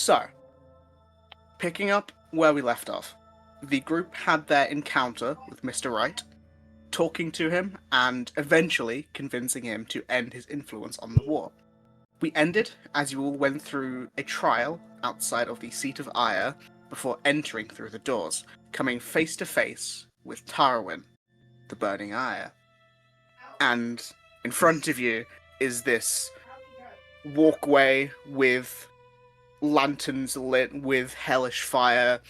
So, picking up where we left off, the group had their encounter with Mr. Wright, talking to him and eventually convincing him to end his influence on the war. We ended as you all went through a trial outside of the Seat of Ire before entering through the doors, coming face to face with Tarawen, the Burning Ire. And in front of you is this walkway with lanterns lit with hellish fire.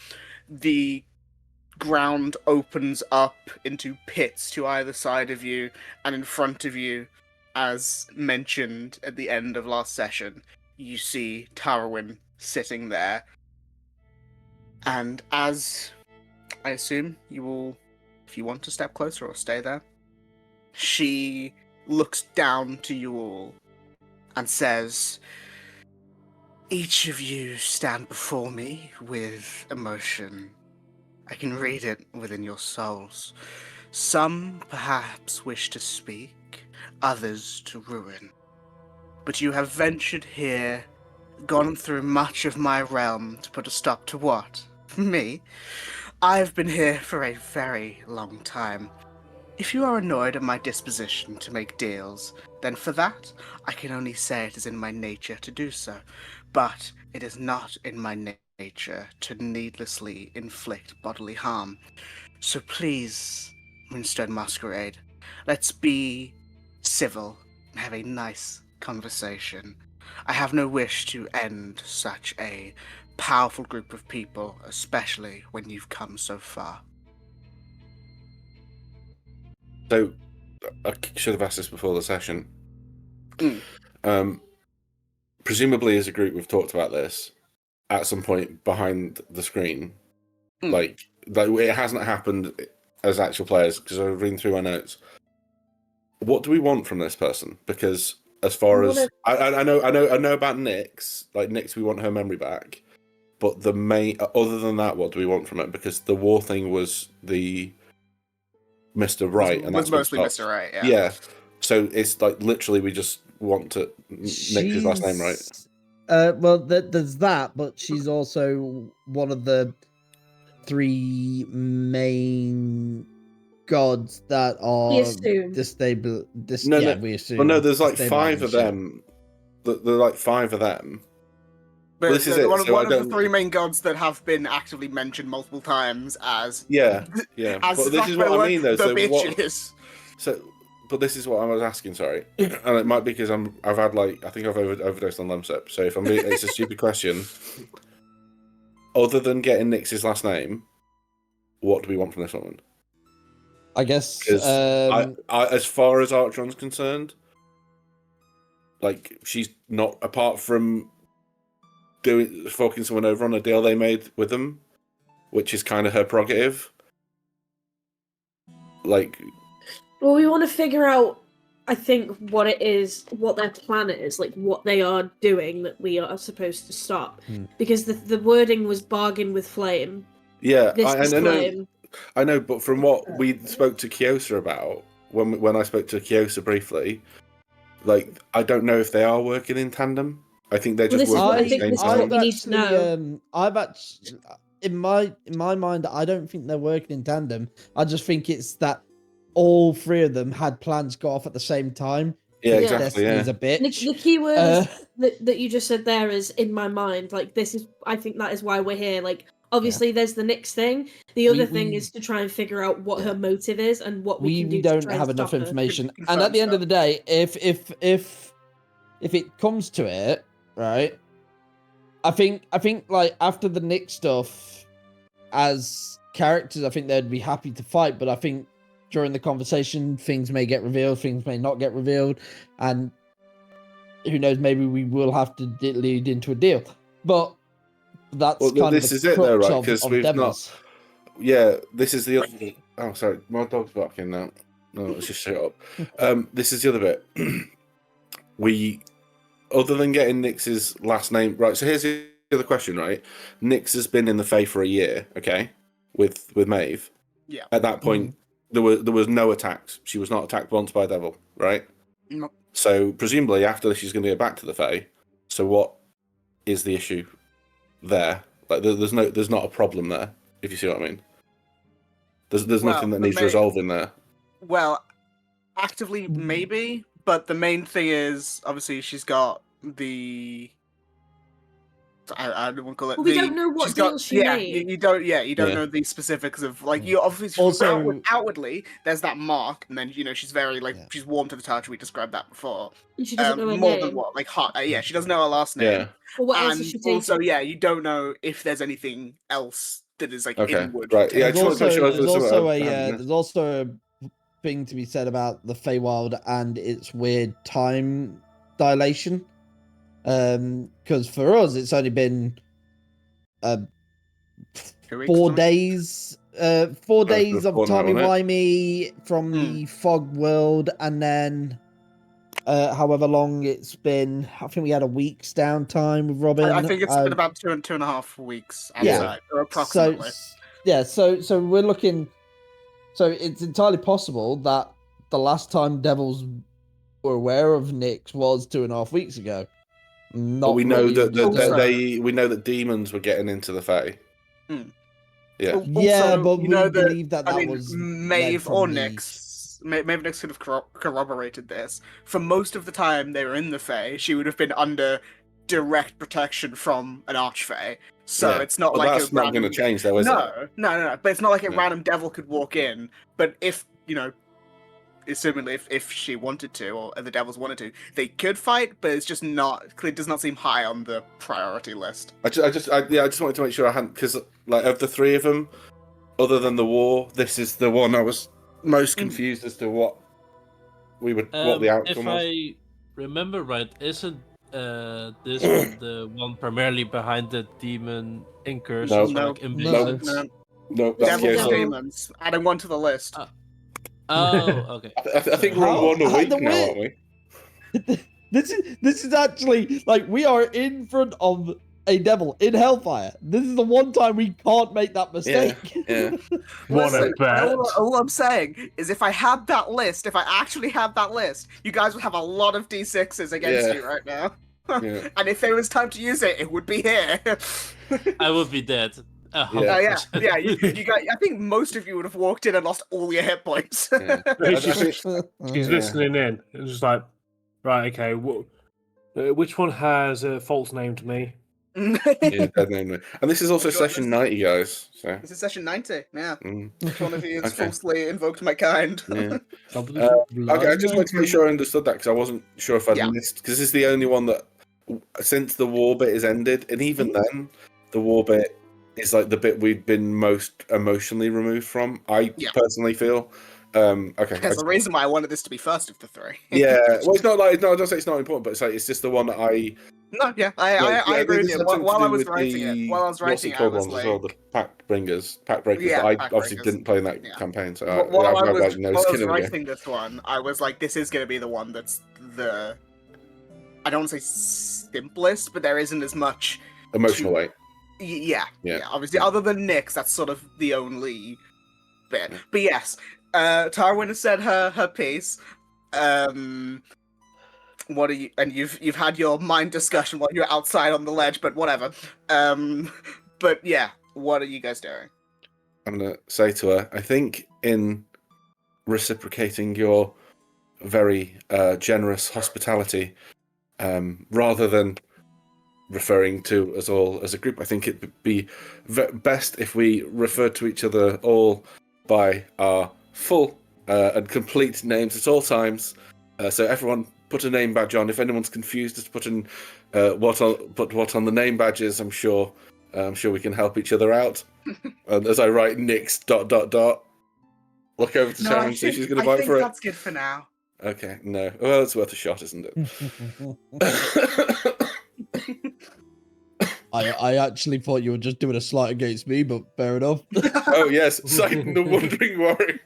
The ground opens up into pits to either side of you, and in front of you, as mentioned at the end of last session, you see Tarawen sitting there. And as I assume you will, if you want to step closer or stay there, she looks down to you all and says, "Each of you stand before me with emotion. I can read it within your souls. Some perhaps wish to speak, others to ruin. But you have ventured here, gone through much of my realm to put a stop to what? Me? I've been here for a very long time. If you are annoyed at my disposition to make deals, then for that, I can only say it is in my nature to do so. But it is not in my nature to needlessly inflict bodily harm. So please, Moonstone Masquerade, let's be civil and have a nice conversation. I have no wish to end such a powerful group of people, especially when you've come so far." So, I should have asked this before the session. Presumably, as a group, we've talked about this at some point behind the screen. Like it hasn't happened as actual players, because I was reading through my notes. What do we want from this person? Because as far as I know about Nyx, like Nyx, we want her memory back. But the main, other than that, what do we want from it? Because the war thing was the Mr. Right, and that's mostly Mr. Right. Yeah. Yeah. So it's like literally we just want to Nyx's last name, right? Well, there's that, but she's also one of the 3 main gods that are We assume. we assume. Well, no, there's like 5 of them. There are like 5 of them. But this is it. One So of the 3 main gods that have been actively mentioned multiple times as yeah. As but this is what I mean, though. So bitches. But this is what I was asking. Sorry, and it might be because I've had I think I've overdosed on Lemsip. So if it's a stupid question. Other than getting Nyx's last name, what do we want from this woman? I guess as far as Archtron's concerned, like she's not, apart from fucking someone over on a deal they made with them, which is kind of her prerogative. Like, well, we want to figure out, I think, what it is, what their plan is, like what they are doing that we are supposed to stop. Because the wording was bargain with flame. Yeah, Flame. I know, but from what we spoke to Kyosa about, when I spoke to Kyosa briefly, like I don't know if they are working in tandem. I think they're just working at the same time. We need to know. I've actually, in my mind, I don't think they're working in tandem. I just think it's that all 3 of them had plans go off at the same time. Yeah, exactly. Destiny's a bitch. The key word that you just said there is in my mind. Like this is, I think that is why we're here. Like obviously, there's the Nyx thing. The other thing is to try and figure out what her motive is and what we can do. We don't have enough information. And at the end of the day, if it comes to it, right? I think like after the Nyx stuff, as characters, I think they'd be happy to fight. But I think during the conversation, things may get revealed, things may not get revealed, and who knows? Maybe we will have to lead into a deal. But that's this is it though, right? Because we've not. Yeah, this is the other. Oh, sorry, my dog's barking now. No, let's just shut up. This is the other bit. We, other than getting Nyx's last name right. So here's the other question, right? Nyx has been in the Fae for a year, okay, with Maeve. Yeah. At that point, there was no attacks. She was not attacked once by a devil, right? No. So presumably after this, she's going to go back to the Fae. So what is the issue? there. Like there's not a problem there. If you see what I mean. There's nothing that needs resolving there. Well, actively maybe, but the main thing is obviously she's got the. I don't want to call it. Well, we don't know what deal she made. You don't know the specifics of like you obviously Also- outwardly there's that mark, and then she's very she's warm to the touch. We described that before. She doesn't know her more name. than what like hot. Yeah, she doesn't know her last name. Yeah. Well, what else And is she taking? also, you don't know if there's anything else that is like Okay, inward. right, yeah, I There's just want to make sure there's also a thing to be said about the Feywild and its weird time dilation. Because for us, it's only been 2 weeks, 4 something? days. 4 days of fortnight, wasn't it? timey-wimey from the fog world, and then however long it's been. I think we had a week's downtime with Robin. I think it's been about 2.5 weeks outside, or approximately. So we're looking. So it's entirely possible that the last time Devils were aware of Nyx was 2.5 weeks ago. But we know really that we know that demons were getting into the Fae. Yeah. Also, Yeah, but we know believe that I mean, was Maeve led or from the- Nyx. Maeve and Nyx could have corroborated this. For most of the time they were in the Fae, she would have been under direct protection from an Archfey. So Yeah. it's not But like that's not going to change, though, is it? No. But it's not like a No. random devil could walk in. But if assumingly if she wanted to, or the devils wanted to, they could fight. But it's just not. It does not seem high on the priority list. I just wanted to make sure I hadn't, because like of the three of them, other than the war, this is the one I was most confused as to what the outcome if was. I remember right, isn't this one the one primarily behind the demon inkers? No. or, like, invisibles? No, that's Devils Kiyoshi. and demons. Adding one to the list. Oh, okay. I think we're on one a week now, aren't we? This is actually like we are in front of a devil in Hellfire. This is the one time we can't make that mistake. Yeah. What a bet. All I'm saying is if I had that list, if I actually had that list, you guys would have a lot of D6s against Yeah. you right now. Yeah. And if there was time to use it, it would be here. I would be dead. Yeah. You guys, I think most of you would have walked in and lost all your hit points. Yeah. She's listening in. It's just like, right, okay, which one has a false name to me? Yeah, dead name. And this is also session 90, guys. So. This is session 90, yeah. Mm. Which one of you has Okay. falsely invoked my kind? Yeah. Okay, I just wanted to make sure I understood that because I wasn't sure if I'd missed. Because this is the only one that, since the war bit is ended, and even then, the war bit is like the bit we've been most emotionally removed from. I personally feel. Okay. That's the reason why I wanted this to be first of the three. Yeah. Well, it's not like I don't say it's not important, but it's just the one that I. No, yeah, I agree with you. While I was writing it, I was like, the pack breakers that I obviously didn't play in that campaign. So while I was writing this one, I was like, this is going to be the one that's the, I don't want to say simplest, but there isn't as much emotional weight. Yeah. Obviously, other than Nyx, that's sort of the only bit. But yes, Tarawen has said her piece. What are you? And you've had your mind discussion while you're outside on the ledge, but whatever. But yeah, what are you guys doing? I'm gonna say to her, I think in reciprocating your very generous hospitality, rather than referring to us all as a group, I think it would be best if we referred to each other all by our full and complete names at all times. So everyone put a name badge on. If anyone's confused as to putting what on the name badges, I'm sure we can help each other out. And as I write Nyx ... Look over to Sharon and see if she's going to bite for it. I think that's good for now. Okay, no. Well, it's worth a shot, isn't it? I actually thought you were just doing a slight against me, but fair enough. Oh yes, Satan the Wandering Warrior.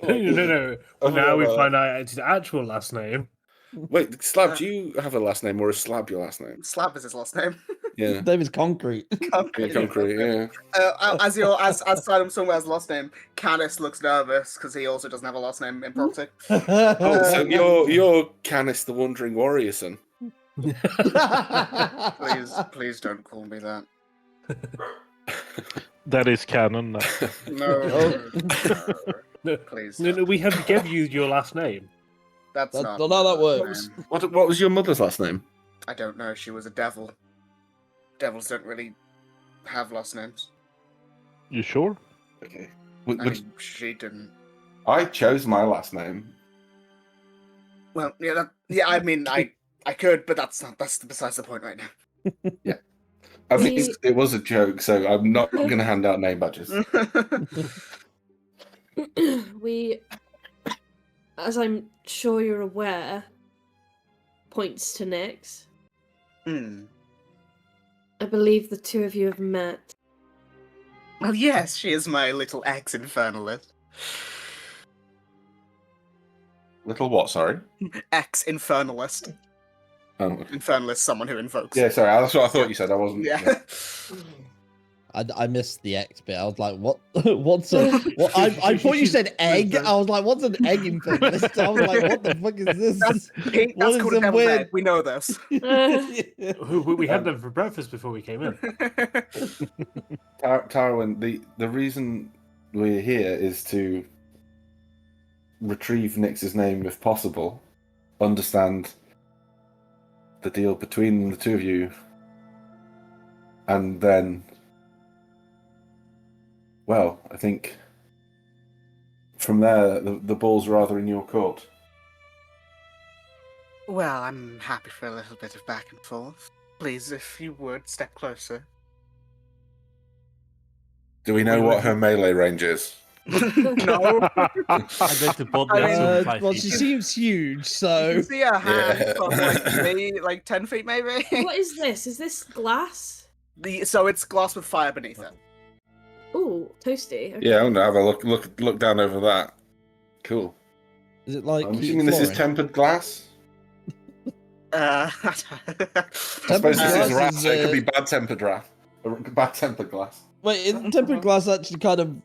No. Well, now we find out it's his actual last name. Wait, Slab, do you have a last name, or is Slab your last name? Slab is his last name. Yeah. His name is Concrete. Concrete, yeah. As Sidon somewhere has a last name, Canis looks nervous because he also doesn't have a last name in property. Oh, so you're Canis the Wandering Warrior, son. Please don't call me that. That is canon now. No, please. No, we have given you your last name. That's That's not not how that my works. name. What was your mother's last name? I don't know. She was a devil. Devils don't really have last names. You sure? Okay. I mean, she didn't. I chose my last name. Well, yeah. I mean, I could, but that's besides the point right now. I think it was a joke, so I'm not going to hand out name badges. We, as I'm sure you're aware, points to Nyx. Hmm. I believe the two of you have met. Well, yes, she is my little ex-infernalist. Little what? Sorry. Ex-infernalist. Oh. Infernalist, someone who invokes. Yeah, sorry. That's what I thought you said. I wasn't. Yeah. I missed the X bit. I was like, what? What's a? What? I thought you said egg. I was like, what's an egg infernalist? I was like, what the fuck is this? Pete, What that's is called a some devil's weird- egg. We know this. We had them for breakfast before we came in. Tarawen, the reason we're here is to retrieve Nyx's name if possible, understand the deal between the two of you, and then, well, I think from there the ball's rather in your court. Well, I'm happy for a little bit of back and forth. Please, if you would, step closer. Do we know what her melee range is? No. I bet the bot next to him 5 well, feet. she seems huge, You so can see her hand Yeah. from like me, like 10 feet maybe. What is this? Is this glass? So it's glass with fire beneath it. Ooh, toasty. Okay. Yeah, I want to have a look down over that. Cool. is it like? I'm heat assuming this is flooring? tempered glass. I I suppose this glass is wrath, is, so it could be bad tempered wrath. Bad tempered glass. Wait, isn't tempered glass actually kind of?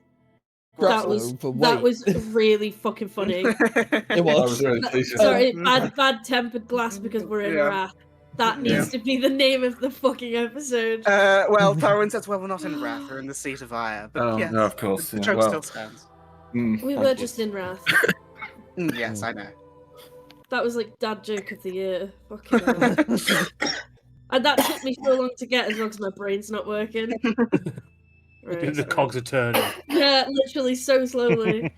That was for that weight? was really fucking funny. It I was. was really pleased with Sorry, that. bad tempered glass because we're in Yeah. wrath. That needs to be the name of the fucking episode. well, Tarawen says, well, we're not in wrath, we're in the seat of ire. But Oh, yes, no, of course. the yeah, joke well, still stands. We thank were you. just in wrath. Yes, I know. That was like dad joke of the year. Fucking hell. And that took me so long to get as well because my brain's not working. Right, The sorry. cogs are turning. Yeah, literally so slowly.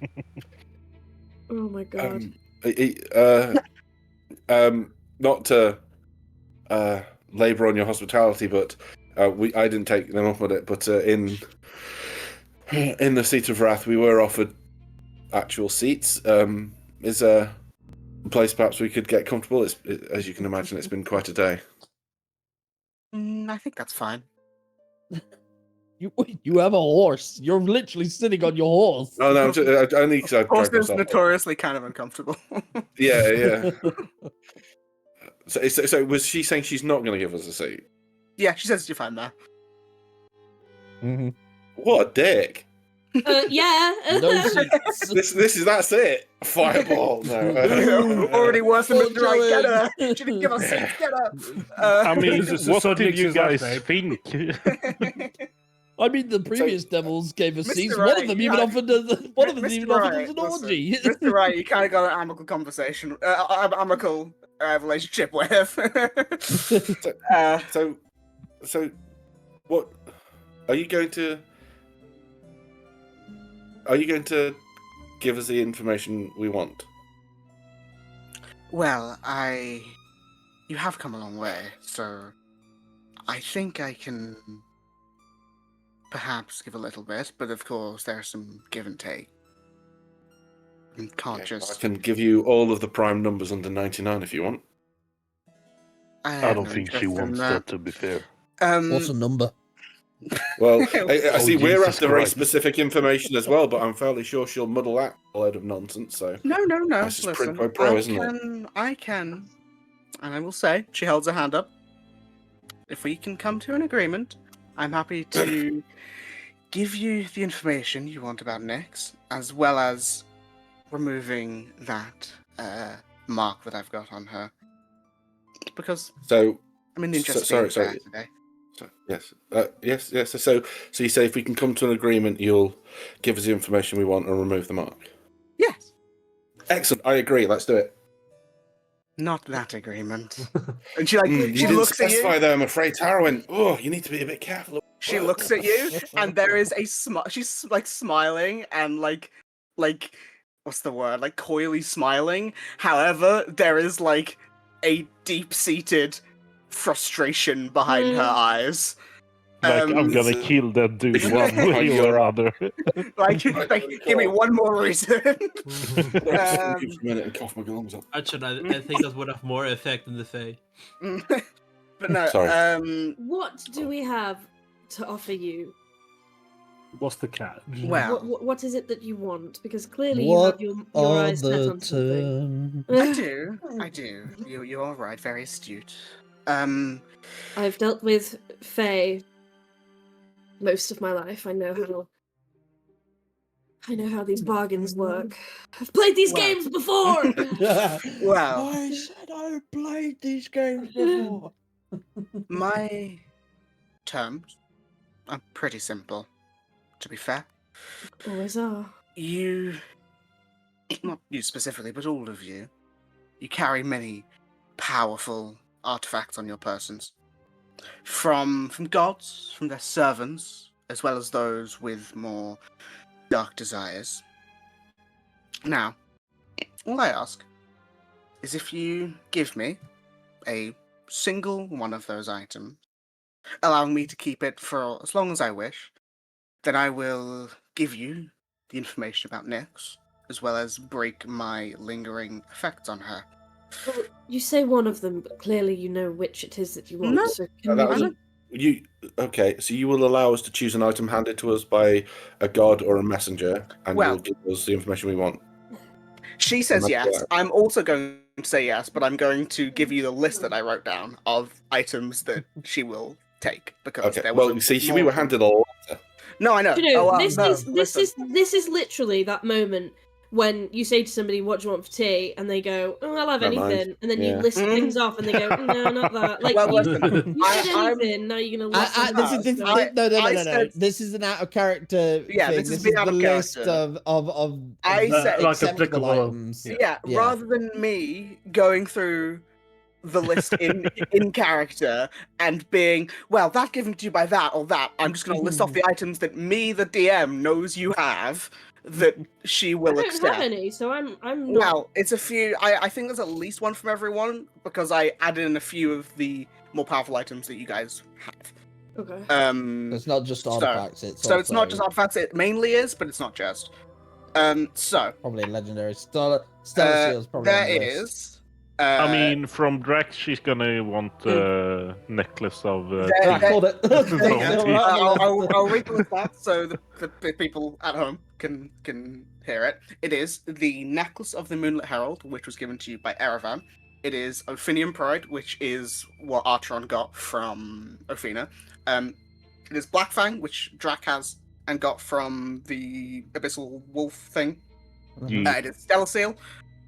Oh my god. Not to labour on your hospitality, but I didn't take them up on it. But in the seat of wrath, we were offered actual seats. Is a place perhaps we could get comfortable? As you can imagine, it's been quite a day. I think that's fine. You have a horse. You're literally sitting on your horse. Oh no, only because I Horse dragged is myself. notoriously kind of uncomfortable. Yeah. So was she saying she's not going to give us a seat? Yeah, she says you're fine there. Mhm. What a dick! Yeah. No seats. That's it. Fireball. No. Already worse than Oh, Mr. Right. Get her. Joey. She didn't give us seats. Get her. I mean, So what Sonic did you is last guys name. think? I mean, the previous devils gave us Mr. seats. Right, one of them even yeah. offered us. One of them Mr. even offered Right, us an listen, orgy. Mr. Right, you kind of got an amicable conversation, amicable relationship with. So, what are you going to? Are you going to give us the information we want? Well, you have come a long way, so I think I can perhaps give a little bit, but of course there's some give and take. You can't I just. can give you all of the prime numbers under 99 if you want. I have don't no think she interest in wants that, to be fair. What's a number? Well, I Oh, see we're Jesus after very Christ. specific information as well, but I'm fairly sure she'll muddle that a load of nonsense. So No. This is Listen, quid pro quo, isn't it? I can, and I will say, she holds her hand up. If we can come to an agreement, I'm happy to give you the information you want about Nyx, as well as removing that mark that I've got on her. because So, I'm in the interest sorry, of being fair today. Yes. So you say if we can come to an agreement, you'll give us the information we want and remove the mark. Yes. Excellent. I agree. Let's do it. Not that agreement. And she You she didn't looks at specify you. there, I'm afraid, Tarawen. Oh, you need to be a bit careful. She looks at you, and there is a she's like smiling and like what's the word? Like coyly smiling. However, there is like a deep-seated frustration behind her eyes. Like, I'm gonna kill that dude one way or other. like, give me one more reason. For a minute and cough my gums up. Actually, I think that would have more effect than the Fae. But no, Sorry. What do we have to offer you? What's the catch? Well, What is it that you want? Because clearly you have your eyes set on something. I do. You're right. Very astute. I've dealt with Fae most of my life. I know how these bargains work. I've played these games before. Well, I said I played these games before. my terms are pretty simple. To be fair, Always are. you, not you specifically, but all of you, you carry many powerful artifacts on your persons. From gods, from their servants, as well as those with more dark desires. Now, all I ask is if you give me a single one of those items, allowing me to keep it for as long as I wish, then I will give you the information about Nyx, as well as break my lingering effects on her. Well, you say one of them, but clearly you know which it is that you want. No, So can That you was okay? So you will allow us to choose an item handed to us by a god or a messenger, and Well- you'll give us the information we want. She says That's yes. fair. I'm also going to say yes, but I'm going to give you the list that I wrote down of items that she will take because Okay. there was Well, a you see, small- we were handed a letter. No, I know. You know, Oh, this no, is listen. this is literally that moment when you say to somebody, "What do you want for tea?" and they go, "Oh, I'll have Don't mind. anything," and then you Yeah. list things off, and they go, "No, not that." Like Well, you, listen, you said I'm- anything, now you're gonna list them This is out, this, so- I no. said- This is an out of character Yeah, thing. this is This is being out the of list character. of I said- Like acceptable applicable. items. Yeah. Yeah. Rather than me going through the list in character and being, well, that given to you by that or that, I'm just going to list off the items that me, the DM, knows you have that she I will don't accept. have any, so I'm not. Well, it's a few. I think there's at least one from everyone because I added in a few of the more powerful items that you guys have. Okay. It's not just artifacts. So it's not just artifacts. It mainly is, but it's not just. So probably legendary. Stellar Seal's probably there on the is. list. I mean, from Drax, she's gonna want a necklace of. I called it. There you go. Right. I'll read the list out so the people at home can hear it. It is the necklace of the Moonlit Herald, which was given to you by Erevan. It is Ophinian Pride, which is what Archeron got from Ophina. It is Blackfang, which Drac has and got from the Abyssal Wolf thing. It is Stellar Seal.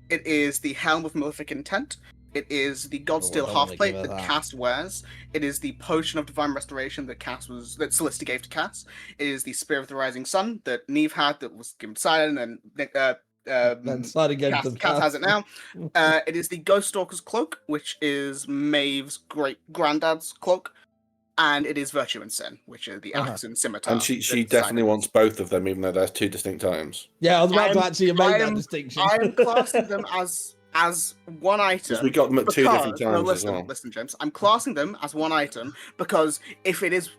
It is the Helm of Malefic Intent. It is the Godsteel I wanna halfplate give her that that. Cass wears. It is the Potion of Divine Restoration that Celestia gave to Cass. It is the Spear of the Rising Sun that Neve had that was given to Silent and Then side against them. Cass has it now. It is the Ghost Stalker's cloak, which is Maeve's great granddad's cloak. And it is Virtue and Sin, which are the axe and scimitar. And she that definitely Silent- wants both of them, even though there's two distinct items. Yeah, I was about to I'm- actually make I that am- distinction. I am classing them as one item. Because we got them at two different Because- no, times as listen, well. listen, James. I'm classing them as one item because if it is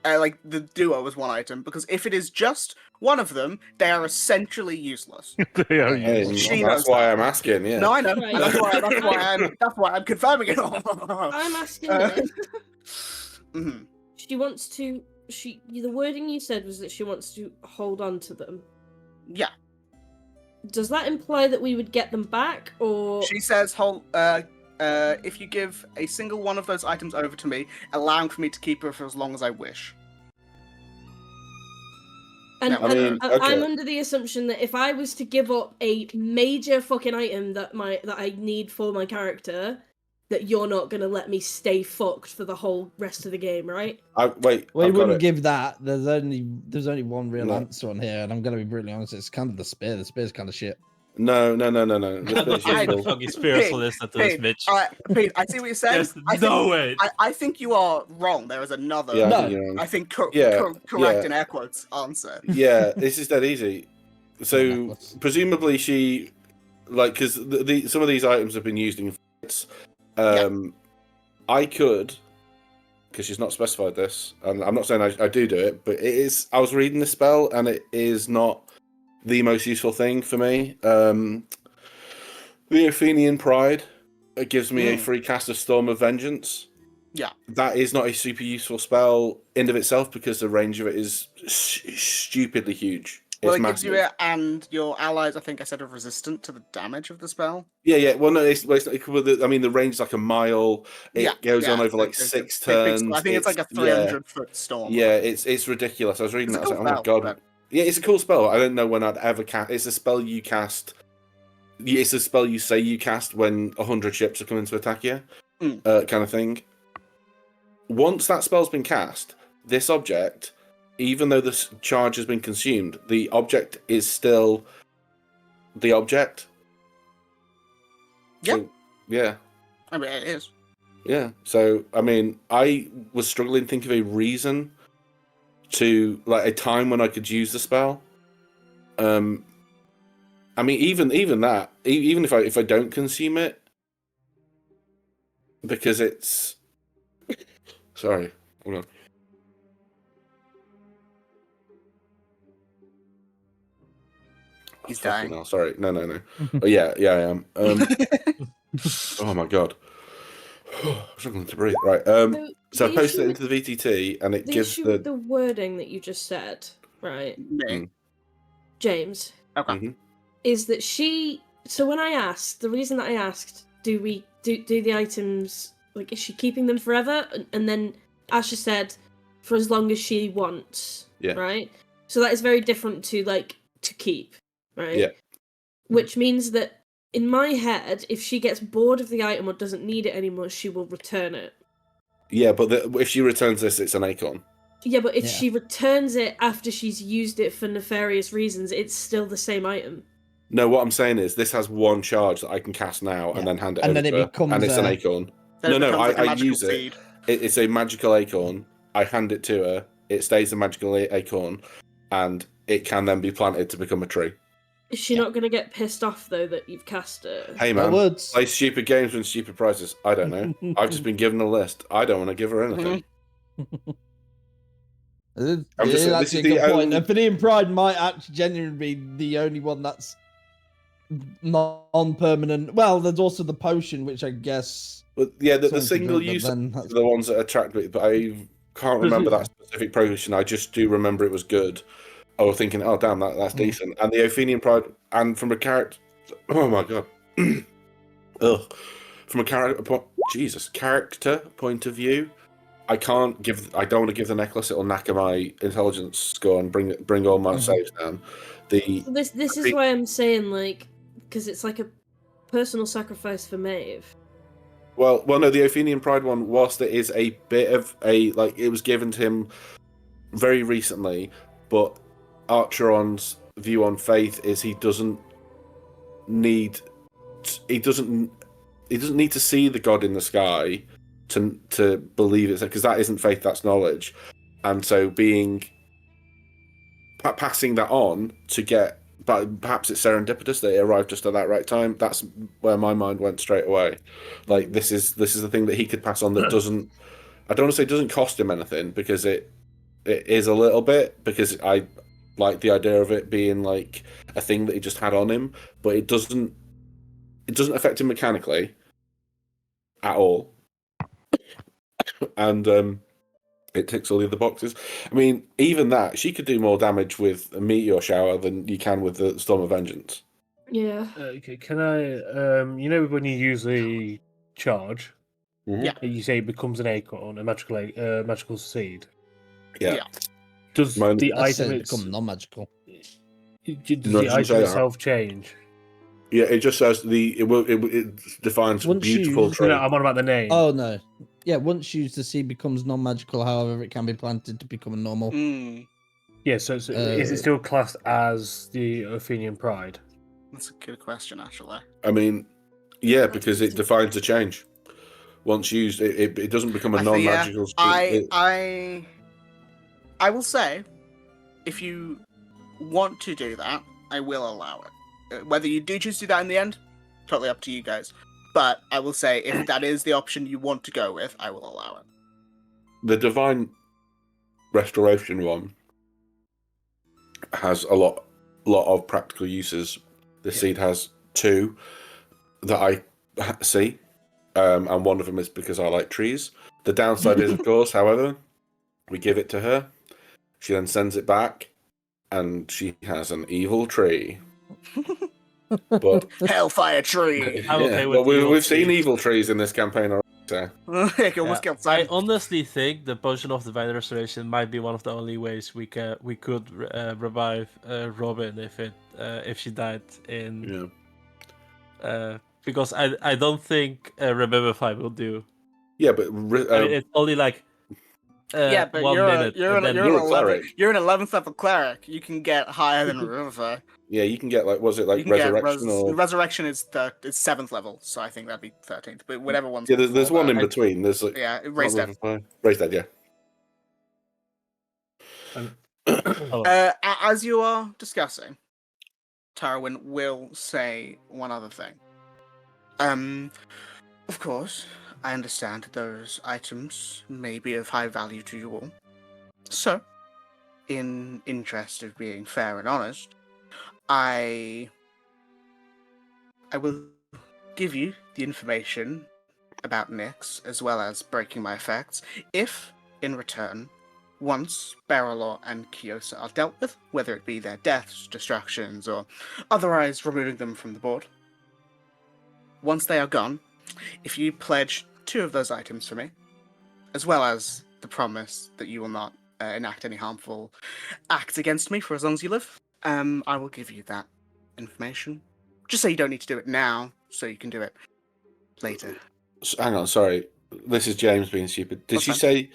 like the duo is one item, because if it is just one of them, they are essentially useless. They are Hey, useless. She that's knows why that. I'm asking. Yeah. No, I know. Right. And that's why I'm confirming it. I'm asking this. Mhm. She wants to. The wording you said was that she wants to hold on to them. Yeah, Does that imply that we would get them back, or she says, if you give a single one of those items over to me, allowing for me to keep her for as long as I wish. And, I mean, I'm okay. under the assumption that if I was to give up a major fucking item that I need for my character, that you're not gonna let me stay fucked for the whole rest of the game, right? Wait, Well, you I've got wouldn't it. give that. There's only one real No. answer on here, and I'm going to be brutally honest. It's kind of the spear. The spear's kind of shit. No. The I spear's don't think the useful. fucking spiritual is at this, Pete, Mitch. Pete, I see what you're saying. There's no way. I think you are wrong. There is another, Yeah, I No. think you're wrong. I think Yeah, correct yeah. in air quotes answer. Yeah, this is dead easy. So necklace. presumably she, like, because some of these items have been used in fights. I could, because she's not specified this, and I'm not saying I do it, but it is. I was reading the spell, and it is not the most useful thing for me. The Athenian Pride, it gives me a free cast of Storm of Vengeance. Yeah. That is not a super useful spell in of itself because the range of it is stupidly huge. Well, It's it gives you massive. it, and your allies, I think I said, are resistant to the damage of the spell. Yeah. Well, no, I mean, the range is like a mile. It goes on over like It's a 6 big turns. spell. I think it's like a yeah, 300-foot storm. Yeah, it's ridiculous. I was reading It's that. a I was like, cool oh my spell, god. Yeah, it's a cool spell. I don't know when I'd ever cast. It's a spell you cast. It's a spell you say you cast when 100 ships are coming to attack you, kind of thing. Once that spell's been cast, this object, even though the charge has been consumed, the object is still the object. Yep. So, yeah. I mean, it is. Yeah. So, I mean, I was struggling to think of a reason to, like, a time when I could use the spell. I mean, even that, even if I don't consume it, because it's. Sorry, hold on. He's Fucking dying. hell, sorry, no. Oh, yeah, I am. Oh my god, I'm struggling to breathe. Right. So I the posted issue it into the VTT, and it The gives issue with the wording that you just said, right, Me. James, Okay. Mhm. is that she. So when I asked, the reason that I asked, do we do the items, like, is she keeping them forever? And then Asha said, for as long as she wants. Yeah. Right. So that is very different to, like, to keep. Right. Yeah. Which means that in my head, if she gets bored of the item or doesn't need it anymore, she will return it. Yeah, but if she returns this, it's an acorn. Yeah, but if Yeah. she returns it after she's used it for nefarious reasons, it's still the same item. No, what I'm saying is this has one charge that I can cast now and Yeah. then hand it And over then it to her, becomes and it's an a- acorn. Then it No, becomes like a I magical use seed. It's a magical acorn. I hand it to her. It stays a magical acorn, and it can then be planted to become a tree. Is she not going to get pissed off, though, that you've cast her? Hey, I man, would. play stupid games with stupid prizes. I don't know. I've just been given a list. I don't want to give her anything. It I'm just is saying, this actually is a the good point. only- Athenian Pride might actually genuinely be the only one that's non-permanent. Well, there's also the potion, which I guess. But yeah, the Someone could single drink, but use then are that's- the ones that attract me. But I can't remember that specific potion. I just do remember it was good. I was thinking, oh damn, that's decent. And the Athenian Pride, and from a character, oh my god, ugh, from a character point of view, I don't want to give the necklace. It'll knacker my intelligence score and bring all my saves down. This is why I'm saying, like, because it's like a personal sacrifice for Maeve. Well, no, the Athenian Pride one, whilst it is a bit of it was given to him very recently, but Archeron's view on faith is he doesn't need to see the god in the sky to believe it, because that isn't faith, that's knowledge. And so passing that on to get, but perhaps it's serendipitous that it arrived just at that right time. That's where my mind went straight away. Like, this is the thing that he could pass on that doesn't, I don't want to say doesn't cost him anything, because it is a little bit, because I like the idea of it being like a thing that he just had on him, but it doesn't affect him mechanically at all. And it ticks all the other boxes. I mean, even that, she could do more damage with a meteor shower than you can with the Storm of Vengeance. Yeah. Okay, can I? You know when you use the charge, Mhm. Yeah. you say it becomes an acorn, a magical seed. Yeah. Yeah. Does Mine- the Let's say item it become non-magical. does No, it the doesn't say item that. itself change? Yeah, it just says it defines Once beautiful used- tree. No, I'm on about the name. Oh no. Yeah, once used, the seed becomes non-magical. However, it can be planted to become a normal. Yeah, so is it still classed as the Athenian Pride? That's a good question, actually. I mean, yeah, because it defines a change. Once used, it doesn't become a non-magical. I will say, if you want to do that, I will allow it. Whether you do choose to do that in the end, totally up to you guys. But I will say, if that is the option you want to go with, I will allow it. The divine restoration one has a lot of practical uses. The seed has 2 that I see, and one of them is because I like trees. The downside is, of course, however, we give it to her. She then sends it back, and she has an evil tree. But Hellfire tree. I'm okay with well, evil we've seen trees. evil trees in this campaign already. So. It almost killed I Simon. honestly think the potion of divine restoration might be one of the only ways we could revive Robin if she died in. Because I don't think Revivify will do. Yeah, but I mean, it's only like. Yeah, but 1 minute. you're an and then- you're a cleric. You're an 11th level cleric. You can get higher than Revivify. Yeah, you can get You can resurrection get or resurrection is 7th level, so I think that'd be 13th. But whatever one's yeah. There's before one in that. between. There's like Raised Dead. Raised Dead, yeah. As you are discussing, Tarawen will say one other thing. Of course, I understand that those items may be of high value to you all. So, in interest of being fair and honest, I will give you the information about Nyx, as well as breaking my effects, if, in return, once Periphalon and Kyosa are dealt with, whether it be their deaths, destructions, or otherwise removing them from the board, once they are gone, if you pledge 2 of those items for me, as well as the promise that you will not enact any harmful acts against me for as long as you live, I will give you that information. Just so you don't need to do it now, so you can do it later. Hang on, sorry. This is James being stupid. Did That's she fine. say?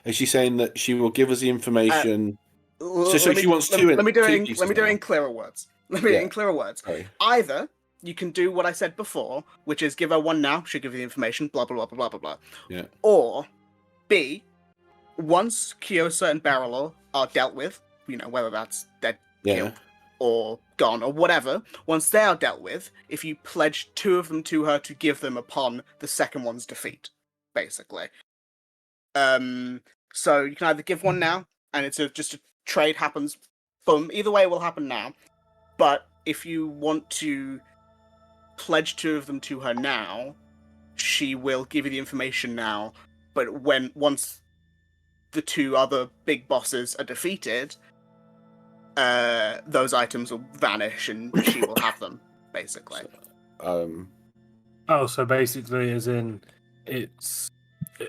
Is she saying that she will give us the information? So she wants let 2 me do it 2 in, pieces let me do it now. in clearer words. Let me do it in clearer words. Sorry. Either you can do what I said before, which is give her 1 now, she'll give you the information, blah blah blah blah blah blah. Yeah. Or B, once Kyosa and Periphalon are dealt with, whether that's dead, Yeah. killed, or gone, or whatever, once they are dealt with, if you pledge 2 of them to her to give them upon the second one's defeat, basically. So you can either give 1 now, and it's just a trade happens, boom. Either way, it will happen now. But if you want to pledge 2 of them to her now, she will give you the information now. But once the 2 other big bosses are defeated, those items will vanish, and she will have them, basically. Oh, so basically, as in, it's.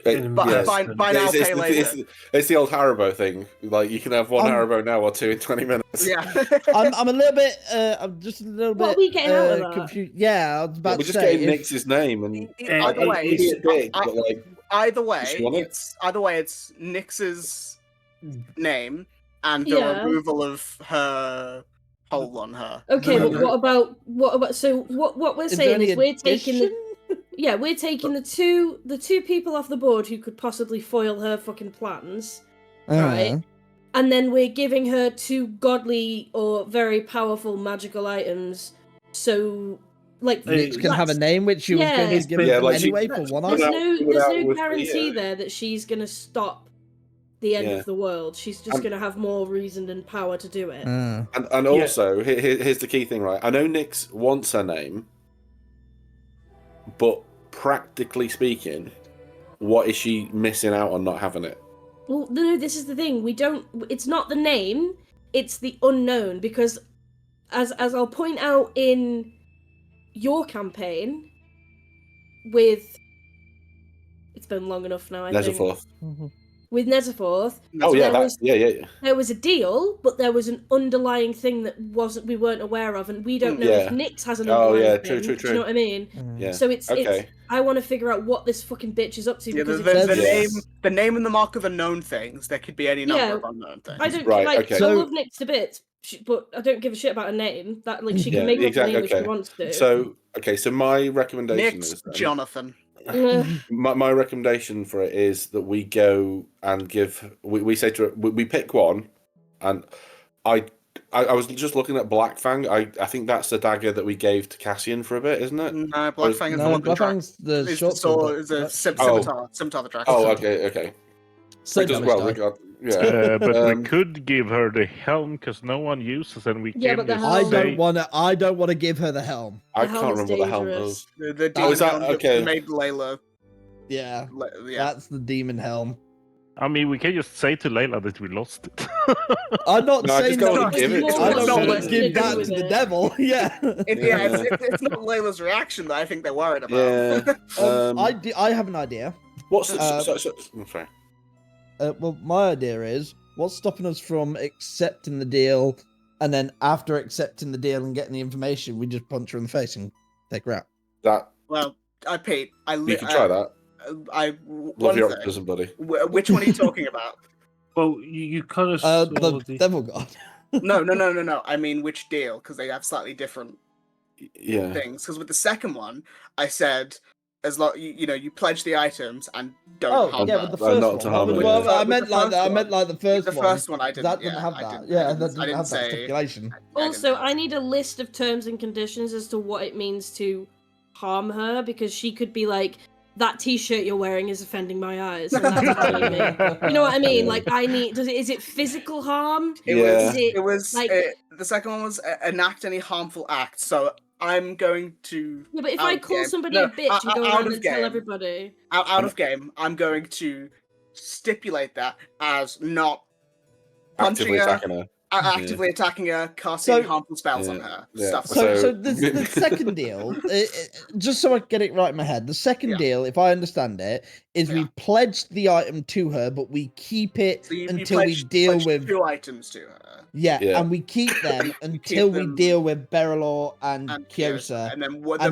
Buy now, pay later. It's the old Haribo thing. Like you can have 1 Haribo now or 2 in 20 minutes. Yeah. I'm a little bit. I'm just a little What bit. are we getting out of that? confused. Yeah, I was about We're to just say. getting Nyx's name and Either way, it's big, but like either way, Just want it? it's Nyx's name and the Yeah. removal of her hole on her. Okay, but what about? So what we're Is there saying any is we're taking addition? we're taking the two people off the board who could possibly foil her fucking plans, right? And then we're giving her 2 godly or very powerful magical items. So, like, Nyx can have a let's- name, which you was going Yeah. to give Yeah, them like she- anyway for 1 Without- item. There's without no with the, guarantee there that she's gonna stop the end Yeah. of the world. She's just gonna have more reason and power to do it. And also, here's the key thing, right? I know Nyx wants her name, but practically speaking, what is she missing out on not having it? Well, no, this is the thing. We don't. It's not the name. It's the unknown. Because, as I'll point out in your campaign, with it's been long enough now. I think Leisure. with Netherforth. Oh So yeah, there was, yeah. there was a deal, but there was an underlying thing that we weren't aware of, and we don't know if Yeah. Nyx has an Oh, underlying yeah, thing. true. Do you know what I mean? Yeah. So it's Okay. I want to figure out what this fucking bitch is up to, Yeah, because the name and the mark of the known things. There could be any number of unknown things. I don't Right, like. okay. I love Nyx to bits, but I don't give a shit about her name. That like she can make up her name if she wants to. So my recommendation Nyx is Jonathan. my recommendation for it is that we go and we say to her, we pick one, and I was just looking at Blackfang. I think that's the dagger that we gave to Cassian for a bit, isn't it? No, Blackfang is the one Blackfang's the short sword. Is a scimitar the dragon. Oh, okay. Same it does damage well. die. Regard, yeah. But we could give her the helm because no one uses, and we can but the just helm- say... I don't want to give her the helm. I The can't helm is remember what the helm dangerous. does. The Oh, is that demon helm okay? that made Layla. Yeah, Yeah. that's the demon helm. I mean, we can just say to Layla that we lost it. I'm not No, I saying just don't that. wanna give it to I her. don't It's want not to give that to the devil. Yeah. It's not Layla's reaction that I think they're worried about. Yeah. I have an idea. What's the, I'm sorry. Well, my idea is what's stopping us from accepting the deal, and then after accepting the deal and getting the information, we just punch her in the face and take her out. Well, Pete, You can try that. Love your optimism, buddy. Which one are you talking about? Well, you kind of the devil god. No. I mean, which deal? Because they have slightly different things. Because with the second one, I said, as long you pledge the items and don't harm with the first not to harm one. her, Well, yeah. I meant like that. I meant like the first The one. first one I didn't. That didn't have that. That didn't have that stipulation. Also, I need a list of terms and conditions as to what it means to harm her, because she could be like, that T-shirt you're wearing is offending my eyes, and that's bothering me. You know what I mean? Like, I need. Is it physical harm? It was like the second one was enact any harmful act. So I'm going to. Yeah, but if I call somebody a bitch and go around and tell everybody out of game, I'm going to stipulate that as not punching actively attacking her, casting harmful spells on her, stuff. So the second deal, just so I get it right in my head, the second deal, if I understand it, is we pledged the item to her, but we keep it until we deal with 2 items to her. Yeah, and we keep them until we deal with Berilor and Kyosa. And then the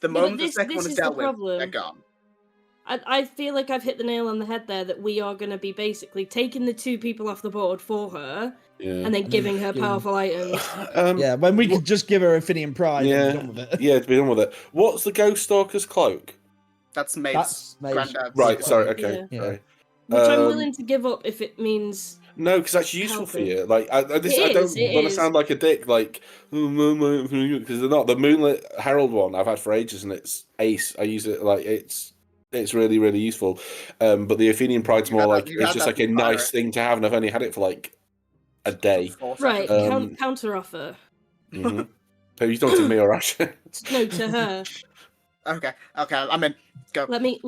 moment the second one is dealt with, they're gone. I feel like I've hit the nail on the head there, that we are going to be basically taking the 2 people off the board for her and then giving her powerful items. When we could just give her Athenian Pride and be done with it. Yeah, to be done with it. What's the Ghost Stalker's cloak? That's Maeve's granddad's. Right, sorry, okay. Yeah. Sorry. Which I'm willing to give up if it means... No, because that's useful for you. Like, I don't It want to is. sound like a dick, like, because they're not. The Moonlit Herald one I've had for ages, and it's ace. I use it, like, it's really, really useful. But the Athenian Pride's more like, it's just like a nice thing to have, and I've only had it for like a day. Right, counter offer. Mm-hmm. So you talking to me or Ash? No, to her. Okay, I'm in. Go. Let me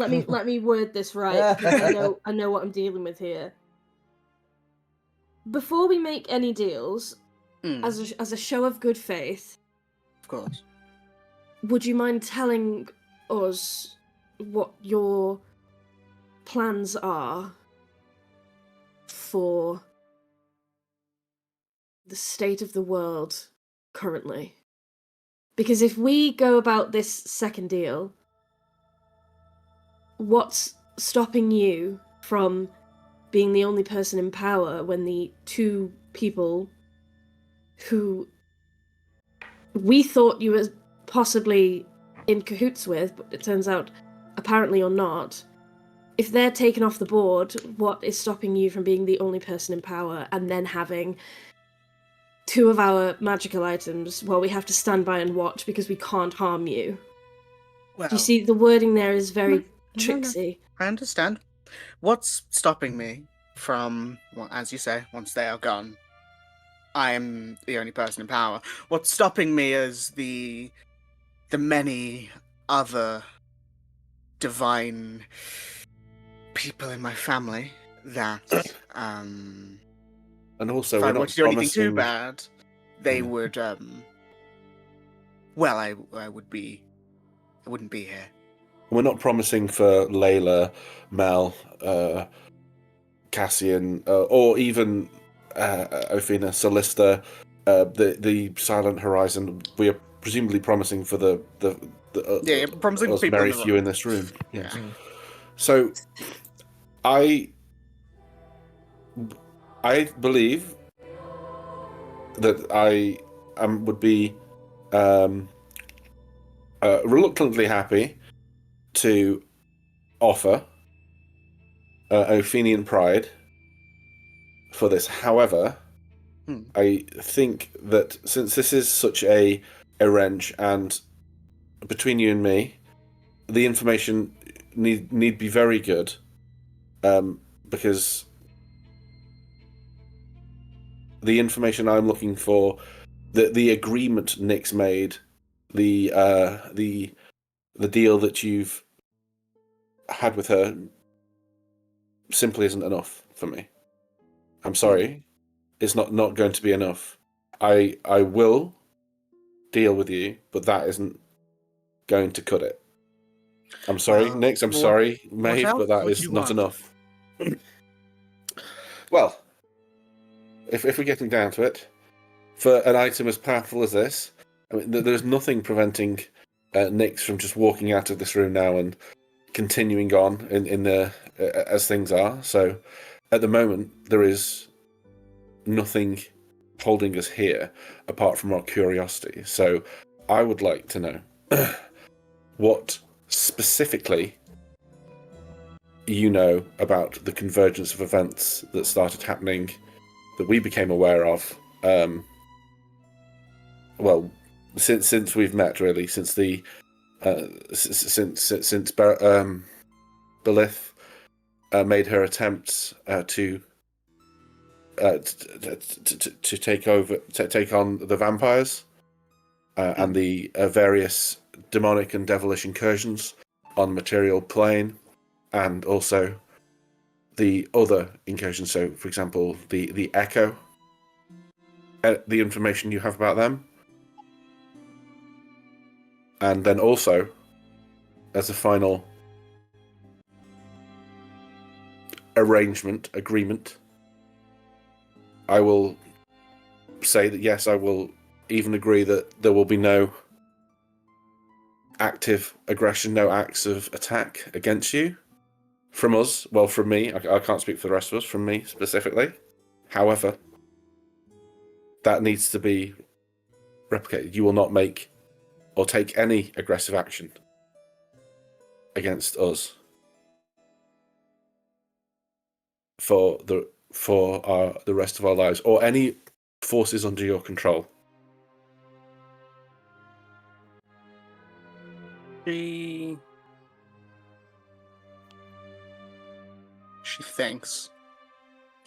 word this right, because I know what I'm dealing with here. Before we make any deals, as a show of good faith, of course, would you mind telling us what your plans are for the state of the world currently? Because if we go about this second deal, what's stopping you from being the only person in power when the 2 people who we thought you were possibly in cahoots with, but it turns out apparently you're not, if they're taken off the board, what is stopping you from being the only person in power and then having 2 of our magical items while we have to stand by and watch because we can't harm you? Well, do you see the wording there is very tricksy? I understand. What's stopping me from, well, as you say, once they are gone, I am the only person in power. What's stopping me is the many other divine people in my family that, and also, if I were to do anything too bad, they would, well, I wouldn't be here. We're not promising for Layla, Mel, Cassian, or even Ophina, Solista, the Silent Horizon. We are presumably promising for the you're promising us people very in the few room. in this room. Yeah. So, I believe that I would be reluctantly happy to offer Ophinian pride for this. However, I think that since this is such a wrench, and between you and me, the information need be very good, because the information I'm looking for, the agreement Nick's made, the deal that you've had with her, simply isn't enough for me. I'm sorry, it's not going to be enough. I will deal with you, but that isn't going to cut it. I'm sorry, Well, Nix. I'm sorry, Maeve, but that is not enough. Well, if we're getting down to it, for an item as powerful as this, I mean, there's nothing preventing Nix from just walking out of this room now and continuing on in the as things are. So, at the moment, there is nothing holding us here apart from our curiosity. So, I would like to know what specifically you know about the convergence of events that started happening, that we became aware of. Well, since we've met, really, since the since Belith made her attempts to take on the vampires and the various demonic and devilish incursions on the material plane, and also the other incursions. So, for example, the Echo. The information you have about them. And then also, as a final agreement, I will say that yes, I will even agree that there will be no active aggression, no acts of attack against you from us. Well, from me, I can't speak for the rest of us, from me specifically. However, that needs to be replicated. You will not make or take any aggressive action against us for the rest of our lives, or any forces under your control. She thinks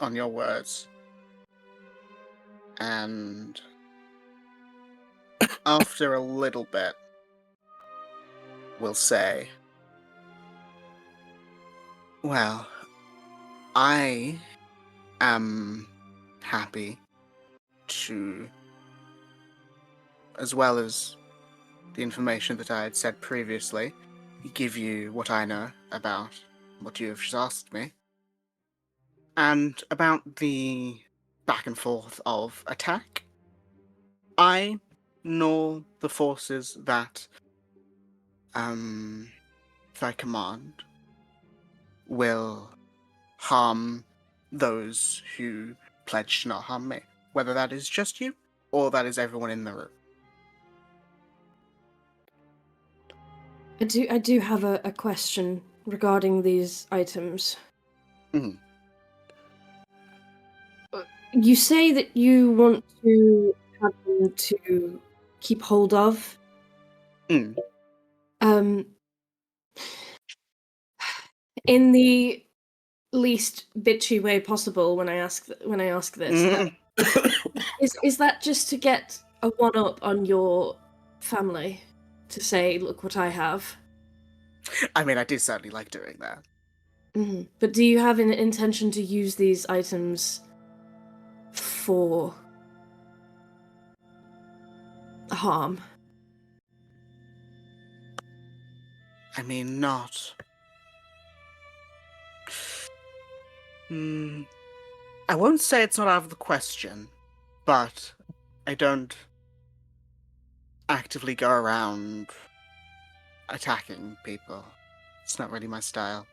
on your words, and after a little bit, will say, well, I am happy to, as well as the information that I had said previously, give you what I know about what you have just asked me, and about the back and forth of attack. I nor the forces that I command will harm those who pledge to not harm me, whether that is just you or that is everyone in the room. I do have a question regarding these items. Mhm. You say that you want to have them to keep hold of. In the least bitchy way possible when I ask this. Is that just to get a one-up on your family? To say, look what I have? I mean, I do certainly like doing that. Mm-hmm. But do you have an intention to use these items for harm? I mean, not. I won't say it's not out of the question, but I don't actively go around attacking people. It's not really my style.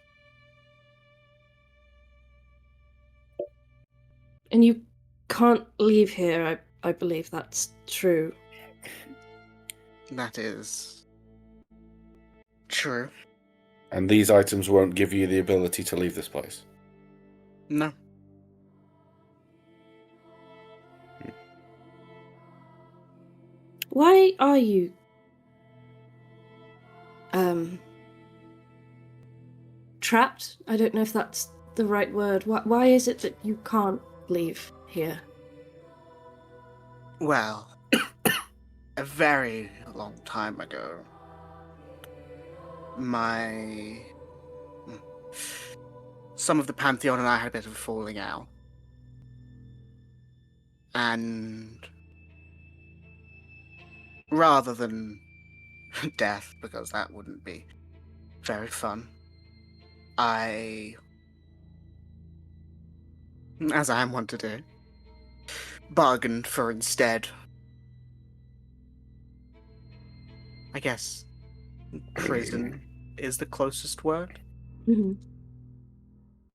And you can't leave here, I believe that's true. That is true. And these items won't give you the ability to leave this place. No. Why are you trapped? I don't know if that's the right word. Why is it that you can't leave here? Well, a very long time ago, some of the Pantheon and I had a bit of a falling out. And rather than death, because that wouldn't be very fun, I, as I am wont to do, bargained for instead, I guess, prison is the closest word. Mm-hmm.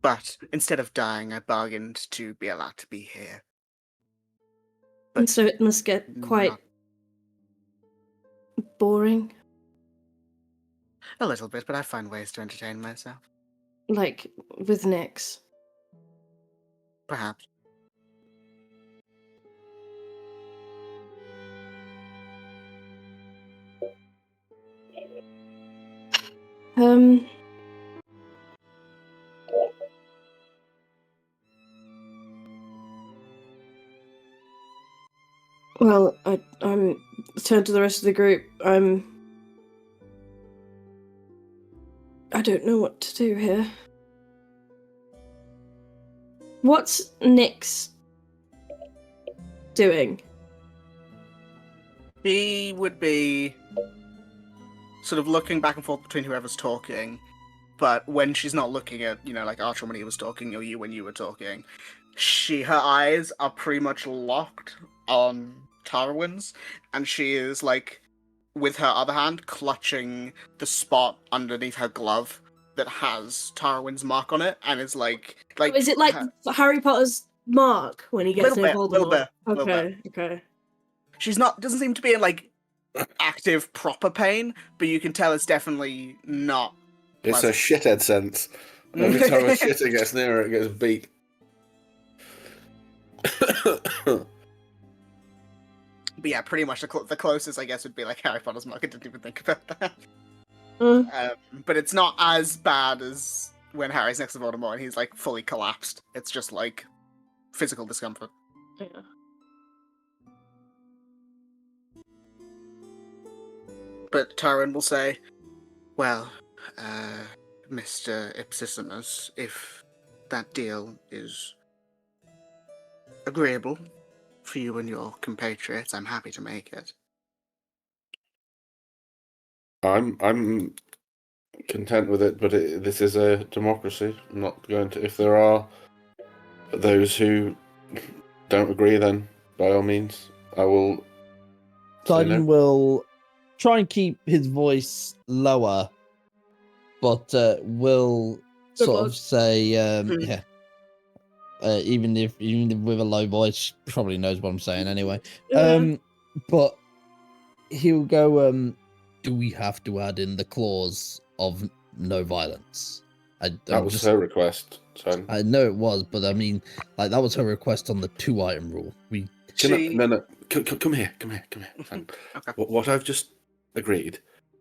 But instead of dying, I bargained to be allowed to be here. And so it must get quite boring. A little bit, but I find ways to entertain myself. Like with Nyx. Perhaps. Well, I'm turn to the rest of the group. I don't know what to do here. What's Nyx doing? He would be sort of looking back and forth between whoever's talking, but when she's not looking at, like Archer when he was talking, or you when you were talking, her eyes are pretty much locked on Tarawen's, and she is, like, with her other hand, clutching the spot underneath her glove that has Tarawen's mark on it, and is like... Is it like Harry Potter's mark when he gets near Voldemort? Little bit. Okay. She's doesn't seem to be in, like, active, proper pain, but you can tell it's definitely not It's pleasant. a shithead sense. Every time a shitter gets near it gets beat. But yeah, pretty much the closest, I guess, would be like Harry Potter's mark. I didn't even think about that. But it's not as bad as when Harry's next to Voldemort and he's, like, fully collapsed. It's just, like, physical discomfort. Yeah. But Tarawen will say, well, Mr. Ipsissimus, if that deal is agreeable for you and your compatriots, I'm happy to make it. I'm content with it, but this is a democracy. I'm not going to. If there are those who don't agree, then by all means, I will. Sidon will try and keep his voice lower, but will sort of say, yeah. Even if with a low voice, she probably knows what I'm saying anyway. But he'll go, do we have to add in the clause of no violence? That was her request. So. I know it was, but I mean, like, that was her request on the 2-item rule. No. Come here. Okay. What I've just agreed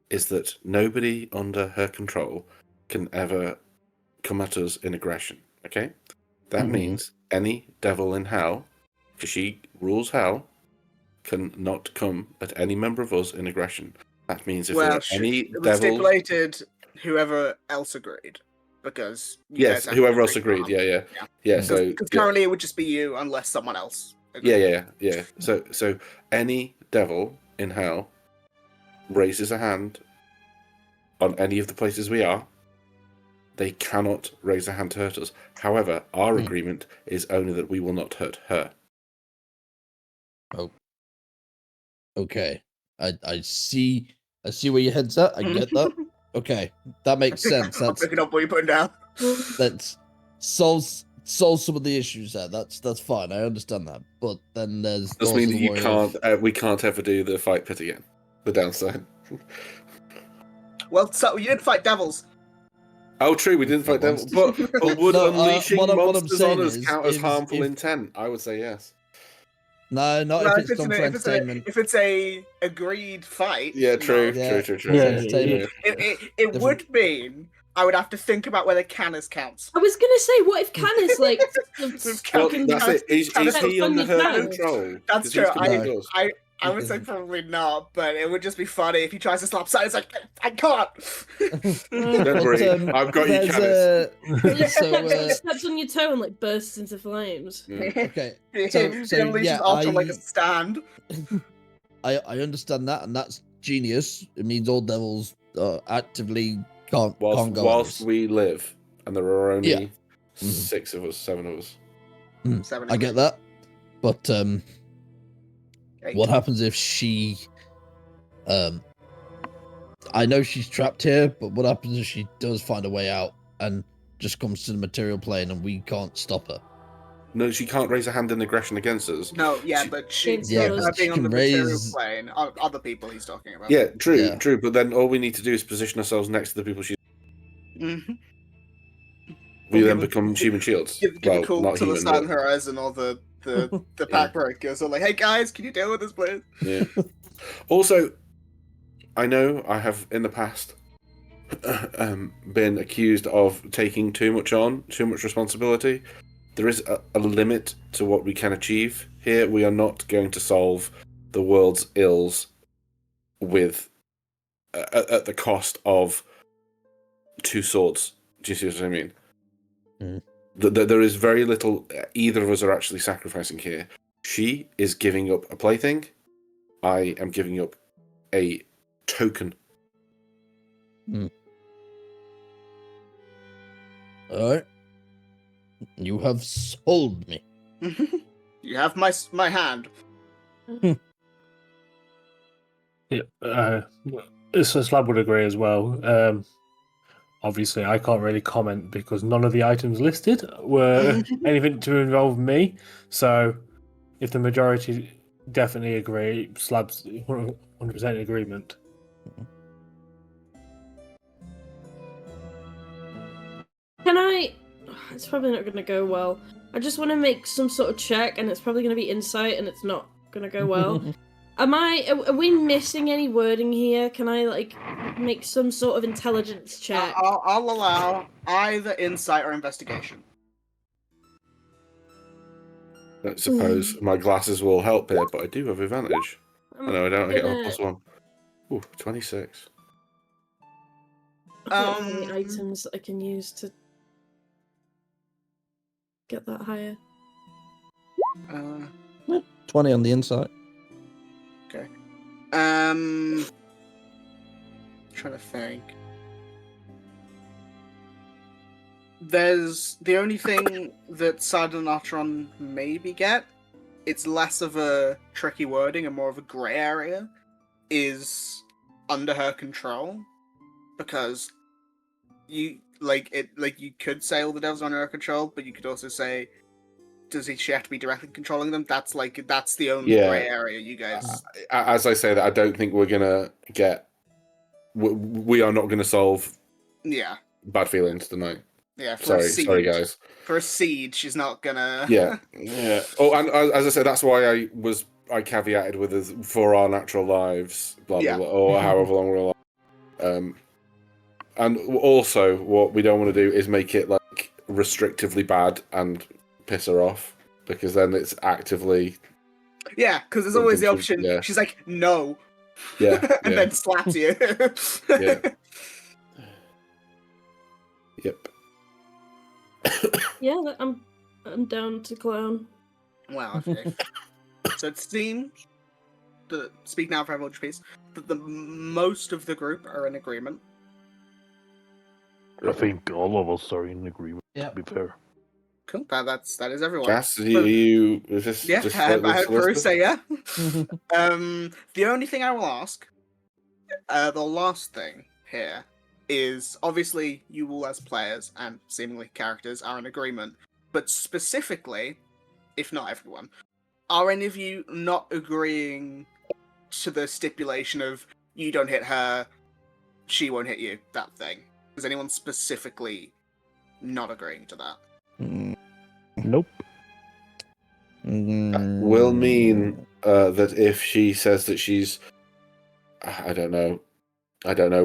is that nobody under her control can ever come at us in aggression. Okay. That means any devil in hell, because she rules hell, can not come at any member of us in aggression. That means if there are any it was devils... stipulated whoever else agreed, because... Yes, whoever else agreed, yeah. So currently it would just be you, unless someone else agreed. Yeah. So any devil in hell raises a hand on any of the places we are, they cannot raise a hand to hurt us. However, our agreement is only that we will not hurt her. Oh. Okay. I see where your head's at. I get that. Okay. That makes sense. I'm picking up what you're putting down. That solves some of the issues there. That's fine. I understand that. But then there's This also means the you worry can't. of- We can't ever do the fight pit again. The downside. Well, so you didn't fight devils. Oh, true. We didn't fight them. But would No, unleashing what I'm monsters saying on us is, count as if- harmful if- intent? I would say yes. No, not Well, if it's done for entertainment. if it's a agreed fight. Yeah, true, no. Yeah. true. Yeah. Entertainment. It Different. would mean I would have to think about whether Canis counts. I was gonna say, what if Canis like Well, Fucking that's it. Is Canis he on under your her toes. control? That's 'Cause he's true. controlled us. I would say probably not, but it would just be funny if he tries to slap side. It's like I can't. Don't worry, I've got you, there's, Canis. So, steps on your toe and like bursts into flames. Yeah. okay. He unleashes yeah, Ultra like a stand. I understand that, and that's genius. It means all devils actively can't go. Whilst we live, and there are only Yeah. 6 of us, 7 of us. Seven I get that, but Eight. what happens if she? I know she's trapped here, but what happens if she does find a way out and just comes to the material plane and we can't stop her? No, she can't raise a hand in aggression against us. No, yeah, She- but she, Yeah, her but being she on the can material raise- plane, other people he's talking about. Yeah, true, Yeah. true. But then all we need to do is position ourselves next to the people she. Mhm. We Or then give a- become human shields. Give Well, a call not to the human, Sun but Horizon or the pack breakers. So like, hey guys, can you deal with this, please? yeah. Also, I know I have in the past been accused of taking too much responsibility. There is a limit to what we can achieve here. We are not going to solve the world's ills with at the cost of 2 swords. Do you see what I mean? Mm. There is very little either of us are actually sacrificing here. She is giving up a plaything. I am giving up a token. All right, you have sold me. You have my hand. Yeah, so Slab would agree as well. Obviously, I can't really comment because none of the items listed were anything to involve me. So, if the majority definitely agree, Slab's 100% in agreement. Can I? It's probably not going to go well. I just want to make some sort of check, and it's probably going to be insight, and it's not going to go well. Are we missing any wording here? Can I like make some sort of intelligence check? I'll allow either insight or investigation. I suppose my glasses will help here, but I do have advantage. No, I don't. I get a +1. Ooh, 26. I don't have any items that I can use to get that higher. 20 on the inside. Trying to think. There's the only thing that Sidon Atron maybe get. It's less of a tricky wording and more of a grey area. Is under her control, because you you could say all the devils are under her control, but you could also say, she have to be directly controlling them? That's the only grey area, you guys. As I say that, I don't think we're gonna get. We are not gonna solve. Yeah. Bad feelings tonight. Yeah. Sorry, guys. For a seed, she's not gonna. Yeah. Oh, and as I said, that's why I caveated with us for our natural lives, blah blah blah, or however long we're alive. And also, what we don't want to do is make it like restrictively bad and piss her off, because then it's actively. Yeah, because there's always the option. Yeah. She's like, no. Yeah. And then slaps you. Yeah. Yep. Yeah, I'm down to clown. Wow. Okay. So it seems that, speak now for everyone, please, that the most of the group are in agreement. I think all of us are in agreement. Yeah. To be fair. Cool. That is everyone. Gas, you is this Yeah, just I like the heard Bruce solicitor? say yeah. The only thing I will ask, the last thing here is obviously you all as players and seemingly characters are in agreement, but specifically, if not everyone, are any of you not agreeing to the stipulation of you don't hit her, she won't hit you, that thing? Is anyone specifically not agreeing to that? Nope. Will mean that if she says that she's, I don't know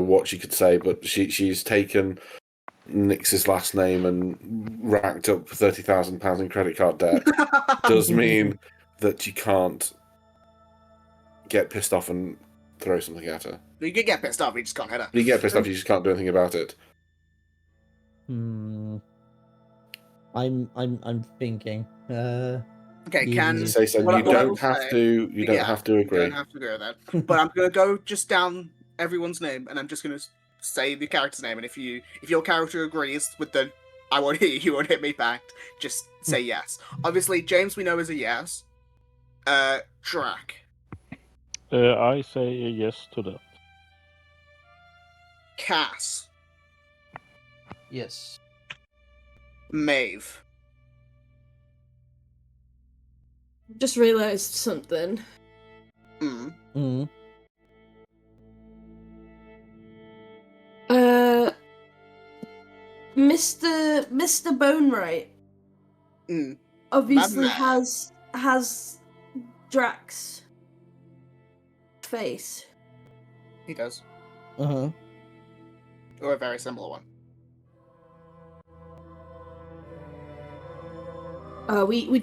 what she could say, but she's taken Nix's last name and racked up £30,000 in credit card debt, does mean that you can't get pissed off and throw something at her. You can get pissed off, you just can't hit her. You get pissed off, you just can't do anything about it. I'm thinking. Okay, can Say so. What I- You what I don't will have say- to. You don't yeah, have to You agree. don't have to agree with that. But I'm gonna go just down everyone's name, and I'm just gonna say the character's name. And if your character agrees with the "I won't hit you, you won't hit me" back, just say yes. Obviously, James we know is a yes. Drac, I say a yes to that. Cass, Yes. Maeve, Just realised something. Mm. Mr. Bonewright mm. obviously Man. has Drax face. He does, Uh-huh. or a very similar one. We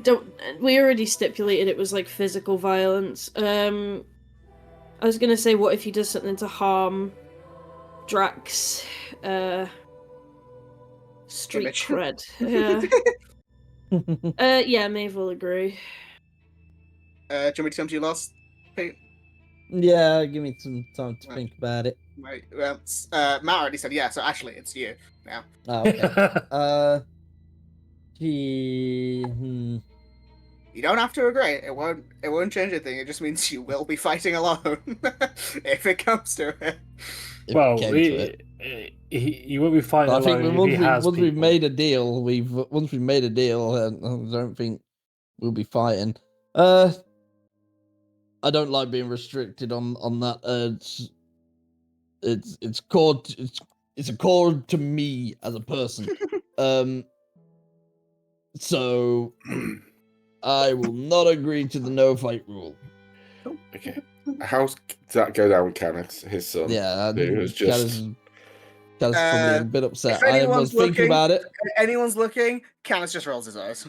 already stipulated it was like physical violence. I was gonna say, what if he does something to harm Drax street Image. cred? Yeah, Maeve will agree. Do you want me to come to you last, Pete? Yeah, give me some time to Right. think about it. Right. Well, Matt already said yeah, so actually it's you now. Oh, okay. You don't have to agree. It won't change anything. It just means you will be fighting alone if it comes to it. If Well, it came to it. he won't be fighting I think alone if he has once we've people. made a deal, I don't think we'll be fighting. I don't like being restricted on that. It's a core to me as a person. So I will not agree to the no fight rule. Okay. How's that go down with Kenneth, his son? Yeah, Who was just Kaz probably a bit upset. if I anyone's was thinking looking- about it. If anyone's looking, Canis just rolls his eyes.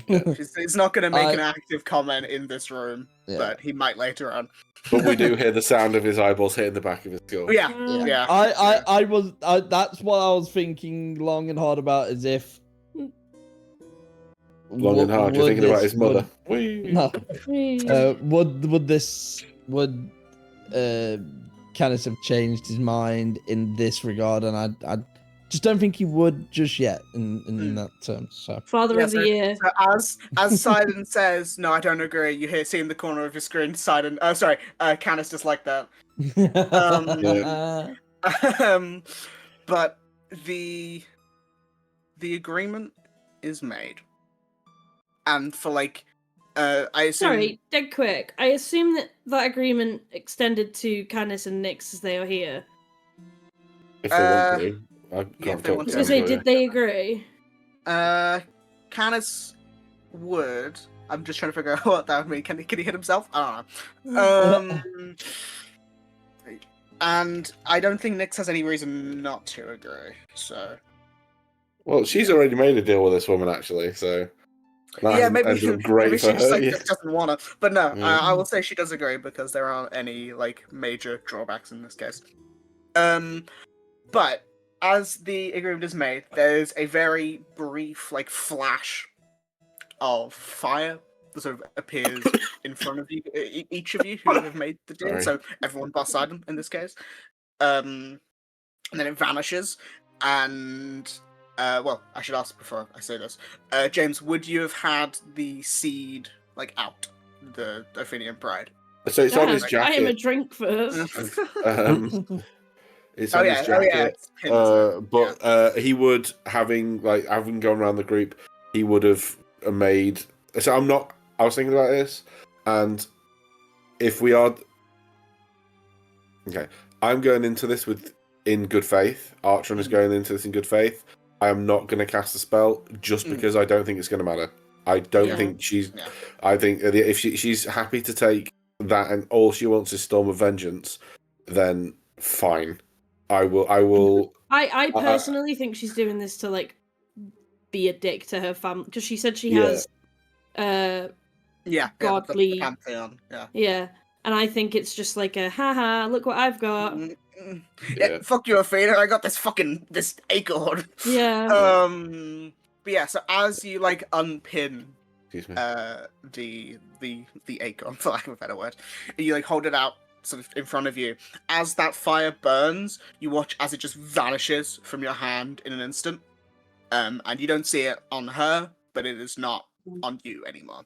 He's not going to make an active comment in this room, Yeah. but he might later on. But we do hear the sound of his eyeballs hitting the back of his skull. Yeah, Yeah. yeah. That's what I was thinking long and hard about, as if Long and hard. You're would thinking about this- his mother. would- No. Would Canis have changed his mind in this regard? And I just don't think he would just yet in that term. So Father Yeah, of the year. So as Sidon says, no, I don't agree. You see in the corner of your screen, Sidon. Canis just like that. But the agreement is made, and for I assume. Sorry, dead quick. I assume that agreement extended to Canis and Nyx as they are here. If they want to. I if can't they talk want I to was gonna say, anybody. did they agree? Canis would. I'm just trying to figure out what that would mean. Can he hit himself? I don't know. And I don't think Nyx has any reason not to agree. So Well, she's already made a deal with this woman, actually, so... that yeah, maybe, ended up great maybe for she just her. just doesn't want to. But no, Yeah. I will say she does agree because there aren't any major drawbacks in this case. But as the agreement is made, there's a very brief flash of fire that sort of appears in front of you, each of you who have made the deal. Sorry. So everyone but Sidon in this case. And then it vanishes, And well, I should ask before I say this. James, would you have had the seed like out the Athenian pride? So it's on his I am a jacket. drink first. It's on his jacket. It's pinned, But he would, having gone around the group, he would have made. So I was thinking about this, and if we are, okay, I'm going into this in good faith. Archon is going into this in good faith. I am not going to cast a spell just because I don't think it's going to matter. I don't think she's. Yeah. I think if she's happy to take that and all she wants is Storm of Vengeance, then fine. I will. I personally think she's doing this to like be a dick to her family because she said she has godly the pantheon. Yeah, and I think it's just like a haha, look what I've got. Yeah, fuck you, Athena. I got this acorn. Yeah. But yeah, so as you like unpin the acorn, for lack of a better word, you like hold it out sort of in front of you. As that fire burns, you watch as it just vanishes from your hand in an instant. And you don't see it on her, but it is not on you anymore.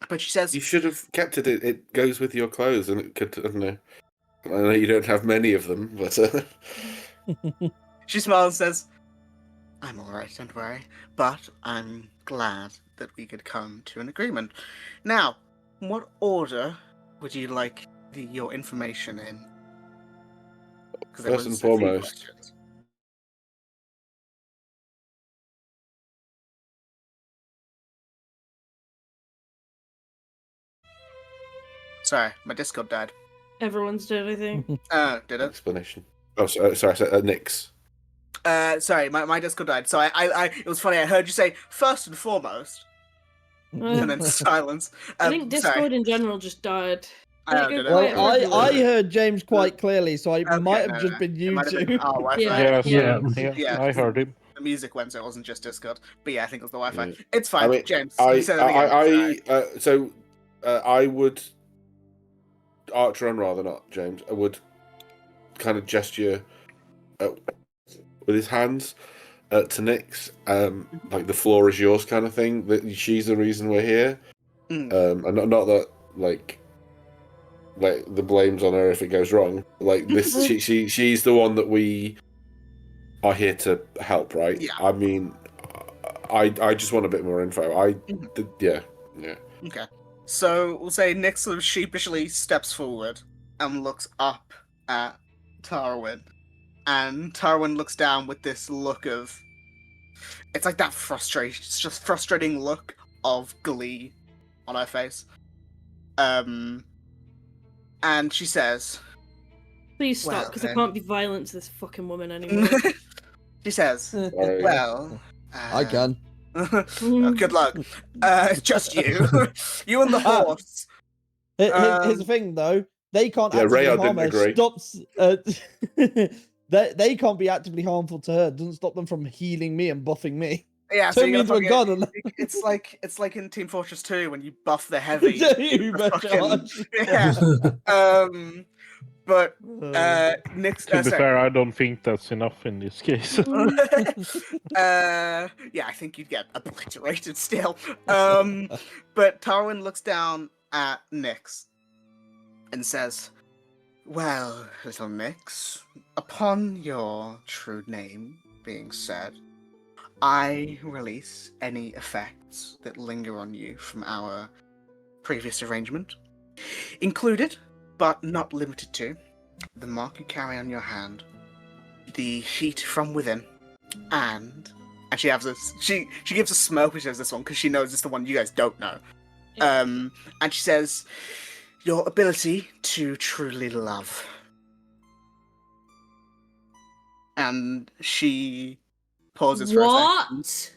But she says you should have kept it. It goes with your clothes, and it could. I don't know. I know you don't have many of them, but she smiles and says, "I'm all right, don't worry. But I'm glad that we could come to an agreement. Now, what order would you like your information in?" First and foremost. Sorry, my Discord died. Everyone's doing anything. Did it? Explanation. Oh, sorry. I said Nyx. Sorry, my Discord died. So I it was funny. I heard you say first and foremost, and then silence. I think Discord in general just died. I heard James quite clearly, so it might have just been you two. Yeah, I heard him. The music went, so it wasn't just Discord. But yeah, I think it was the Wi-Fi. Yeah. It's fine, I mean, James. I would. Archer rather not, James. I would kind of gesture with his hands to Nyx, like the floor is yours kind of thing. That she's the reason we're here, and not that like the blame's on her if it goes wrong. Like this, she's the one that we are here to help, right? Yeah. I mean, I just want a bit more info. Yeah. Okay. So we'll say Nyx sort of sheepishly steps forward and looks up at Tarawen. And Tarawen looks down with this look of... It's like that frustrating look of glee on her face. And she says... Please stop, because I can't be violent to this fucking woman anymore. She says, well... I can. Good luck. It's just you. You and the horse. Here's the thing, though. They can't actively harm her. Stops. They can't be actively harmful to her. It doesn't stop them from healing me and buffing me. Yeah, so means we're gone. It's like in Team Fortress 2 when you buff the heavy. But Nyx. To be fair, I don't think that's enough in this case. Yeah, I think you'd get obliterated still. But Tarawen looks down at Nyx and says, "Well, little Nyx, upon your true name being said, I release any effects that linger on you from our previous arrangement, included, but not limited to, the mark you carry on your hand, the heat from within, and she has this. She gives a smirk when she says this one because she knows it's the one you guys don't know. And she says, your ability to truly love. And she pauses for a second.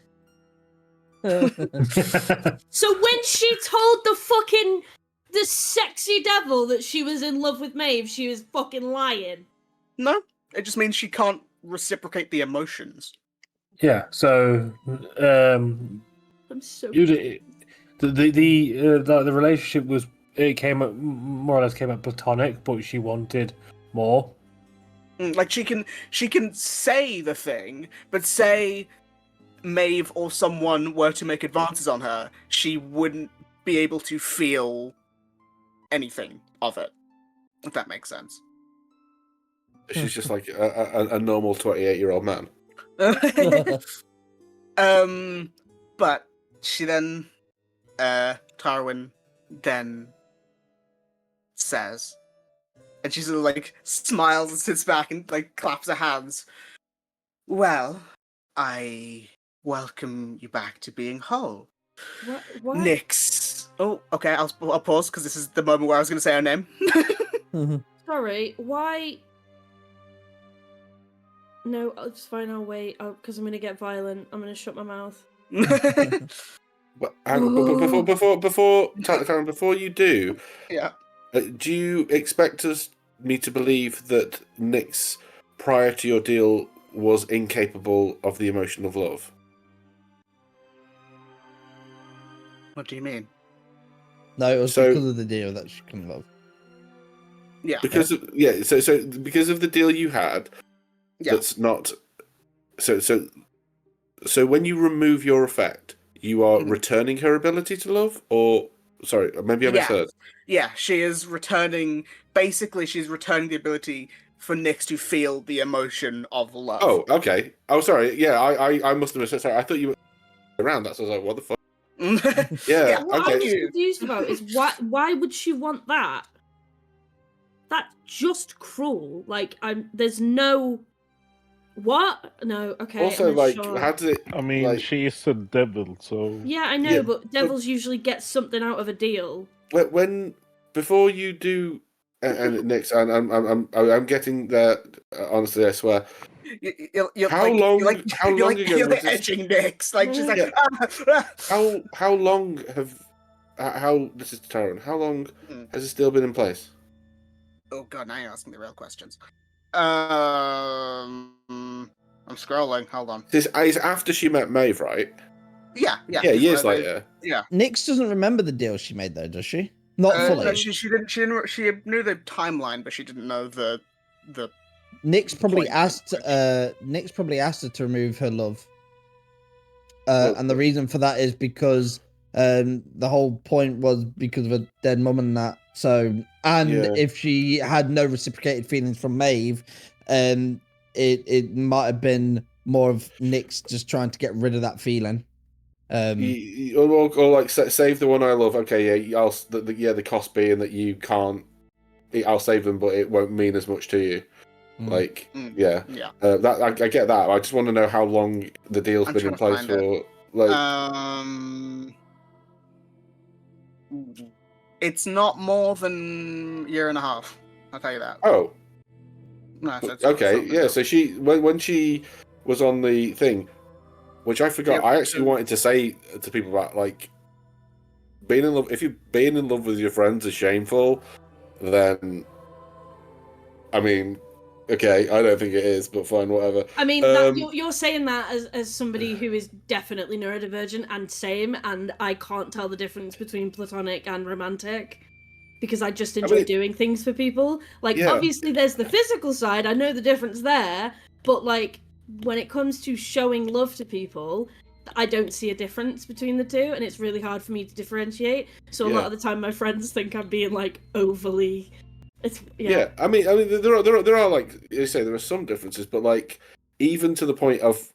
So when she told the sexy devil that she was in love with Maeve, she was fucking lying. No, it just means she can't reciprocate the emotions. Yeah, so I'm so the relationship came up more or less platonic, but she wanted more. Like she can say the thing, but say Maeve or someone were to make advances on her, she wouldn't be able to feel anything of it. If that makes sense. She's just like a normal 28-year-old man. But she then, Tarawen then says, and she sort of like smiles and sits back and like claps her hands. Well, I welcome you back to being whole. What? Nyx. Oh, okay, I'll pause because this is the moment where I was going to say her name. Sorry, why? No, it's fine. I'll wait. Because I'm gonna get violent. I'm gonna shut my mouth. But before you do, Yeah. Do you expect me to believe that Nyx, prior to your deal, was incapable of the emotion of love? What do you mean? No, it was because of the deal that she couldn't love. Yeah. Because of, so because of the deal you had, that's not so when you remove your effect, you are returning her ability to love, or sorry, maybe I misheard. Yeah, she is returning. Basically, she's returning the ability for Nyx to feel the emotion of love. Oh, okay. Oh, sorry. Yeah, I must have misheard. Sorry, I thought you were around that. So I was like, what the fuck? Yeah. What Okay. I was confused about is why would she want that? That's just cruel. Like, there's no. What? No. Okay. Also, like, sure. how does it? I mean, like, she's a devil, so. Yeah, I know, but devils usually get something out of a deal. When before you do, and Nyx, and I'm getting there. Honestly, I swear. How long ago you're was this? edging Nyx? Like she's like. How long have? How this is Tarawen. How long has this deal been in place? Oh god, now you're asking the real questions. I'm scrolling. Hold on. This is after she met Maeve, right? Yeah. Years later. Yeah. Nyx doesn't remember the deal she made, though, does she? Not fully. No, she didn't. She knew the timeline, but she didn't know the. Nyx probably asked. Nyx probably asked her to remove her love. And the reason for that is because the whole point was because of a dead mum and that. So, if she had no reciprocated feelings from Maeve, it might have been more of Nyx just trying to get rid of that feeling. Or like save the one I love. Okay, yeah, the cost being that you can't. I'll save them, but it won't mean as much to you. Like, yeah. That I get that. I just want to know how long the deal's been in place for. Like, it's not more than a year and a half. I'll tell you that. Oh. No, okay. Yeah. So she when she was on the thing, which I forgot. I actually wanted to say to people about like being in love. If you being in love with your friends is shameful, then I mean. Okay, I don't think it is, but fine, whatever. I mean, you're saying that as somebody who is definitely neurodivergent and same, and I can't tell the difference between platonic and romantic because I just enjoy doing things for people. Like, obviously, there's the physical side. I know the difference there, but like when it comes to showing love to people, I don't see a difference between the two, and it's really hard for me to differentiate. So a lot of the time, my friends think I'm being like overly. I mean, there are like you say, there are some differences, but like even to the point of,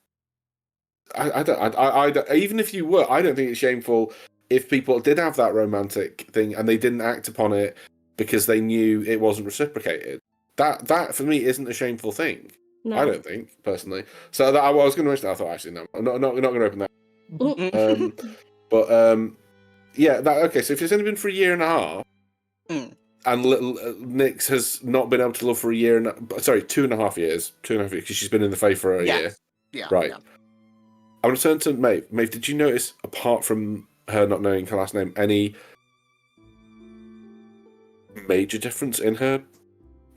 I don't, even if you were, I don't think it's shameful if people did have that romantic thing and they didn't act upon it because they knew it wasn't reciprocated. That for me isn't a shameful thing. No. I don't think personally. So that I was going to mention that. I thought actually no, I'm not going to open that. Yeah, okay. So if it's only been for a year and a half. And little Nyx has not been able to love for a year and 2.5 years. 2.5 years because she's been in the faith for a year. Yeah. Right. Yeah. I want to turn to Maeve. Maeve, did you notice, apart from her not knowing her last name, any major difference in her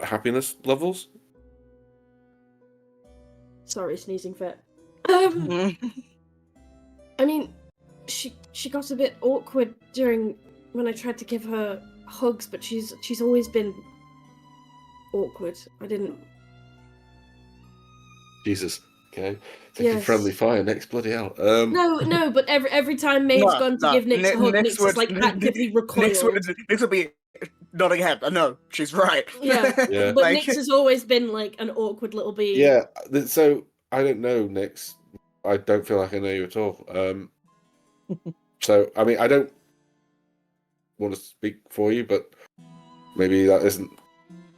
happiness levels? Sorry, sneezing fit. I mean, she got a bit awkward when I tried to give her hugs, but she's always been awkward. I didn't Jesus. Okay. Taking Yes. friendly fire next, bloody hell. No, but every time Maeve's gone to give Nyx a hug, Nyx is like actively recoiled. Nyx would be nodding head. No, she's right. Yeah. Yeah. But Nyx has always been like an awkward little bee. Yeah. So I don't know, Nyx. I don't feel like I know you at all. So I mean, I don't want to speak for you, but maybe that isn't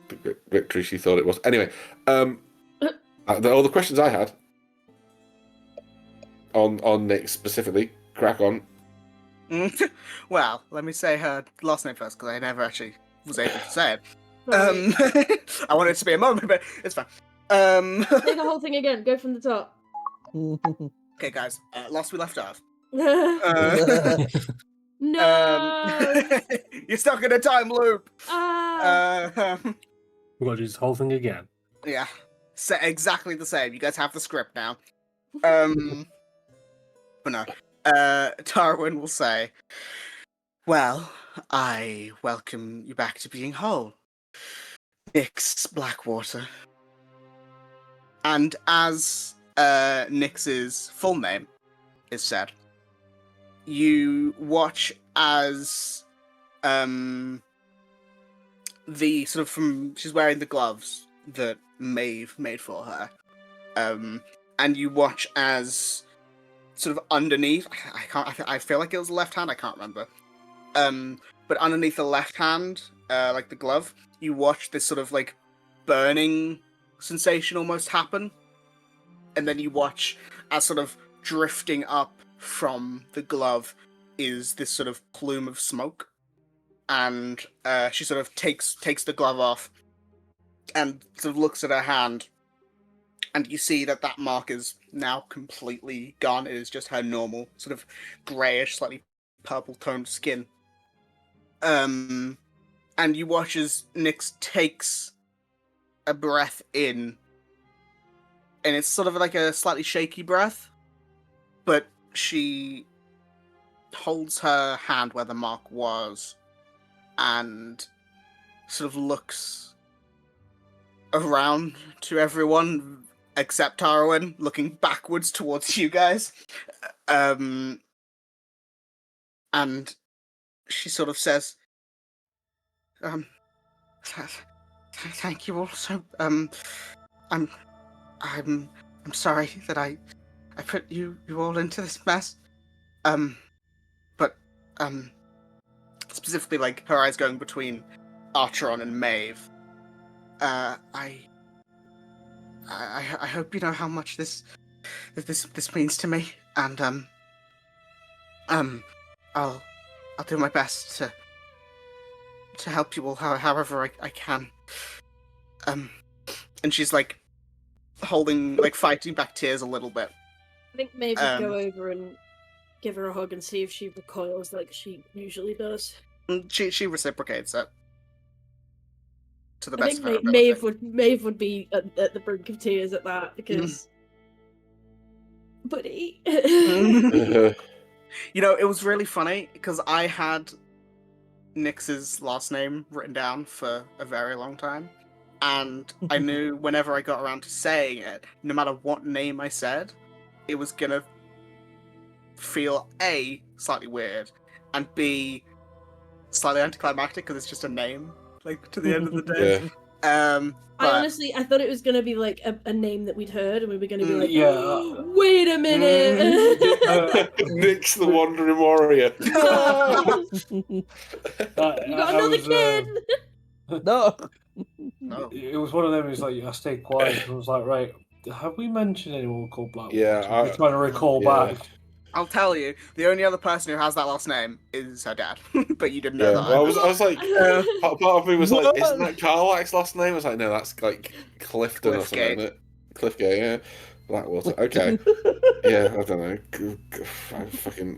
the victory she thought it was. Anyway, all the questions I had on Nyx specifically. Crack on. Well, let me say her last name first because I never actually was able to say it. I wanted it to be a moment, but it's fine. Say the whole thing again. Go from the top. Okay, guys. Last we left off. No. You're stuck in a time loop. We've got to do this whole thing again. Yeah, exactly the same. You guys have the script now. But no. Tarawen will say, "Well, I welcome you back to being whole, Nyx Blackwater." And as Nyx's full name is said, you watch as the sort of she's wearing the gloves that Maeve made for her, and you watch as sort of underneath, I feel like it was the left hand, I can't remember, but underneath the left hand, like the glove, you watch this sort of like burning sensation almost happen, and then you watch as sort of drifting up from the glove is this sort of plume of smoke, and she sort of takes the glove off and sort of looks at her hand, and you see that mark is now completely gone. It is just her normal sort of greyish, slightly purple toned skin. And you watch as Nyx takes a breath in, and it's sort of like a slightly shaky breath, but she holds her hand where the mark was and sort of looks around to everyone except Tarawen, looking backwards towards you guys. And she sort of says, thank you all so, I'm sorry that I put you all into this mess. But specifically, like, her eyes going between Archeron and Maeve. I hope you know how much this means to me, and I'll do my best to help you all however I can. And she's like fighting back tears a little bit. I think Maeve would go over and give her a hug and see if she recoils like she usually does. She reciprocates it. To the I best think of her ability. Maeve would be at the brink of tears at that because, buddy. You know, it was really funny because I had Nyx's last name written down for a very long time, and I knew whenever I got around to saying it, no matter what name I said, it was gonna feel A, slightly weird, and B, slightly anticlimactic because it's just a name. Like, to the end of the day. Yeah. I thought it was going to be like a name that we'd heard, and we were going to be like, yeah. Wait a minute! Nyx the Wandering Warrior. You got another kid! No. It was one of them, it was like, I stayed quiet, and I was like, right, have we mentioned anyone called Blackwater? Yeah, I'm trying to recall back. I'll tell you, the only other person who has that last name is her dad. But you didn't know that. Well, I was like, part of me was like, isn't that Carlack's last name? I was like, no, that's like Clifton or something, isn't it? Cliffgate, yeah. Blackwater. Okay. Yeah, I don't know.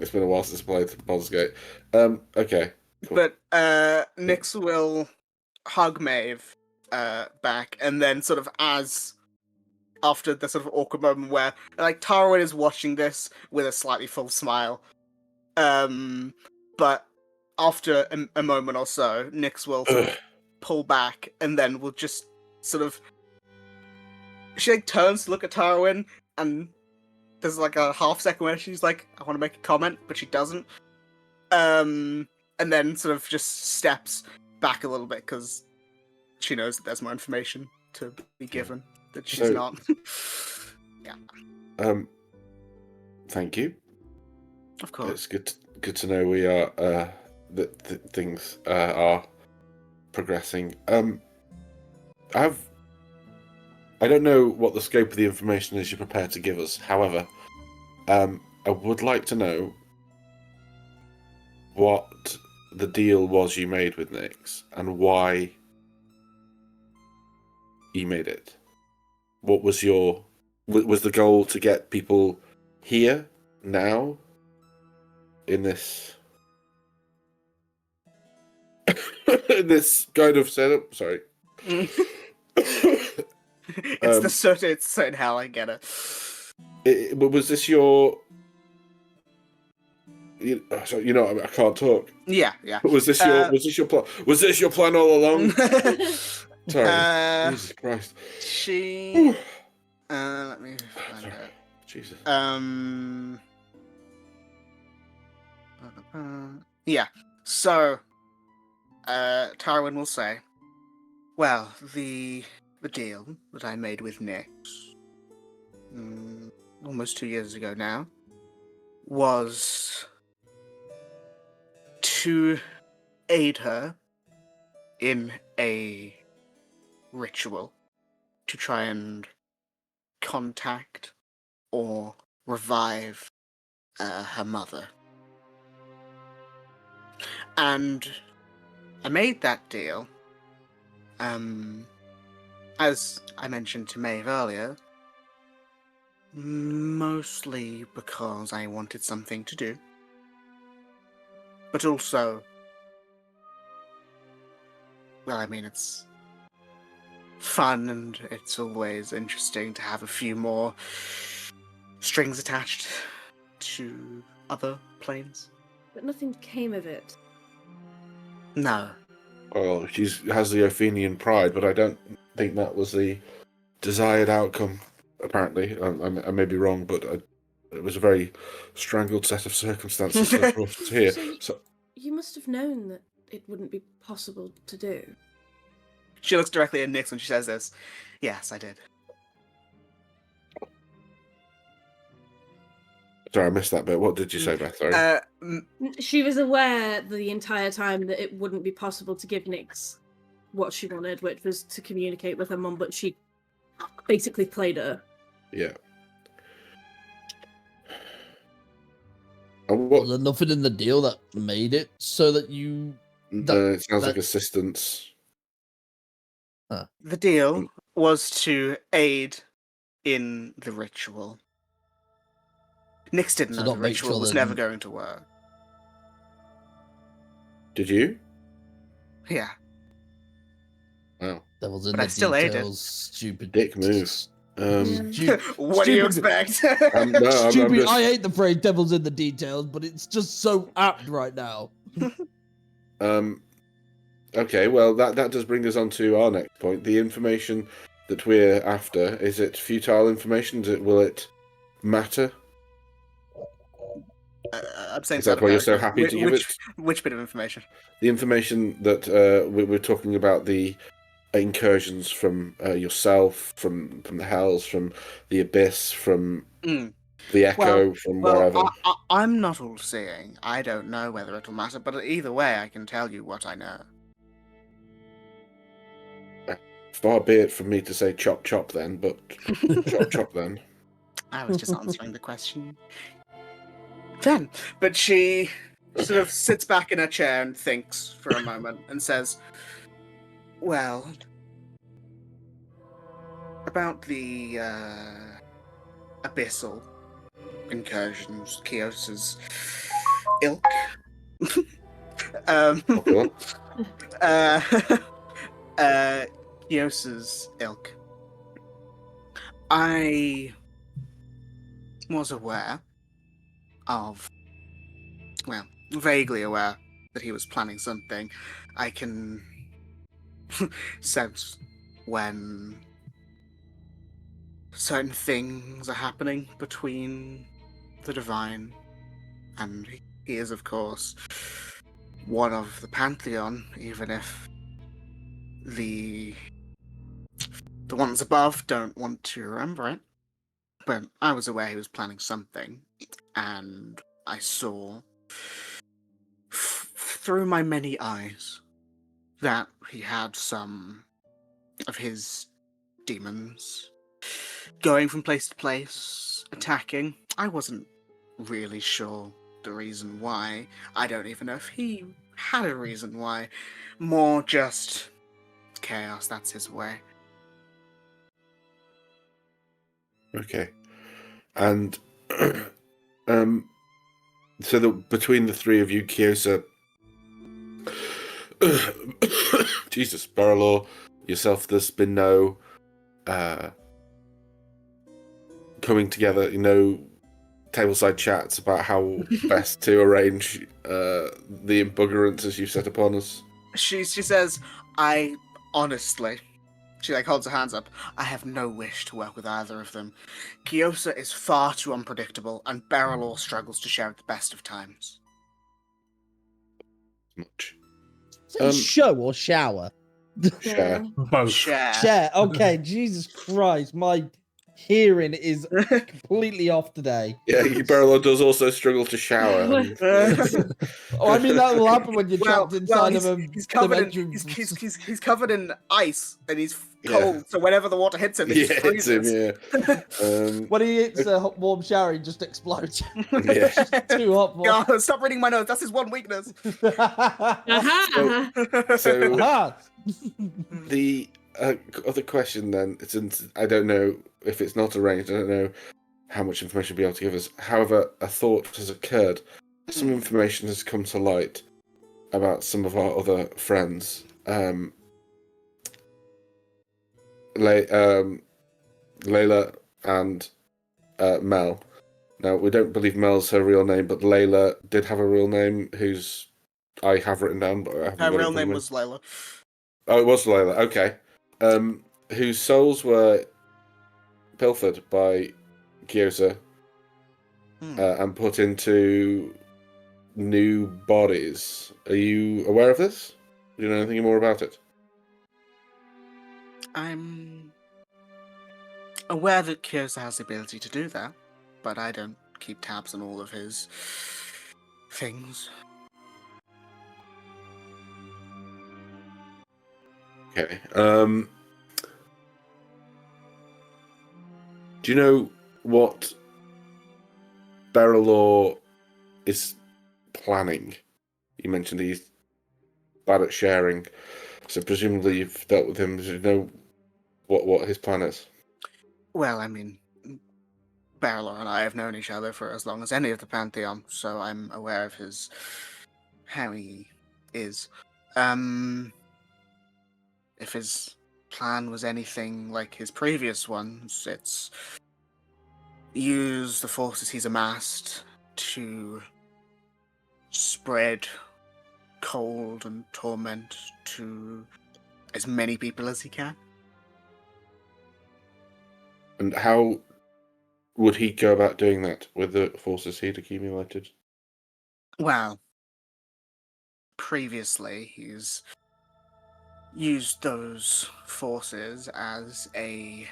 It's been a while since I played Baldur's Gate. Okay. Cool. But Nyx will hug Maeve back, and then sort of after the sort of awkward moment where, like, Tarawen is watching this with a slightly full smile. But after a moment or so, Nyx will sort of pull back, and then will just sort of she like turns to look at Tarawen, and there's like a half second where she's like, I want to make a comment, but she doesn't. And then sort of just steps back a little bit because she knows that there's more information to be given that she's So- not. Yeah, Thank you. of course. It's good to know we are that things are progressing. I don't know what the scope of the information is you're prepared to give us. However, I would like to know what the deal was you made with Nyx and why you made it. What was was the goal to get people here now in this in this kind of setup? Sorry. It's certain hell, I get it. But was this your? I can't talk. Yeah. But was this your? Was this your plan? Was this your plan all along? Sorry. Jesus Christ. She. Let me find Sorry. it. Jesus. Yeah. So, Tarawen will say, well, the deal that I made with Nyx, almost 2 years ago now, was to aid her in a ritual to try and contact or revive her mother. And I made that deal, as I mentioned to Maeve earlier, mostly because I wanted something to do, but also, well, I mean, it's fun and it's always interesting to have a few more strings attached to other planes. But nothing came of it. No. Well, she has the Athenian pride, but I don't think that was the desired outcome. Apparently, I may be wrong, but it was a very strangled set of circumstances that brought us here. So you must have known that it wouldn't be possible to do. She looks directly at Nyx when she says this. Yes, I did. Sorry, I missed that bit. What did you say, Beth? Sorry. She was aware the entire time that it wouldn't be possible to give Nyx what she wanted, which was to communicate with her mum, but she basically played her. Yeah. Was there nothing in the deal that made it so that you... it sounds like assistance. The deal was to aid in the ritual. Nyx didn't know the ritual was never going to work. Did you? Yeah. Wow. Devil's in But I the still ate it. details. Stupid Dick move. What do you expect? Stupid. I hate the phrase "devil's in the details," but it's just so apt right now. Okay, well that does bring us on to our next point. The information that we're after, is it futile information? Will it matter? I'm saying is that why you're so happy to give it? Which bit of information? The information that we're talking about, the incursions from yourself, from the Hells, from the Abyss, from the Echo, from wherever. I'm not all-seeing. I don't know whether it'll matter, but either way, I can tell you what I know. Far be it from me to say chop chop then, but chop chop then. I was just answering the question. Then, but she sort of sits back in her chair and thinks for a moment and says, well, about the abyssal incursions, Kios's ilk. Kios's ilk. I was aware of, well, vaguely aware that he was planning something. I can sense when certain things are happening between the divine, and he is, of course, one of the Pantheon, even if the ones above don't want to remember it. But I was aware he was planning something, and I saw through my many eyes that he had some of his demons going from place to place, attacking. I wasn't really sure the reason why. I don't even know if he had a reason why. More just chaos, that's his way. Okay. And so between the three of you, Kyosa, Jesus, Barrelor, yourself, there's been no coming together, tableside chats about how best to arrange the embuggerance as you set upon us. She says, I honestly, she holds her hands up, I have no wish to work with either of them. Kyosa is far too unpredictable, and Barrelor struggles to share at the best of times. Much. Is it show or shower? Share. Both. Share. Okay, Jesus Christ, my hearing is completely off today. Yeah, Barrelor does also struggle to shower. Oh, I mean that will happen when you're trapped inside he's, of a he's covered dimension. he's covered in ice and he's cold. So whenever the water hits him, it hits him. freezes. Yeah. When he hits a hot, warm shower, he just explodes. Yeah. Too hot. God, stop reading my notes. That's his one weakness. Aha! So Aha! the other question then, since I don't know if it's not arranged, I don't know how much information you'll be able to give us. However, a thought has occurred. Some information has come to light about some of our other friends. Layla and Mel. Now, we don't believe Mel's her real name, but Layla did have a real name, whose I have written down, but I haven't Her got it real in front of name me. was Layla. Oh, it was Layla. Okay. Whose souls were pilfered by Kyosa and put into new bodies. Are you aware of this? Do you know anything more about it? I'm aware that Kyosa has the ability to do that, but I don't keep tabs on all of his things. Okay. Do you know what Barrelor is planning? You mentioned he's bad at sharing, so presumably you've dealt with him. Do you know what his plan is? Well, I mean, Barrelor and I have known each other for as long as any of the Pantheon, so I'm aware of how he is. If his plan was anything like his previous ones, it's use the forces he's amassed to spread cold and torment to as many people as he can. And how would he go about doing that with the forces he'd accumulated? Well, previously he's used those forces as a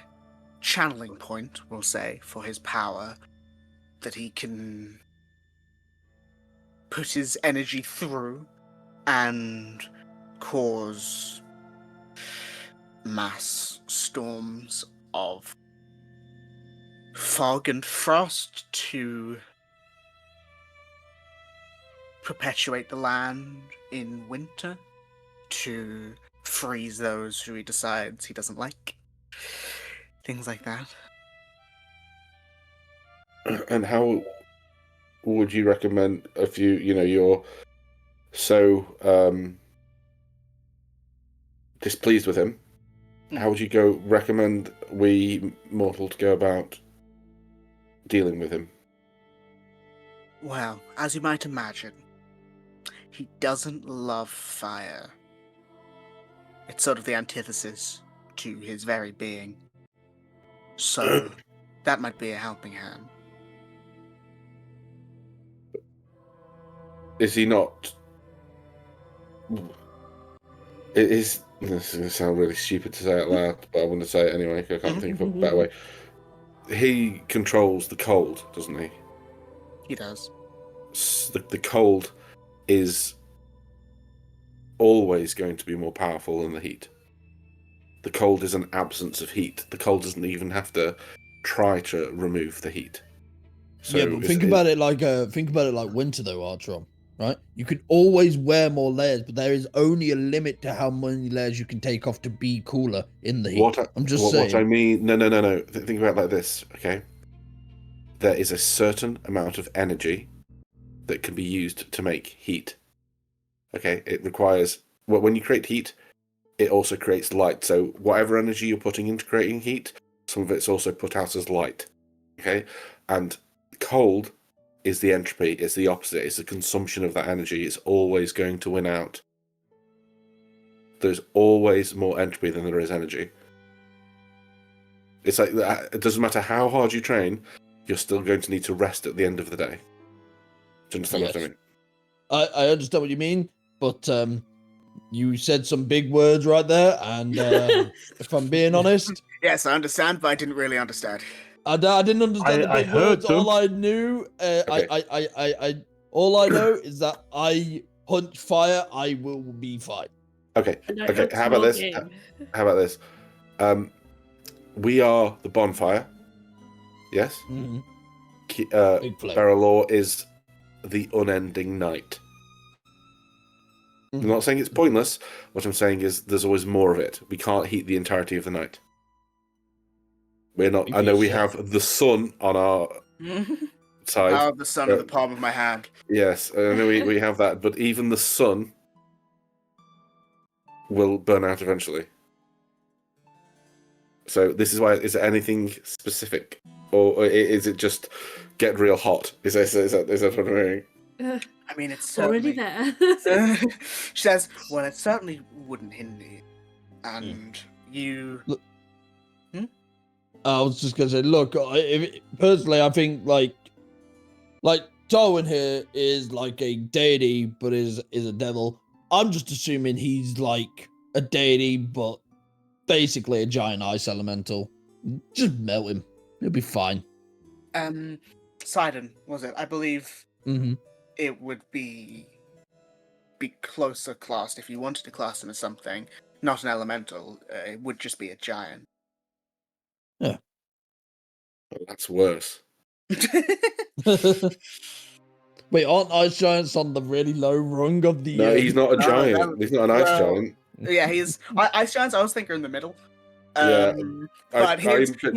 channeling point, we'll say, for his power, that he can put his energy through and cause mass storms of fog and frost to perpetuate the land in winter, to freeze those who he decides he doesn't like. Things like that. And how would you recommend, if you're so displeased with him, how would you recommend we mortals go about dealing with him? Well, as you might imagine, he doesn't love fire. It's sort of the antithesis to his very being. So that might be a helping hand. Is he not? This is going to sound really stupid to say out loud, but I want to say it anyway. 'Cause I can't think of a better way. He controls the cold, doesn't he? He does. The cold is always going to be more powerful than the heat. The cold is an absence of heat. The cold doesn't even have to try to remove the heat. So yeah, but think about it like winter though, Artron. Right? You can always wear more layers, but there is only a limit to how many layers you can take off to be cooler in the heat. I'm just saying. What I mean, no. Think about it like this, okay? There is a certain amount of energy that can be used to make heat. Okay, it requires when you create heat, it also creates light. So whatever energy you're putting into creating heat, some of it's also put out as light. Okay, and cold is the entropy. It's the opposite. It's the consumption of that energy. It's always going to win out. There's always more entropy than there is energy. It's like it doesn't matter how hard you train, you're still going to need to rest at the end of the day. Do you understand what I mean? I understand what you mean, but you said some big words right there, and if I'm being honest, yes, I understand, but I didn't really understand. I didn't understand the I big words. heard them. All I knew, all I know is that I punch fire, I will be fine. Okay. And I Okay. hope How about small this? game. How about this? We are the bonfire. Yes. Mhm. Big flame. Periphalon is the unending night. I'm not saying it's pointless. What I'm saying is there's always more of it. We can't heat the entirety of the night. We're not. I know we have the sun on our side. Power of the sun in the palm of my hand. Yes, I know we have that, but even the sun will burn out eventually. So this is why. Is there anything specific, or is it just get real hot? Is that what I'm hearing? I mean, it's Already certainly... there. She says, well, it certainly wouldn't hinder you. And you... Look, I was just going to say, look, personally, I think, like Tarawen here is like a deity, but is a devil. I'm just assuming he's like a deity, but basically a giant ice elemental. Just melt him. He'll be fine. Sidon, was it? I believe Mm-hmm. it would be closer classed if you wanted to class him as something, not an elemental. It would just be a giant. Yeah. Well, that's worse. Wait, aren't ice giants on the really low rung of the... No, he's not a No, giant. He's not an ice giant. Yeah, he's ice giants. I was thinking in the middle. Yeah, But he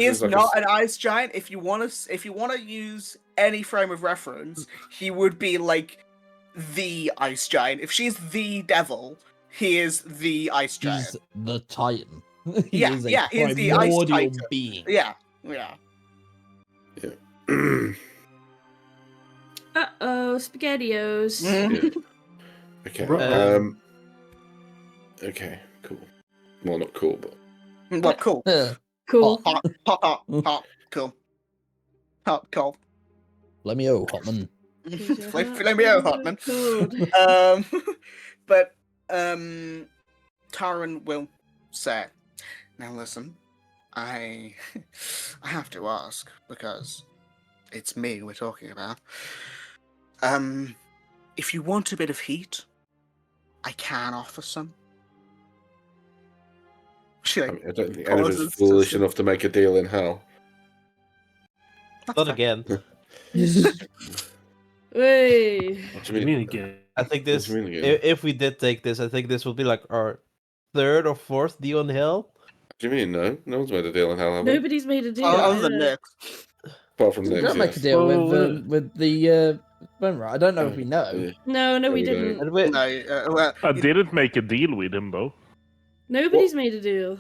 is like not an ice giant. If you want to use any frame of reference, he would be like the ice giant. If she's the devil, he is the ice giant. He's the Titan. Yeah, He is yeah, a he's the ice primordial titan. being. Yeah. Uh-oh, SpaghettiOs. Okay. Right. Okay. Cool. Well, not cool, but Well, cool. Yeah. Cool. Hot, cool. Hot, cold. Let me know, Hotman. Flameo Hotman. But Tarawen will say, now listen, I have to ask, because it's me we're talking about. If you want a bit of heat, I can offer some. I don't think anybody's foolish enough to make a deal in hell. Not again. Hey. What do you mean? again? I think this. What do you mean again? If we did take this, I think this will be like our third or fourth deal in hell. What do you mean? No, no one's made a deal in hell, have we? Nobody's made a deal. Other than yeah. Nick. Apart from Did Nick, not make a yes. deal Well, with the Boomer. I don't know if we know. Yeah. No, we There we go. didn't. And we, No, well, I didn't make a deal with him though. Nobody's made a deal.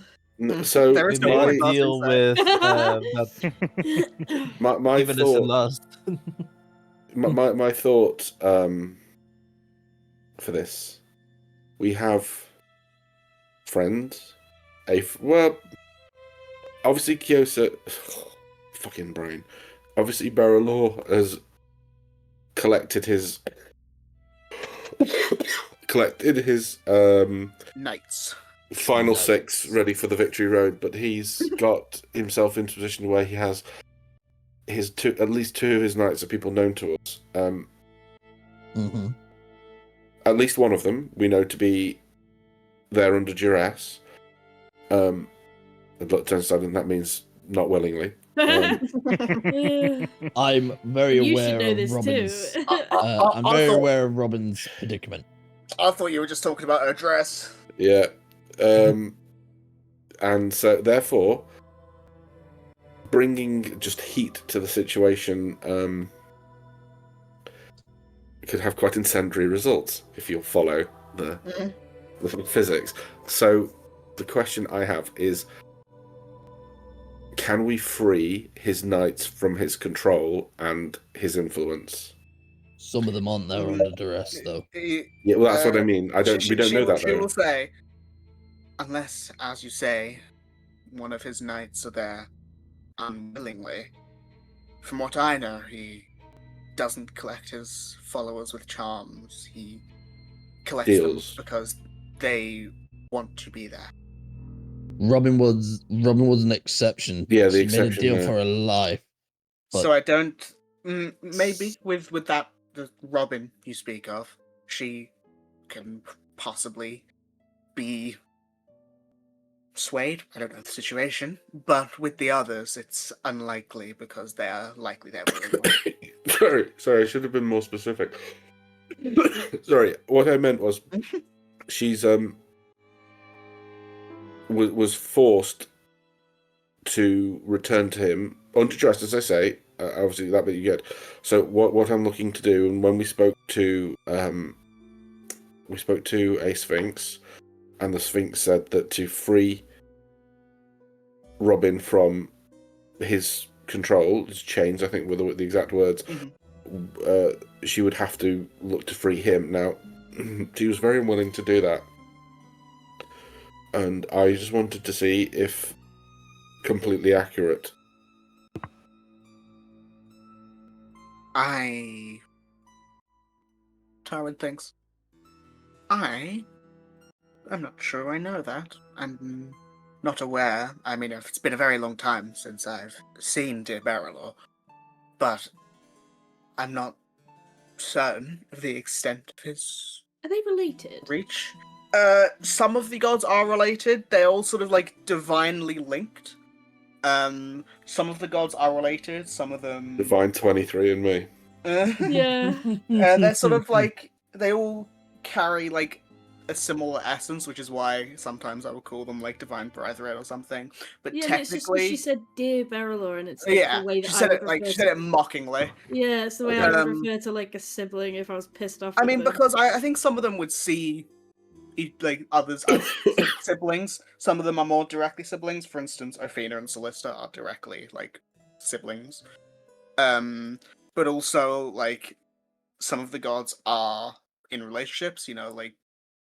So There we is made no a point my, deal asking with that my even us in thought, lust. my thought for this, we have friends. obviously Kyosa, fucking brain. Obviously, Barrelaw has collected his Knights. final six ready for the Victory Road, but he's got himself into a position where he has at least two of his knights are people known to us. At least one of them we know to be there under duress. But turns out that means not willingly. I'm very You aware should know of this Robin's. too. I'm very aware of Robin's predicament. I thought you were just talking about her dress. Yeah. And so, therefore, bringing just heat to the situation could have quite incendiary results if you'll follow the physics. So, the question I have is, can we free his knights from his control and his influence? Some of them aren't there under duress, though. Yeah, well, that's what I mean. We don't know that, She though. will say, unless, as you say, one of his knights are there unwillingly. From what I know, he doesn't collect his followers with charms. He collects them because they want to be there. Robin was an exception. Yeah, the she exception. made a deal for her life. But... So I don't. Maybe with that the Robin you speak of, she can possibly be swayed. I don't know the situation, but with the others, it's unlikely because they are likely they're willing. Sorry, I should have been more specific. Sorry, what I meant was she's was forced to return to him under duress, as I say. Obviously, that bit you get. So what I'm looking to do, and when we spoke to a Sphinx, and the Sphinx said that to free Robin from his control, his chains, I think were the exact words, she would have to look to free him. Now, she was very unwilling to do that. And I just wanted to see if completely accurate. Tarawen thinks. I'm not sure I know that. I'm not aware. I mean, it's been a very long time since I've seen dear Barrelaw, but I'm not certain of the extent of his... Are they related? Reach. Some of the gods are related. They're all sort of like divinely linked. Some of the gods are related. Some of them Divine 23 and me. Yeah. They're sort of like they all carry like a similar essence, which is why sometimes I would call them like divine brethren or something. But yeah, technically, it's just she said "dear Barrelaw," and it's like yeah, the way that she said I it would like refer she said it mockingly. Yeah, it's the way I would refer to like a sibling if I was pissed off. I with mean, them. because I think some of them would see like others as siblings. Some of them are more directly siblings. For instance, Ophina and Solista are directly like siblings. But also like some of the gods are in relationships. You know, like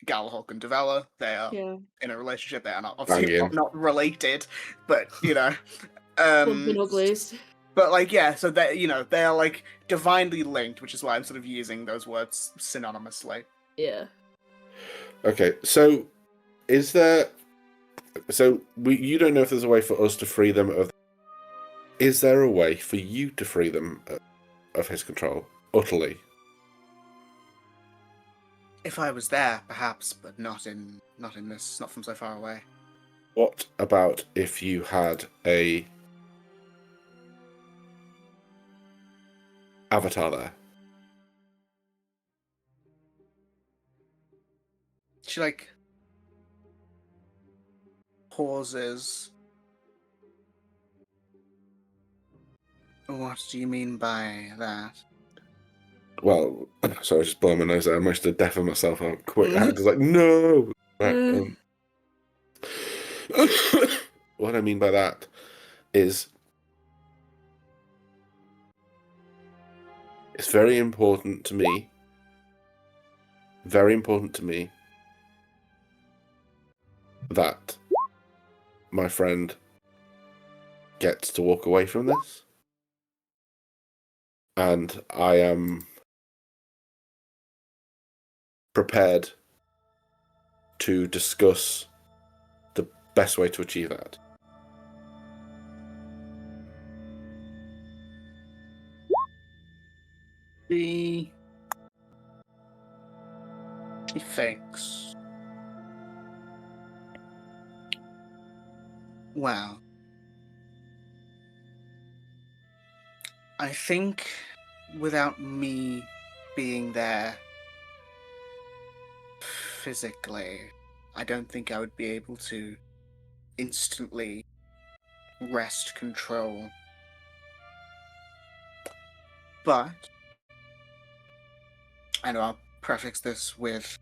Galahok and Devella, they are in a relationship. They are not obviously not related, but you know, uglies. But like so they are like divinely linked, which is why I'm sort of using those words synonymously. Yeah. Okay, so is there? So you don't know if there's a way for us to free them of. Is there a way for you to free them of his control utterly? If I was there, perhaps, but not in this, not from so far away. What about if you had a avatar there? She like pauses. What do you mean by that? Well, sorry, I was just blowing my nose there. I managed to deafen myself out quick. I was like, no! Right, what I mean by that is it's very important to me that my friend gets to walk away from this. And I am prepared to discuss the best way to achieve that. She thinks. Well, I think without me being there physically, I don't think I would be able to instantly wrest control. But I know I'll prefix this with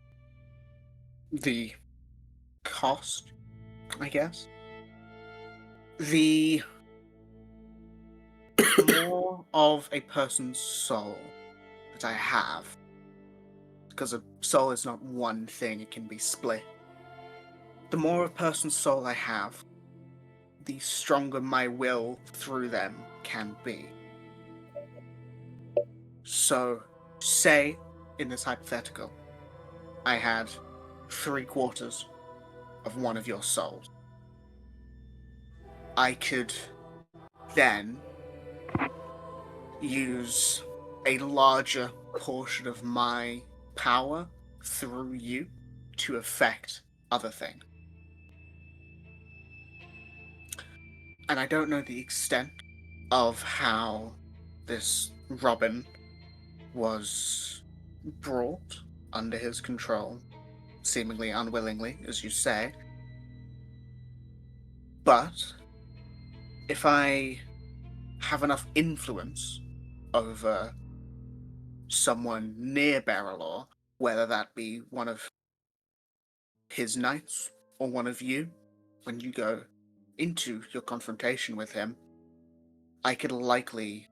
the cost, I guess. The more of a person's soul that I have, because a soul is not one thing, it can be split. The more of a person's soul I have, the stronger my will through them can be. So, say, in this hypothetical, I had 3/4 of one of your souls. I could then use a larger portion of my power through you to affect other things. And I don't know the extent of how this Robin was brought under his control, seemingly unwillingly, as you say. But if I have enough influence over someone near Barrelor, whether that be one of his knights or one of you, when you go into your confrontation with him, I could likely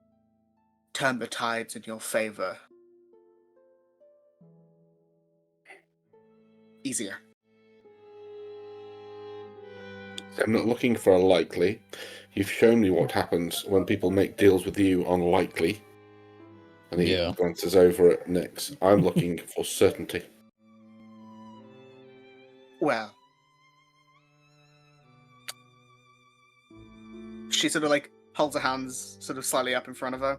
turn the tides in your favor easier. I'm not looking for a likely. You've shown me what happens when people make deals with you on likely. And he glances over at Nyx. I'm looking for certainty. Well, she sort of like holds her hands sort of slightly up in front of her.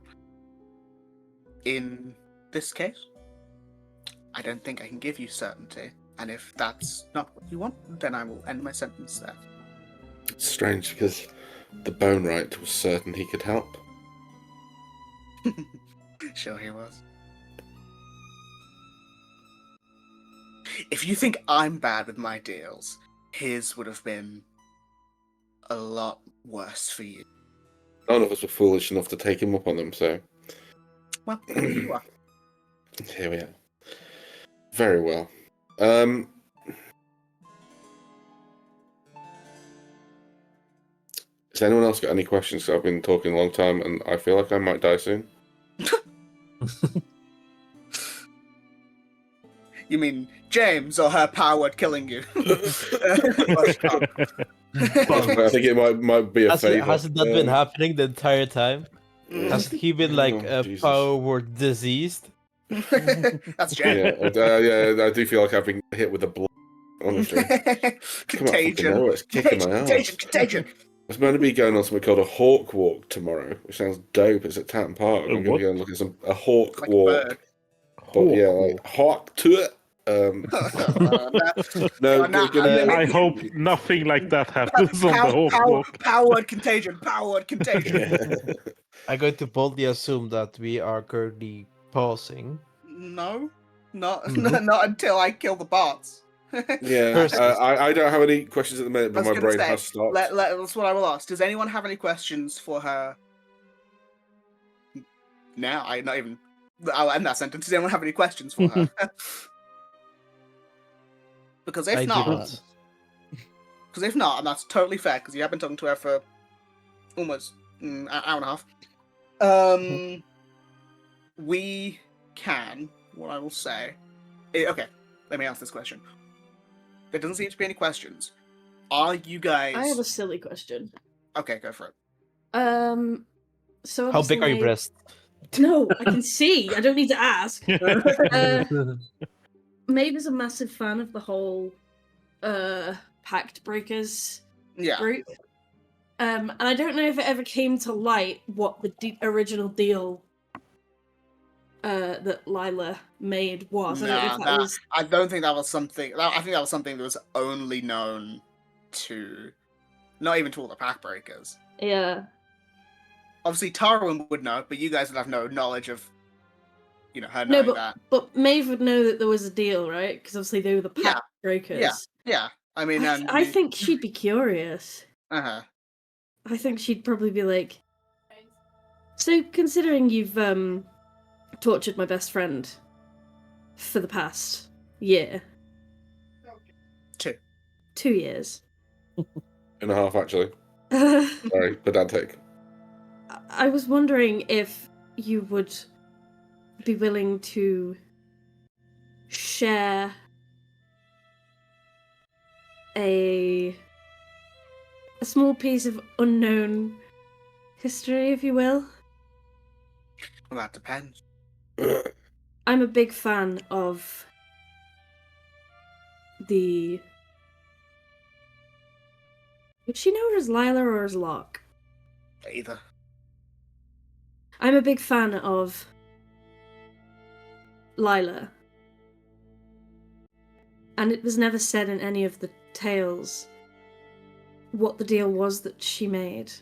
In this case, I don't think I can give you certainty. And if that's not what you want, then I will end my sentence there. It's strange because the Bone Right was certain he could help. Sure he was. If you think I'm bad with my deals, his would have been a lot worse for you. None of us were foolish enough to take him up on them, so... Well, here you are. Here we are. Very well. Has anyone else got any questions? 'Cause I've been talking a long time and I feel like I might die soon. You mean James or her powered killing you? I think it might be a favour. Hasn't that been happening the entire time? Hasn't he been like Jesus. power word diseased? That's James. Yeah, I do feel like I've been hit with a blow. Honestly, Contagion. It's kicking my ass. Contagion. I was meant to be going on something called a hawk walk tomorrow, which sounds dope. It's at Tatton Park. I'm going to go and look at a hawk Like walk. But yeah, like hawk to it. I hope nothing like that happens on the hawk walk. Powered contagion. I'm going to boldly assume that we are currently pausing. No, not until I kill the bots. Yeah, I don't have any questions at the minute, but my brain has stopped. That's what I will ask. Does anyone have any questions for her? Now, I'll end that sentence. Does anyone have any questions for her? Because if not, and that's totally fair, because you have been talking to her for almost an hour and a half. We can. What I will say. Okay, let me ask this question. There doesn't seem to be any questions. Are you guys? I have a silly question. Okay, go for it. So How big are your obviously- breasts? No, I can see. I don't need to ask. Maeve is a massive fan of the whole Pact Breakers Yeah. group. And I don't know if it ever came to light what the original deal that Lila made was. I don't know if that was. I don't think that was something. I think that was something that was only known to, not even to all the Pack Breakers. Yeah. Obviously, Tarawen would know, but you guys would have no knowledge of, her No, knowing that. but Maeve would know that there was a deal, right? Because obviously they were the Pact Breakers. Yeah. I mean, I think she'd be curious. Uh-huh. I think she'd probably be like, so considering you've tortured my best friend for the past year. 2 years. And a half, actually. Sorry, the dad take. I was wondering if you would be willing to share a small piece of unknown history, if you will. Well, that depends. I'm a big fan of the... Would she know her as Lila or as Locke? Either. I'm a big fan of Lila. And it was never said in any of the tales what the deal was that she made.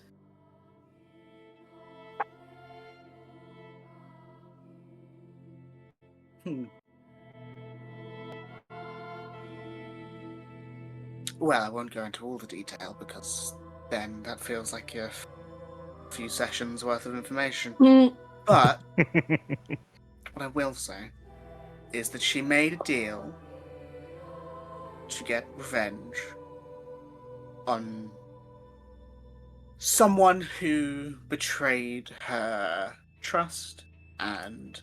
Well, I won't go into all the detail because then that feels like a few sessions worth of information. But what I will say is that she made a deal to get revenge on someone who betrayed her trust and,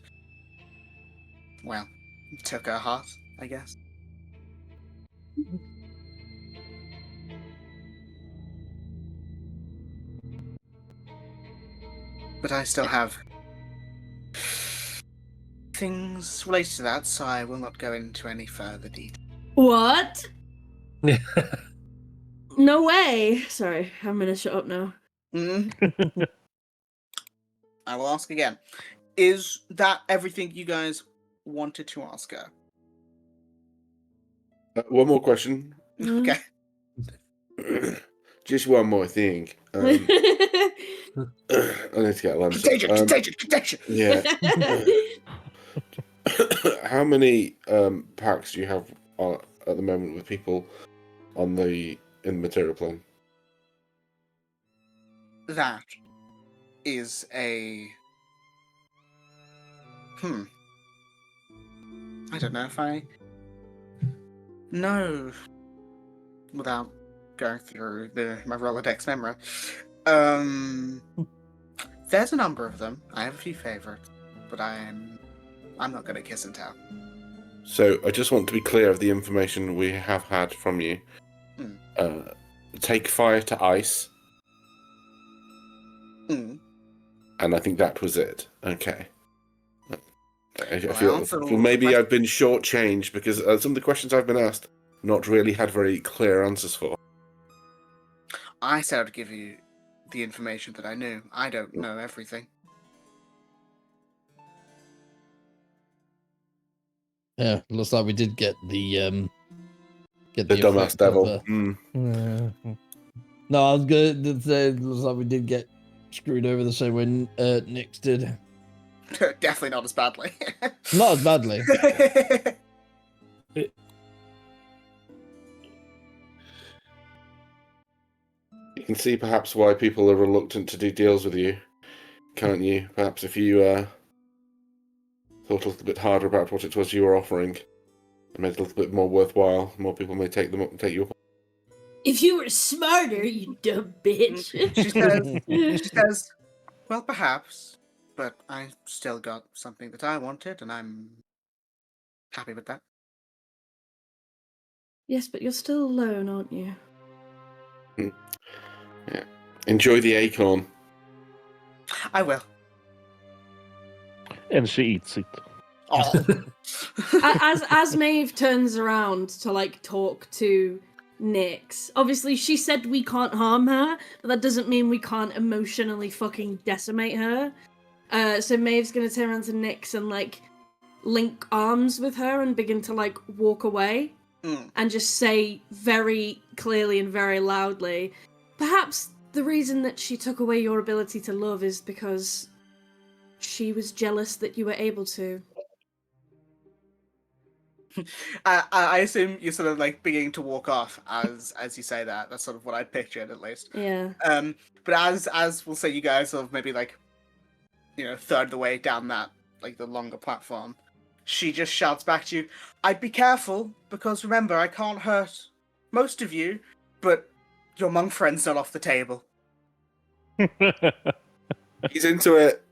well, took her heart, I guess. But I still have things related to that, so I will not go into any further detail. What? No way! Sorry, I'm gonna shut up now. I will ask again. Is that everything you guys wanted to ask her? One more question. Okay. Just one more thing. I need to get a lens. Contagion! Yeah. How many packs do you have at the moment with people in the material plane? That is a... I don't know if I know without going through my Rolodex memory. There's a number of them. I have a few favorites, but I'm not going to kiss and tell. So I just want to be clear of the information we have had from you. Take fire to ice. And I think that was it. Okay. I feel maybe I've been shortchanged because some of the questions I've been asked not really had very clear answers for. I said I'd give you the information that I knew. I don't know everything. Yeah, looks like we did get the dumbass devil. No, I was good to say looks like we did get screwed over the same way Nyx did. Definitely not as badly. Not as badly. You can see perhaps why people are reluctant to do deals with you, can't you? Perhaps if you thought a little bit harder about what it was you were offering, and made it a little bit more worthwhile, more people may take you up. If you were smarter, you dumb bitch. She says, well, perhaps, but I still got something that I wanted, and I'm happy with that. Yes, but you're still alone, aren't you? Yeah. Enjoy the acorn. I will. And she eats it. Oh. As Maeve turns around to like talk to Nyx, obviously she said we can't harm her, but that doesn't mean we can't emotionally fucking decimate her. So Maeve's gonna turn around to Nyx and like link arms with her and begin to like walk away and just say very clearly and very loudly, perhaps the reason that she took away your ability to love is because she was jealous that you were able to. I assume you're sort of like beginning to walk off as you say that. That's sort of what I pictured, at least. Yeah. But as we'll say, you guys sort of maybe like, third of the way down that like the longer platform, she just shouts back to you, "I'd be careful because remember, I can't hurt most of you, but your monk friend's not off the table." He's into it.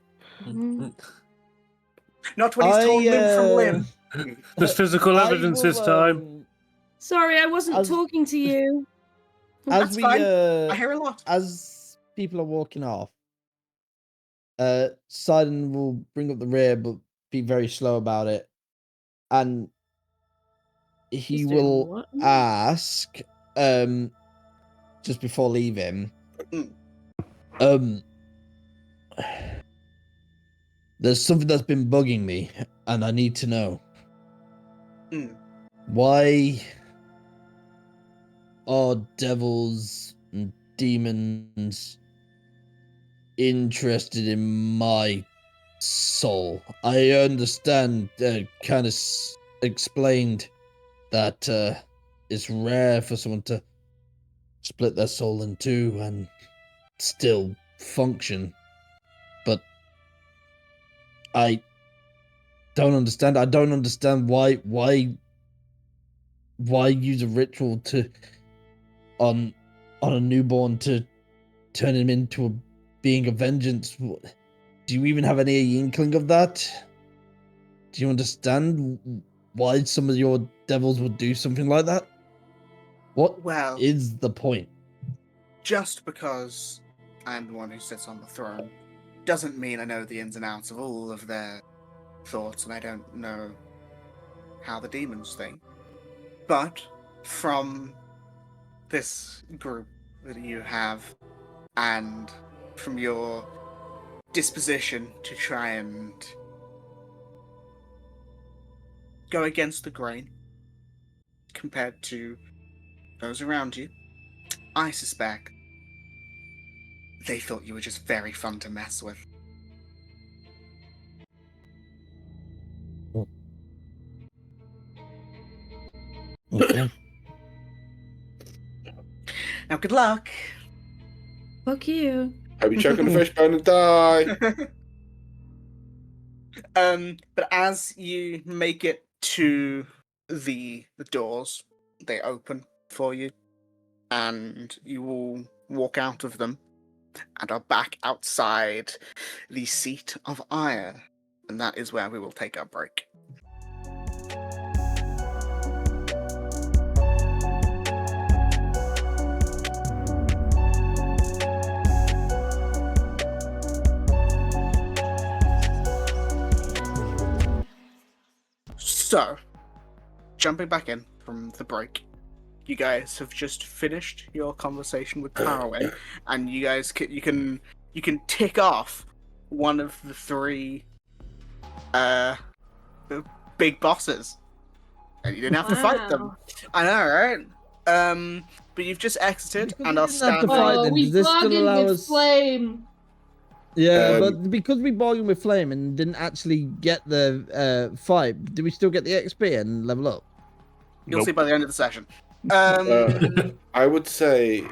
Not when he's torn limb from limb. There's physical evidence this time. Sorry, I wasn't talking to you. That's fine. I hear a lot. As people are walking off, Sidon will bring up the rear, but be very slow about it, and he will ask, just before leaving, there's something that's been bugging me, and I need to know. Why are devils and demons interested in my soul? I understand, kind of explained that it's rare for someone to split their soul in two and still function, but I don't understand. I don't understand why use a ritual on a newborn to turn him into a being of vengeance. Do you even have any inkling of that? Do you understand why some of your devils would do something like that? What is the point? Just because I'm the one who sits on the throne doesn't mean I know the ins and outs of all of their thoughts, and I don't know how the demons think. But from this group that you have, and from your disposition to try and go against the grain compared to those around you, I suspect they thought you were just very fun to mess with. Okay. Now, good luck. Fuck you. Hope you choke on the fishbone and die. But as you make it to the doors, they open for you, and you will walk out of them and are back outside the Seat of Ire, and that is where we will take our break. So, jumping back in from the break, you guys have just finished your conversation with Tarawen, and you guys you can tick off one of the three the big bosses, and you didn't have to fight them. I know, right? But you've just exited and are standing. We bargained with Flame. Yeah, but because we bargained with Flame and didn't actually get the fight, do we still get the XP and level up? You'll see by the end of the session. I would say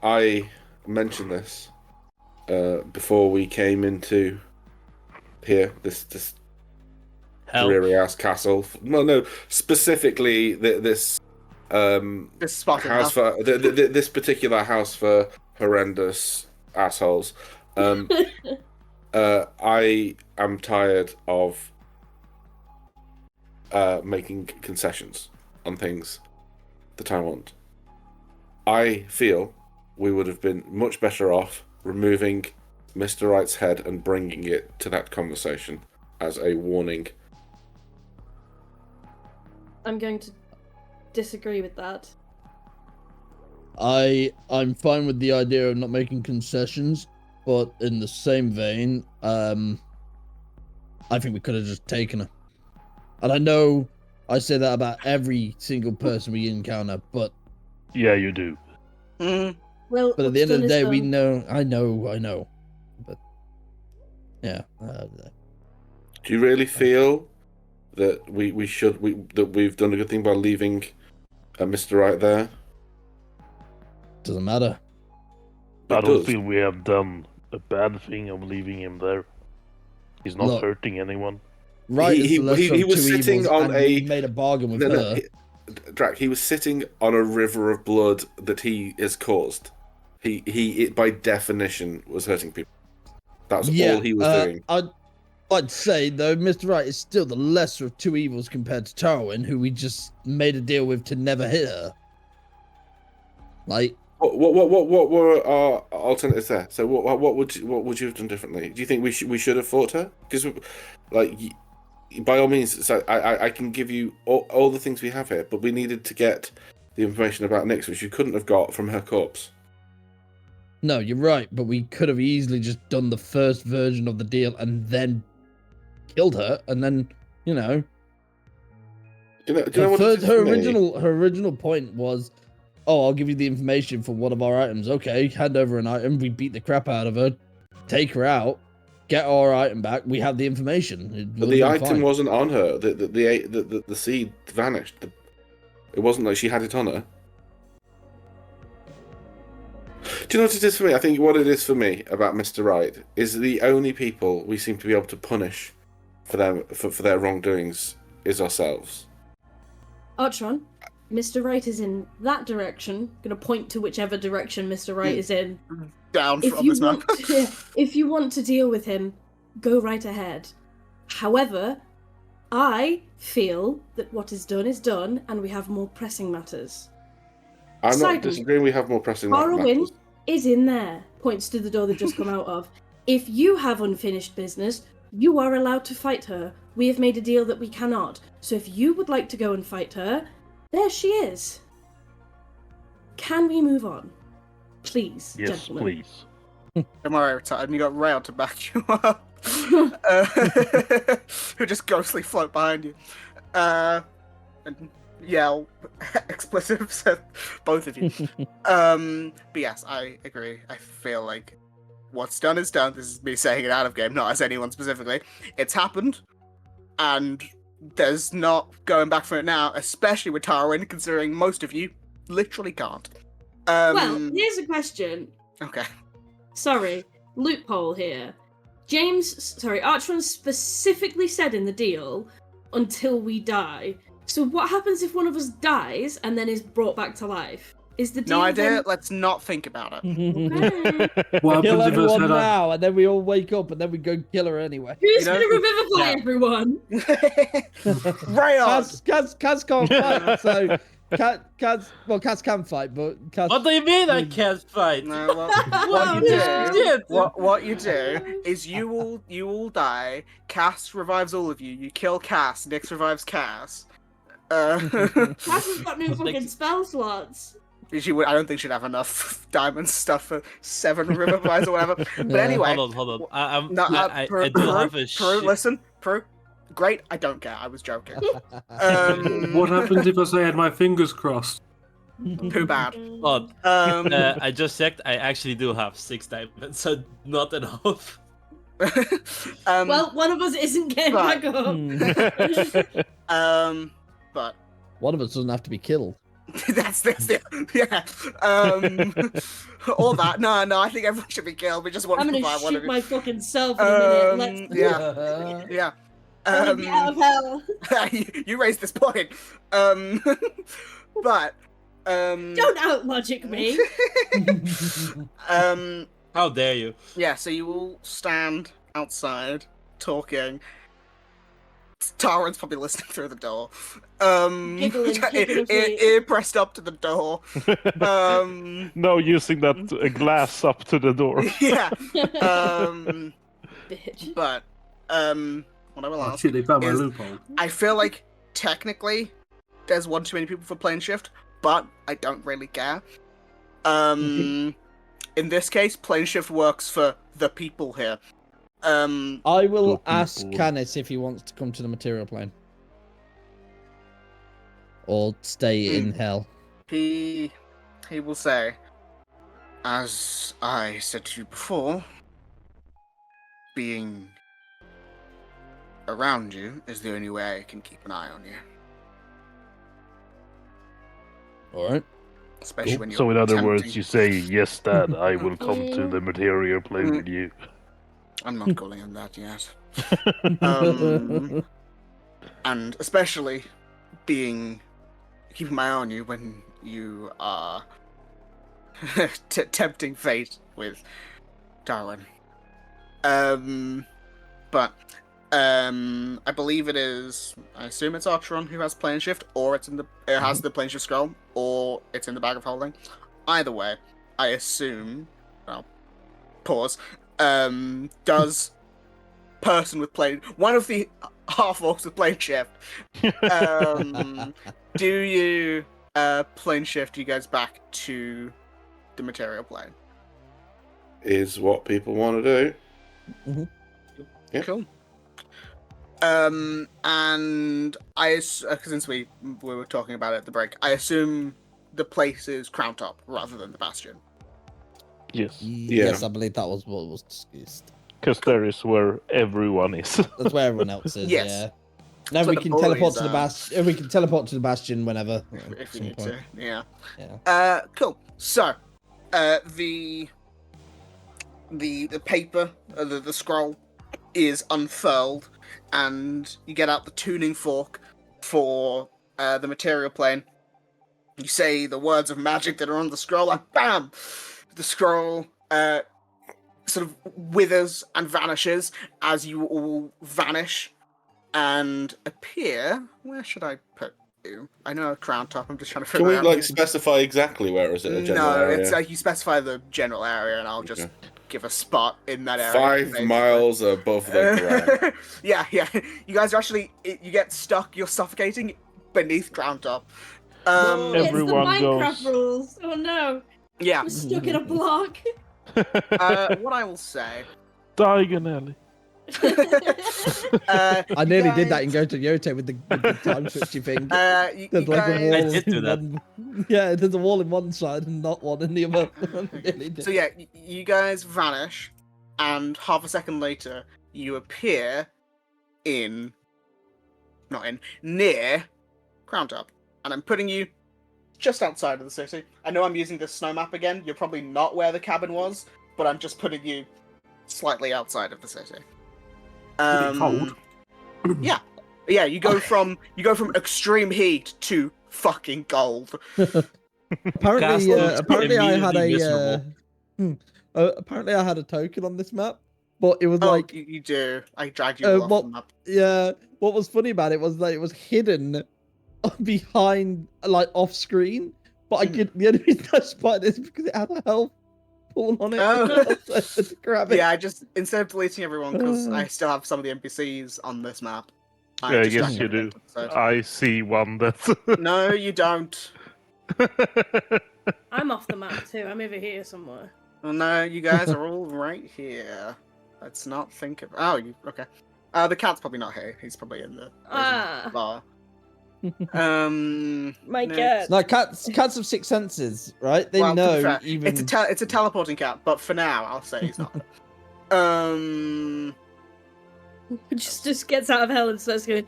I mentioned this before we came into here. This dreary ass castle. Well, no, specifically this spot house for this particular house for horrendous assholes. I am tired of making concessions on things that I want. I feel we would have been much better off removing Mr. Wright's head and bringing it to that conversation as a warning. I'm going to disagree with that. I'm fine with the idea of not making concessions, but in the same vein, I think we could have just taken her. And I know I say that about every single person we encounter, but Yeah, you do. Well, at the end of the day, we know. I know, but yeah. Do you really feel that we've done a good thing by leaving Mr. Wright there? Doesn't matter. I It don't does. feel we have done a bad thing of leaving him there. He's not Look. hurting anyone. Right, He was sitting on we made a bargain with her. Drac, he was sitting on a river of blood that he has caused. He by definition was hurting people. That's all he was doing. I'd say though, Mr. Wright is still the lesser of two evils compared to Tarawen, who we just made a deal with to never hit her. Like, what were our alternatives there? So what would you have done differently? Do you think we should have fought her? Because, like, by all means, so I can give you all the things we have here, but we needed to get the information about Nyx, which you couldn't have got from her corpse. no, you're right, but we could have easily just done the first version of the deal and then killed her, and then her original point was, oh, I'll give you the information for one of our items. Okay, hand over an item. We beat the crap out of her, take her out, get our item back. We have the information. But the item wasn't on her. The seed vanished. It wasn't like she had it on her. Do you know what it is for me? I think what it is for me about Mr. Wright is the only people we seem to be able to punish for their wrongdoings is ourselves. Archon, Mr. Wright is in that direction. Going to point to whichever direction Mr. Wright is in. Down from his map. If you want to deal with him, go right ahead. However, I feel that what is done, and we have more pressing matters. I'm not disagreeing. We have more pressing Tarawen matters. is in there. Points to the door they've just come out of. If you have unfinished business, you are allowed to fight her. We have made a deal that we cannot. So if you would like to go and fight her, there she is. Can we move on? Please, Yes, gentlemen. please. Don't worry, retired. You got Rail to back you up. Who just ghostly float behind you. And yell expletives at both of you. But yes, I agree. I feel like what's done is done. This is me saying it out of game, not as anyone specifically. It's happened, and there's not going back from it now, especially with Tarawen, considering most of you literally can't. Well, here's a question. Okay. Sorry, loophole here. Archon specifically said in the deal, until we die. So what happens if one of us dies and then is brought back to life? Is the deal No idea. then... Let's not think about it. Okay. What Kill happens if us everyone had now, and then we all wake up, and then we go kill her anyway. Who's going to revivify everyone? Rayon! Kaz can't fight, so Kaz can fight, but Kaz... What do you mean I can't fight? No, Wow, what you do is you all die. Cass revives all of you. You kill Cass. Nyx revives Cass. Cass has got new fucking spell slots. I don't think she'd have enough diamond stuff for 7 revives or whatever. But anyway, Hold on. I Prue, do have a listen, Prue. Great, I don't care. I was joking. What happens if I say I had my fingers crossed? Too bad. Hold. I just checked. I actually do have 6 diamonds, so not enough. Well, one of us isn't getting but- back up. But One of us doesn't have to be killed. that's yeah. All that. No. I think everyone should be killed. We just want I'm to gonna provide one shoot of you. my fucking self in a minute. Yeah. Yeah. Get out of hell. You raised this point. But Don't out-logic me. How dare you? Yeah, so you all stand outside talking. Tarawen's probably listening through the door. Giggling feet. Ear pressed up to the door. No, using that glass up to the door. Yeah. Bitch. But what I will Oh ask shit, they found my is, loophole. I feel like technically there's one too many people for plane shift, but I don't really care. In this case, plane shift works for the people here. I will Good ask people. Canis if he wants to come to the material plane. Or stay in hell. He will say, as I said to you before, being around you is the only way I can keep an eye on you. Alright. Especially when you're So in other tempting. words, you say, yes, Dad, I will come to the material plane with you. I'm not calling him that yet. And especially keeping my eye on you when you are tempting fate with Darwin. But I believe it is. I assume it's Archeron who has plane shift, or it has the plane shift scroll, or it's in the bag of holding. Either way, I assume. Well, pause. Does person with plane, one of the half orcs with plane shift, do you plane shift you guys back to the material plane? Is what people want to do. Yeah. Cool. And since we were talking about it at the break, I assume the place is Crown Top rather than the Bastion. Yes, Yes, I believe that was what was discussed. because there is where everyone is. That's where everyone else is, Yes. yeah. No, That's we where can the teleport boys to the are. bastion. We can teleport to the bastion whenever. If at you some need point. to, yeah. Yeah. Cool. So, the paper, the scroll, is unfurled, and you get out the tuning fork for the material plane. You say the words of magic that are on the scroll, and bam! The scroll sort of withers and vanishes as you all vanish and appear. Where should I put you? I know a Crown Top. I'm just trying to Can figure we out. like specify exactly where? Or is it a general No, area? it's like you specify the general area, and I'll just Okay. give a spot in that area. 5 basically. miles above the ground. Yeah. You guys are actually you get stuck. You're suffocating beneath Crown Top. It's the Everyone Minecraft goes- rules. Oh no. Yeah. We're stuck in a block. What I will say. Diagonally. I nearly did that in Go to Yote with the time switchy thing. You There's like guys... a wall. I did do in that. yeah, there's a wall in one side and not one in the other. Nearly did. So yeah, you guys vanish, and half a second later, you appear near Crown Top, and I'm putting you just outside of the city. I know I'm using the snow map again. You're probably not where the cabin was, but I'm just putting you slightly outside of the city. Cold. Yeah. You go from extreme heat to fucking cold. Apparently, Castle apparently I had immediately a apparently I had a token on this map, but it was Oh, like you do. I dragged you off what- the map. yeah. What was funny about it was that it was hidden behind, like off screen, but I could. The only reason I spotted it is because it had a health pool on it. Oh. So I had to grab it. Yeah, I just instead of deleting everyone because I still have some of the NPCs on this map. I Yeah, just yes, dragged you everything do. to the side. I see one that's. No, you don't. I'm off the map too. I'm over here somewhere. Well, no, you guys are all right here. Let's not think of. Oh, you okay? The cat's probably not here. He's probably in the Ah. bar. My No. cat. No, cats have 6 senses, right? They Well, to be know fair, even. it's a teleporting cat, but for now, I'll say he's not. Just gets out of hell and starts going.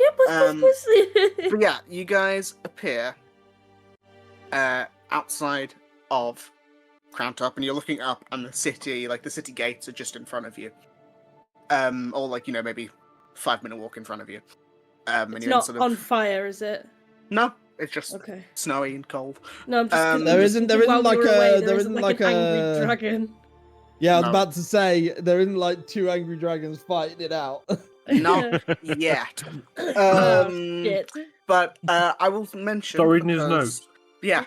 Yeah, puss. But yeah, you guys appear outside of Crown Top, and you're looking up, and the city gates are just in front of you. Or maybe 5-minute walk in front of you. And It's you're not sort of... on fire, is it? No, it's just Okay. snowy and cold. No, I'm just. There isn't like while we were away, a- there was isn't like like an a- angry dragon. Yeah, I was No. about to say they're in like two angry dragons fighting it out. Not yet. Oh, shit. But I will mention. Start reading his because- notes. Yeah,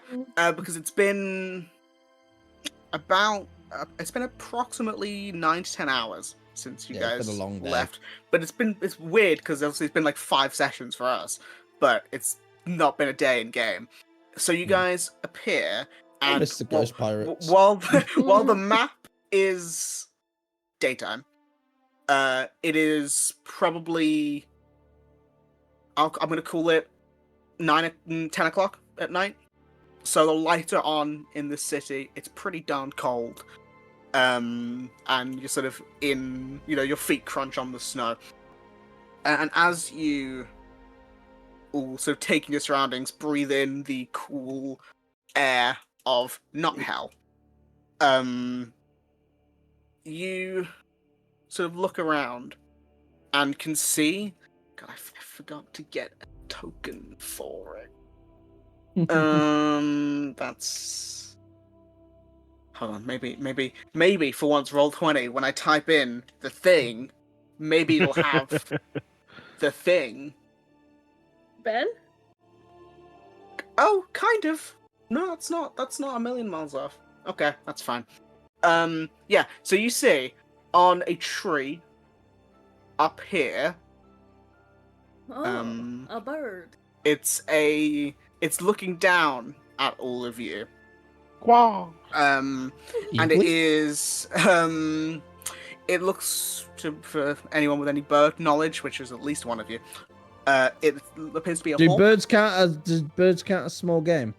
because it's been it's been approximately 9 to 10 hours since you Yeah, it's guys been a long day. left. But it's weird because obviously it's been like 5 sessions for us, but it's not been a day in game. So you guys appear, I and miss the ghost pirates. while the map is daytime, it is probably I'm gonna call it 10 o'clock at night. So the lights are on in the city. It's pretty darn cold. And you're sort of in, your feet crunch on the snow. And as you all sort of take in your surroundings, breathe in the cool air of not hell, you sort of look around and can see. God, I forgot to get a token for it. That's. Hold on, maybe for once roll 20. When I type in the thing, maybe it'll have the thing. Ben? Oh, kind of. No, that's not a million miles off. Okay, that's fine. Yeah. So you see on a tree up here. Oh, a bird. It's looking down at all of you. Wow. And it is it looks for anyone with any bird knowledge, which is at least one of you. It appears to be a Does hawk. birds count as small game?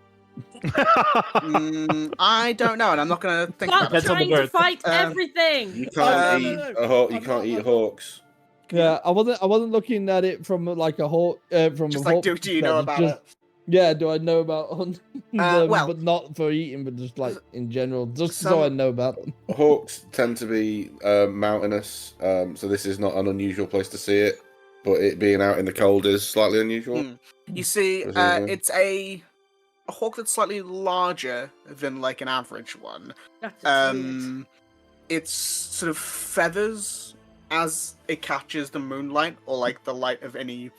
I don't know, and I'm not gonna think Stop about it. Depends on the trying to bird. fight everything. You can't Um, eat no. a hawk. You I'm can't not- eat I'm not- hawks. Yeah, I wasn't looking at it from like a hawk. From Just a like, hawk do you know about perspective, it? Yeah, do I know about hunting them, well- but not for eating, but just like in general, just so Some- I know about them. Hawks tend to be mountainous, so this is not an unusual place to see it. But it being out in the cold is slightly unusual. You see, Presumably. it's a hawk that's slightly larger than like an average one. That's weird. Its sort of feathers as it catches the moonlight or like the light of any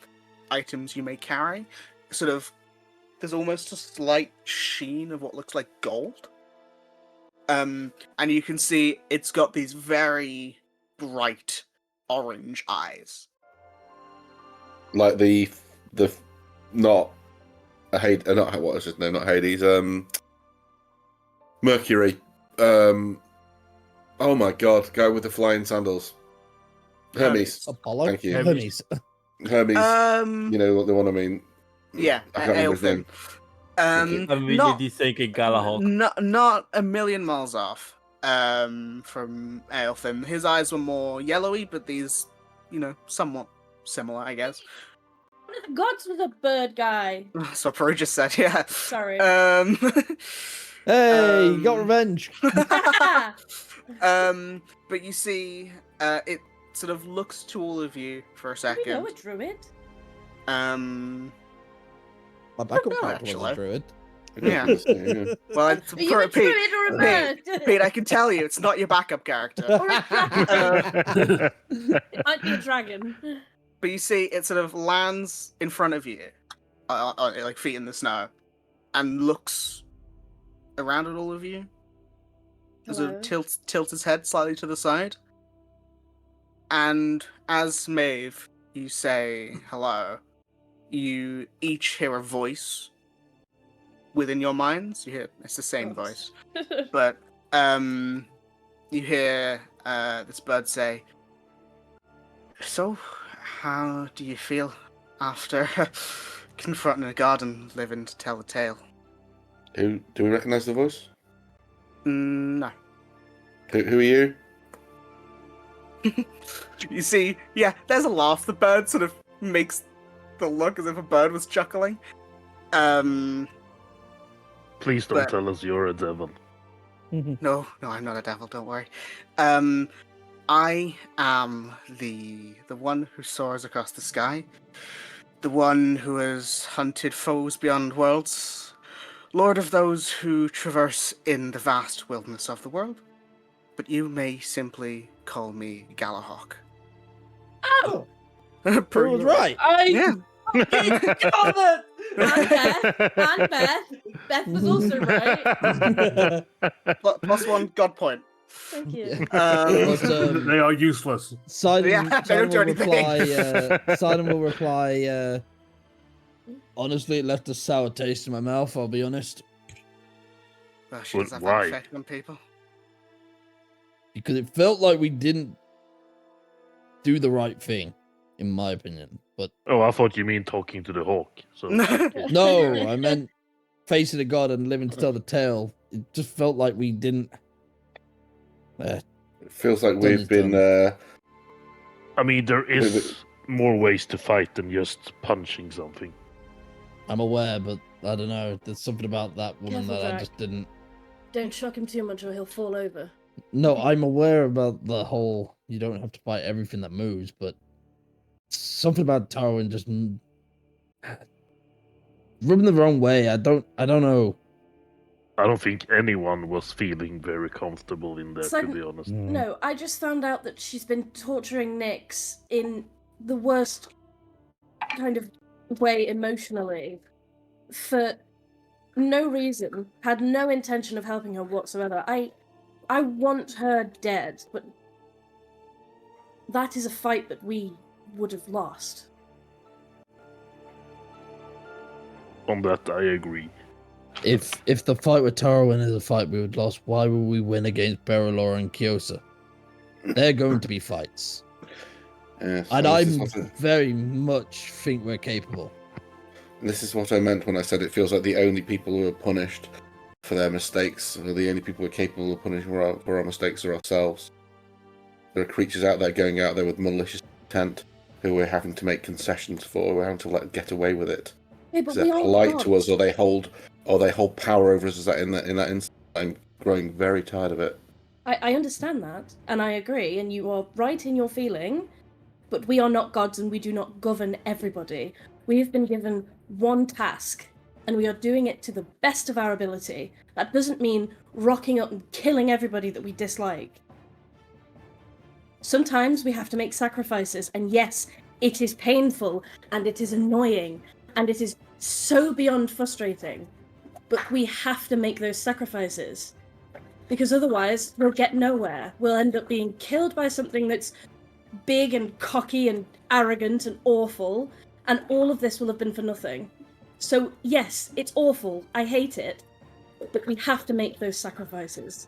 items you may carry, sort of there's almost a slight sheen of what looks like gold. And you can see it's got these very bright orange eyes. Like the not a Hades, not what is his name? Not Hades. Mercury. Oh my God! Guy with the flying sandals. Hermes. Apollo, Thank you. Hermes. Hermes. You know the one I mean. Yeah, I can't remember his name. Aelfin. you. I'm immediately thinking Galahawk. Not a million miles off from Aelfin. His eyes were more yellowy, but these, somewhat similar, I guess. One of the gods was a bird guy. That's what Peru just said, yeah. Sorry. Hey, you got revenge. But you see, it sort of looks to all of you for a Do we second. know a druid? My backup No, character was a actually. druid. Yeah. Yeah. Well, it's, Are you a Pete, druid or a bird? Pete, I can tell you, it's not your backup character. Or a dragon? It might be a dragon. But you see, it sort of lands in front of you, like feet in the snow, and looks around at all of you. And sort of Hello? tilts his head slightly to the side. And as Maeve, you say hello, you each hear a voice within your minds. You hear it's the same voice, but you hear this bird say, "So, how do you feel after confronting a god and living to tell the tale?" Do we recognise the voice? No. Who are you? You see, yeah, there's a laugh. The bird sort of makes the look as if a bird was chuckling. Please don't But- tell us you're a devil. No, I'm not a devil. Don't worry. I am the one who soars across the sky, the one who has hunted foes beyond worlds, lord of those who traverse in the vast wilderness of the world. but you may simply call me Galahawk. Oh, Pearl was Pretty right. Yeah. Got it! And Beth. Beth was also right. Plus one God point. Thank you. They are useless. Sidon, Yeah, they don't do will reply. anything. Sidon will reply. Honestly, it left a sour taste in my mouth. I'll be honest, She does have that Why? effect on people. because it felt like we didn't do the right thing, in my opinion. But Oh, I thought you mean talking to the hawk. So no, I meant facing a god and living to tell the tale. It just felt like we didn't. It feels like Done we've is been. I mean, there is more ways to fight than just punching something. I'm aware, but I don't know. There's something about that woman Careful, that I Jack. just didn't. Don't shock him too much or he'll fall over. No, I'm aware about the whole. You don't have to fight everything that moves, but something about Tarawen just rubbing the wrong way. I don't know. I don't think anyone was feeling very comfortable in there, It's like- to be honest. No, I just found out that she's been torturing Nyx in the worst kind of way emotionally for no reason, had no intention of helping her whatsoever. I want her dead, but that is a fight that we would have lost. On that, I agree. If the fight with Tarawen is a fight we would lost, why would we win against Periphalon and Kyosa? They're going to be fights, Yeah, so and this I is what very much think we're capable. this is what I meant when I said it feels like the only people who are punished for their mistakes, or the only people who are capable of punishing for our mistakes, are ourselves. There are creatures out there going out there with malicious intent who we're having to make concessions for. We're having to let get away with it. Yeah, Because but we they're are polite to gods. us, or they hold power over us. Is that in that instant? I'm growing very tired of it. I understand that, and I agree, and you are right in your feeling, but we are not gods and we do not govern everybody. We have been given one task, and we are doing it to the best of our ability. That doesn't mean rocking up and killing everybody that we dislike. Sometimes we have to make sacrifices, and yes, it is painful, and it is annoying, and it is so beyond frustrating, but we have to make those sacrifices. Because otherwise, we'll get nowhere. We'll end up being killed by something that's big and cocky and arrogant and awful, and all of this will have been for nothing. So, yes, it's awful. I hate it. But we have to make those sacrifices.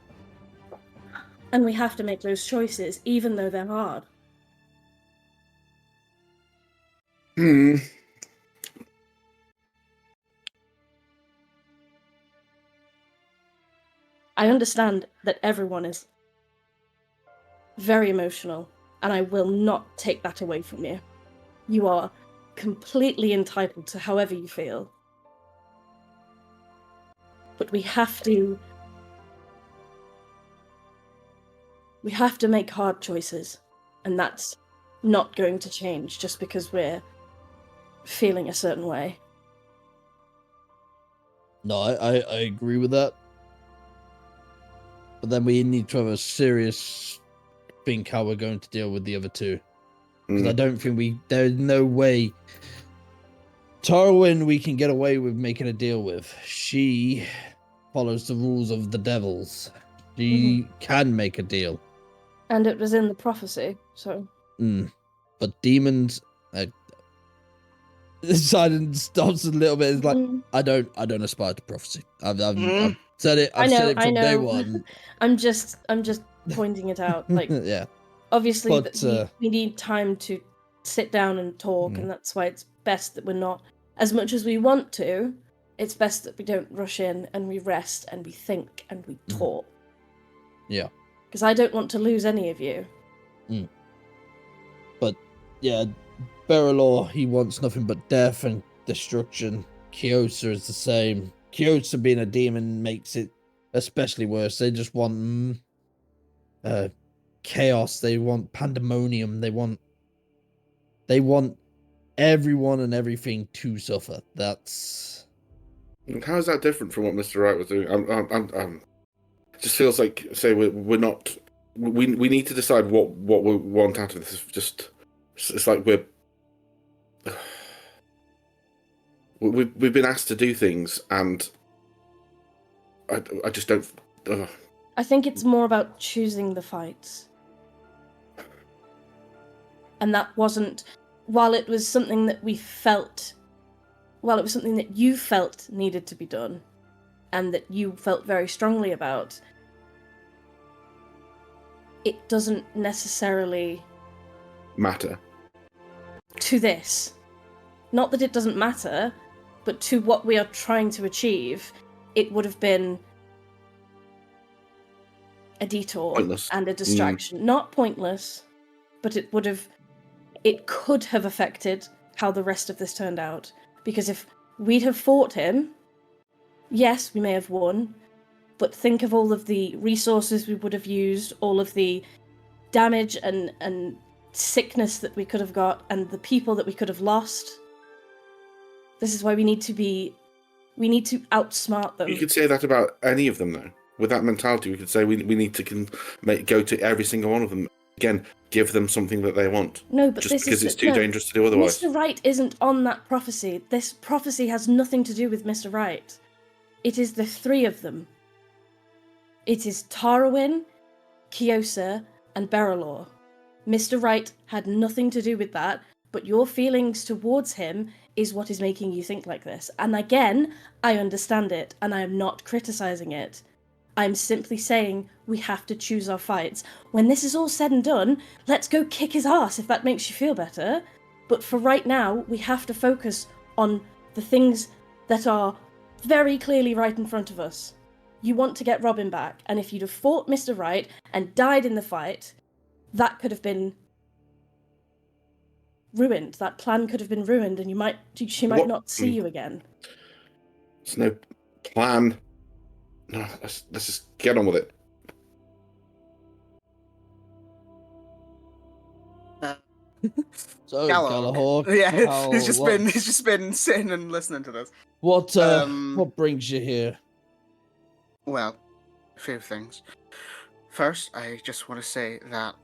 And we have to make those choices, even though they're hard. I understand that everyone is very emotional, and I will not take that away from you. You are completely entitled to however you feel. But we have to make hard choices, and that's not going to change just because we're feeling a certain way. No, I agree with that. But then we need to have a serious think how we're going to deal with the other two. Because I don't think there's no way. Tarawen we can get away with making a deal with. She follows the rules of the devils. She can make a deal. And it was in the prophecy, so... But demons... Sidon stops a little bit. It's like, I don't aspire to prophecy. I've said it. I've said it from day one. I'm just pointing it out. Like, yeah. Obviously, But, we need time to sit down and talk, and that's why it's best that we're not, as much as we want to, it's best that we don't rush in and we rest and we think and we talk. Yeah. Because I don't want to lose any of you. But, yeah, Periphalon, he wants nothing but death and destruction. Kyosa is the same. Kyosa being a demon makes it especially worse. They just want chaos. They want pandemonium. They want everyone and everything to suffer. That's... How is that different from what Mr. Wright was doing? It just feels like, say, we're not we need to decide what we want out of this. It's like we've been asked to do things, and I just don't. I think it's more about choosing the fights. And that wasn't, while it was something that we felt, while it was something that you felt needed to be done, and that you felt very strongly about, it doesn't necessarily matter to this. Not that it doesn't matter, but to what we are trying to achieve, it would have been a detour pointless. And a distraction. Not pointless, but it could have affected how the rest of this turned out. Because if we'd have fought him, yes, we may have won, but think of all of the resources we would have used, all of the damage and sickness that we could have got, and the people that we could have lost. This is why we need to outsmart them. You could say that about any of them, though. With that mentality, we could say we need to go to every single one of them. Again, give them something that they want. No, but just because it's too dangerous to do otherwise. Mr. Wright isn't on that prophecy. This prophecy has nothing to do with Mr. Wright. It is the three of them. It is Tarawen, Kiosa, and Berylor. Mr. Wright had nothing to do with that, but your feelings towards him is what is making you think like this. And again, I understand it, and I am not criticizing it. I'm simply saying we have to choose our fights. When this is all said and done, let's go kick his ass if that makes you feel better. But for right now, we have to focus on the things that are very clearly right in front of us. You want to get Robin back, and if you'd have fought Mr. Wright and died in the fight, that could have been ruined. That plan could have been ruined, and she might not see you again. There's no plan. No, let's just get on with it. So, Galahorn. Yeah, he's just been sitting and listening to this. What brings you here? Well, a few things. First, I just want to say that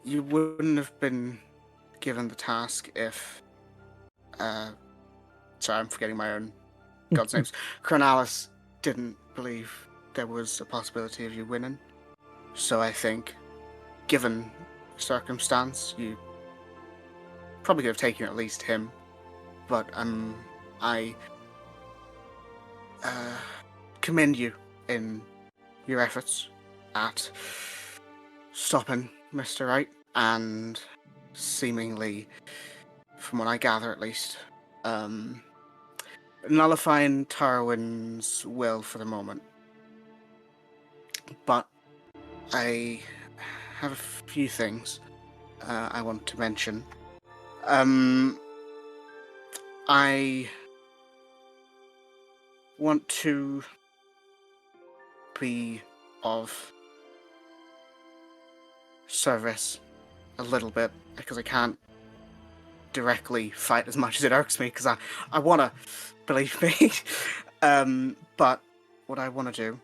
you wouldn't have been given the task if sorry, I'm forgetting my own God's names. Cronalis didn't believe there was a possibility of you winning. So I think, given circumstance, you probably could have taken at least him. But I commend you in your efforts at stopping Mr. Wright and seemingly, from what I gather at least, nullifying Tarawen's will for the moment. But I have a few things I want to mention. I want to be of service a little bit, because I can't directly fight as much as it irks me, because I want to, believe me. But what I want to do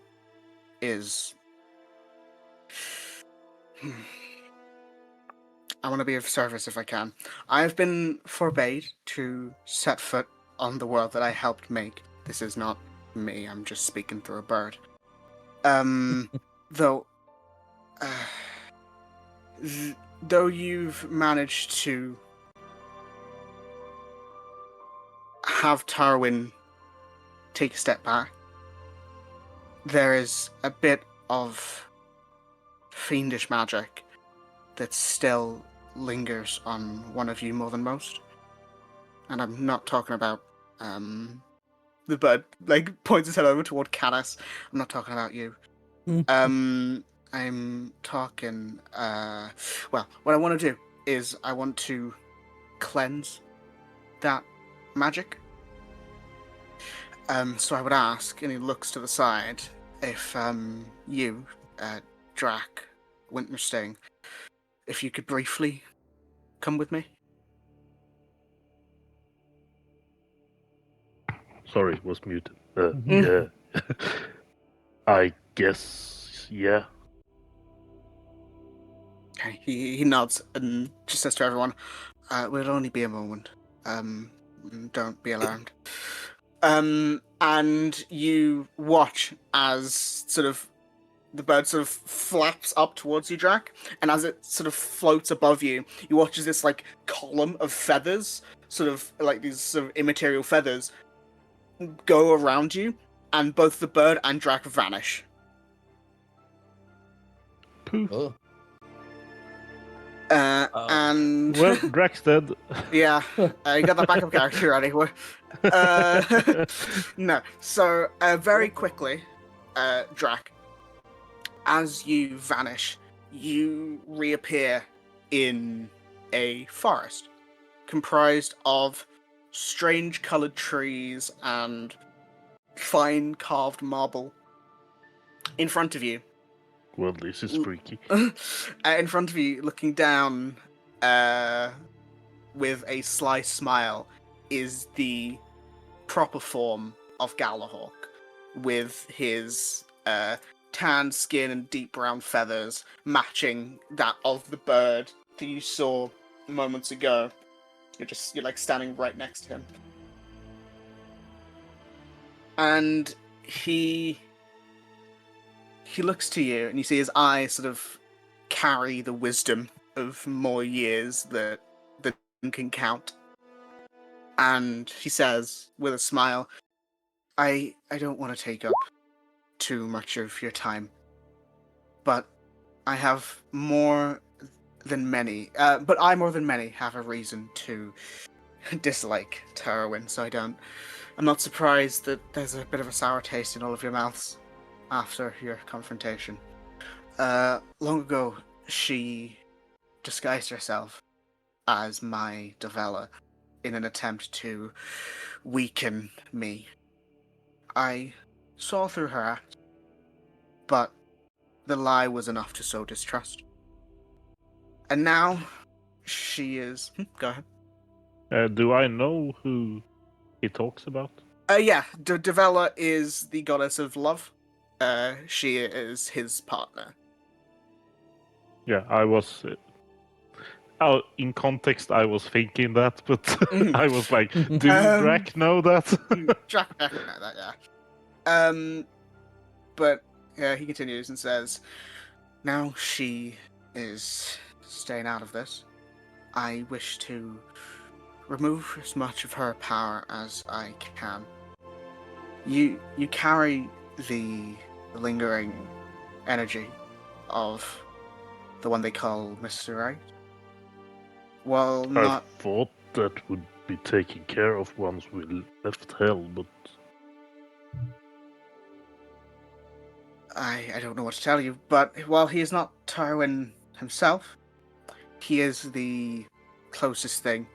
is I want to be of service if I can. I have been forbade to set foot on the world that I helped make. This is not me, I'm just speaking through a bird. Though you've managed to have Tarawen take a step back, there is a bit of fiendish magic that still lingers on one of you more than most. And I'm not talking about the bird points his head over toward Caddis. I'm not talking about you. I'm talking well, what I want to do is I want to cleanse that magic. So I would ask, and he looks to the side, if you, Drac, Wintersting, if you could briefly come with me. Sorry, was muted. Yeah. I guess yeah. Okay, he nods and just says to everyone, "Will only be a moment. Don't be alarmed." And you watch as sort of the bird sort of flaps up towards you, Drac, and as it sort of floats above you, you watch as this like column of feathers, sort of like these sort of immaterial feathers, go around you, and both the bird and Drac vanish. Poof. Oh. And Well, Drax dead. yeah, you got that backup character ready. No, so very quickly, Drac, as you vanish, you reappear in a forest comprised of strange colored trees and fine carved marble. In front of you, Well, this is freaky. in front of you, looking down with a sly smile, is the proper form of Galahawk, with his tan skin and deep brown feathers matching that of the bird that you saw moments ago. You're like standing right next to him. And he looks to you, and you see his eyes sort of carry the wisdom of more years that can count. And he says, with a smile, I don't want to take up too much of your time, but I have more than many, but I more than many have a reason to dislike Tarawen, so I'm not surprised that there's a bit of a sour taste in all of your mouths after your confrontation. Long ago, she disguised herself as my Devella in an attempt to weaken me. I saw through her act, but the lie was enough to sow distrust. And now, she is... Go ahead. Do I know who he talks about? Yeah, Devella is the goddess of love. She is his partner. Yeah, I was... in context, I was thinking that, but I was like, do Drac know that? Drac definitely know that, yeah. But he continues and says, now she is staying out of this. I wish to remove as much of her power as I can. You carry the lingering energy of the one they call Mr. Right. Well, not... I thought that would be taken care of once we left Hell, but... I don't know what to tell you, but while he is not Tarawen himself, he is the closest thing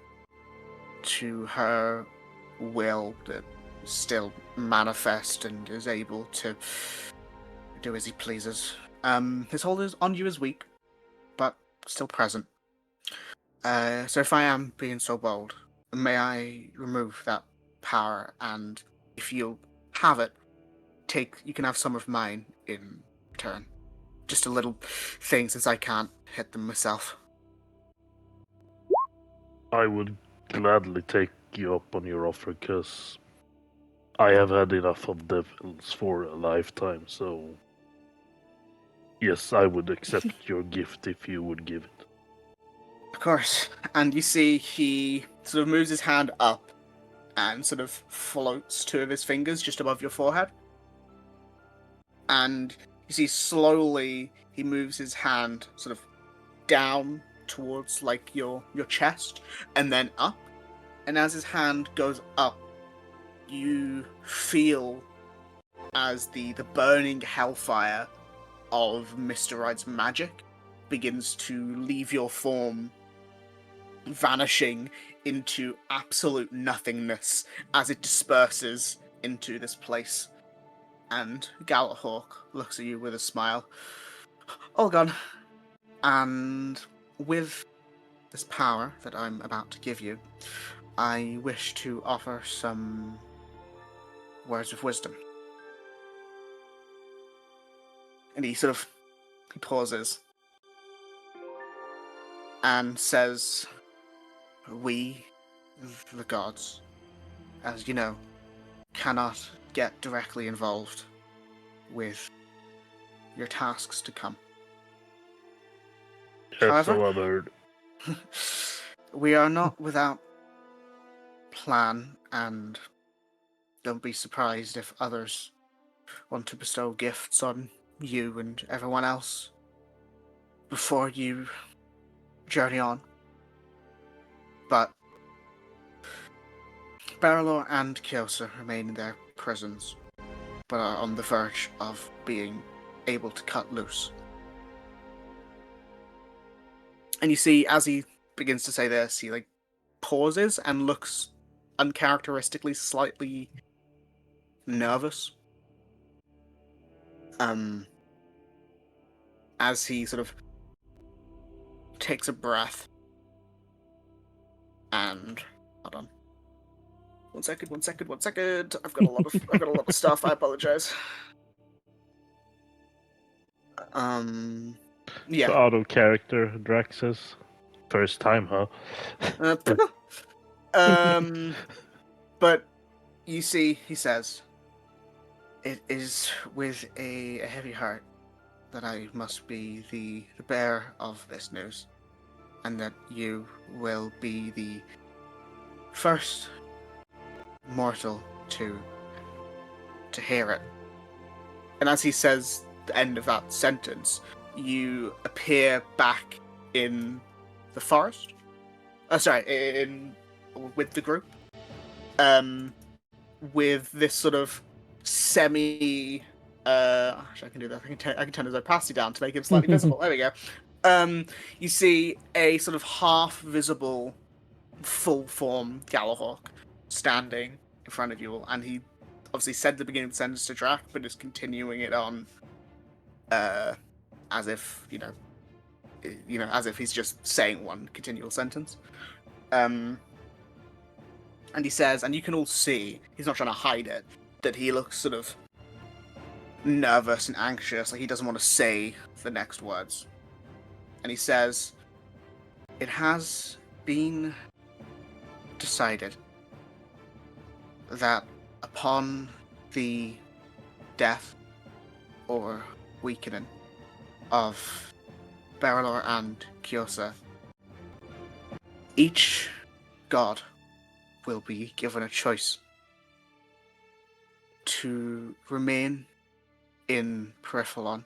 to her will that still manifest and is able to do as he pleases. His hold on you is weak, but still present. So if I am being so bold, may I remove that power, and if you have it, you can have some of mine in return. Just a little thing, since I can't hit them myself. I would gladly take you up on your offer, because I have had enough of devils for a lifetime, so... Yes, I would accept your gift if you would give it. Of course. And you see he sort of moves his hand up and sort of floats two of his fingers just above your forehead. And you see slowly he moves his hand sort of down towards like your chest and then up. And as his hand goes up, you feel as the burning hellfire of Mr. Wright's magic begins to leave your form, vanishing into absolute nothingness as it disperses into this place. And Galahawk looks at you with a smile. All gone. And with this power that I'm about to give you, I wish to offer some words of wisdom. And he pauses and says, "We, the gods, as you know, cannot get directly involved with your tasks to come. Yes, However, so I've heard. we are not without plan, and don't be surprised if others want to bestow gifts on you and everyone else before you journey on. But Periphalon and Kyosa remain in their prisons, but are on the verge of being able to cut loose." And you see, as he begins to say this, he pauses and looks uncharacteristically slightly nervous. As he takes a breath and hold on. One second. I've got a lot of stuff. I apologize. Yeah. Out of character, Drax's first time, huh? But you see, he says, "It is with a heavy heart that I must be the bearer of this news, and that you will be the first mortal to hear it." And as he says the end of that sentence, you appear back in the forest. With the group. With this semi. Actually, I can do that. I can turn his opacity down to make him slightly visible. There we go. You see a half visible, full form Galahawk standing in front of you all, and he obviously said the beginning of the sentence to Drac, but is continuing it on, as if as if he's just saying one continual sentence. And he says, and you can all see, he's not trying to hide it, that he looks nervous and anxious, like he doesn't want to say the next words. And he says, "It has been decided that upon the death or weakening of Berylor and Kyosa, each god will be given a choice to remain in Periphalon,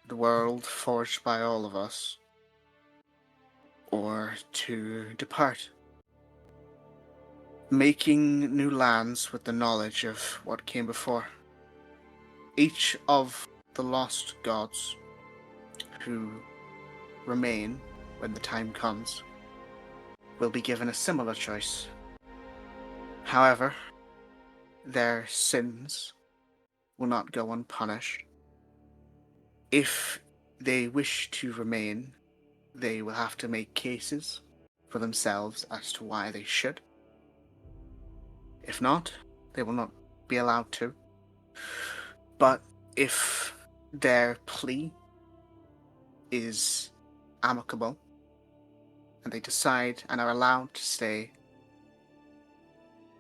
the world forged by all of us, or to depart, making new lands with the knowledge of what came before. Each of the lost gods who remain when the time comes will be given a similar choice. However, their sins will not go unpunished. If they wish to remain, they will have to make cases for themselves as to why they should. If not, they will not be allowed to. But if their plea is amicable, and they decide and are allowed to stay,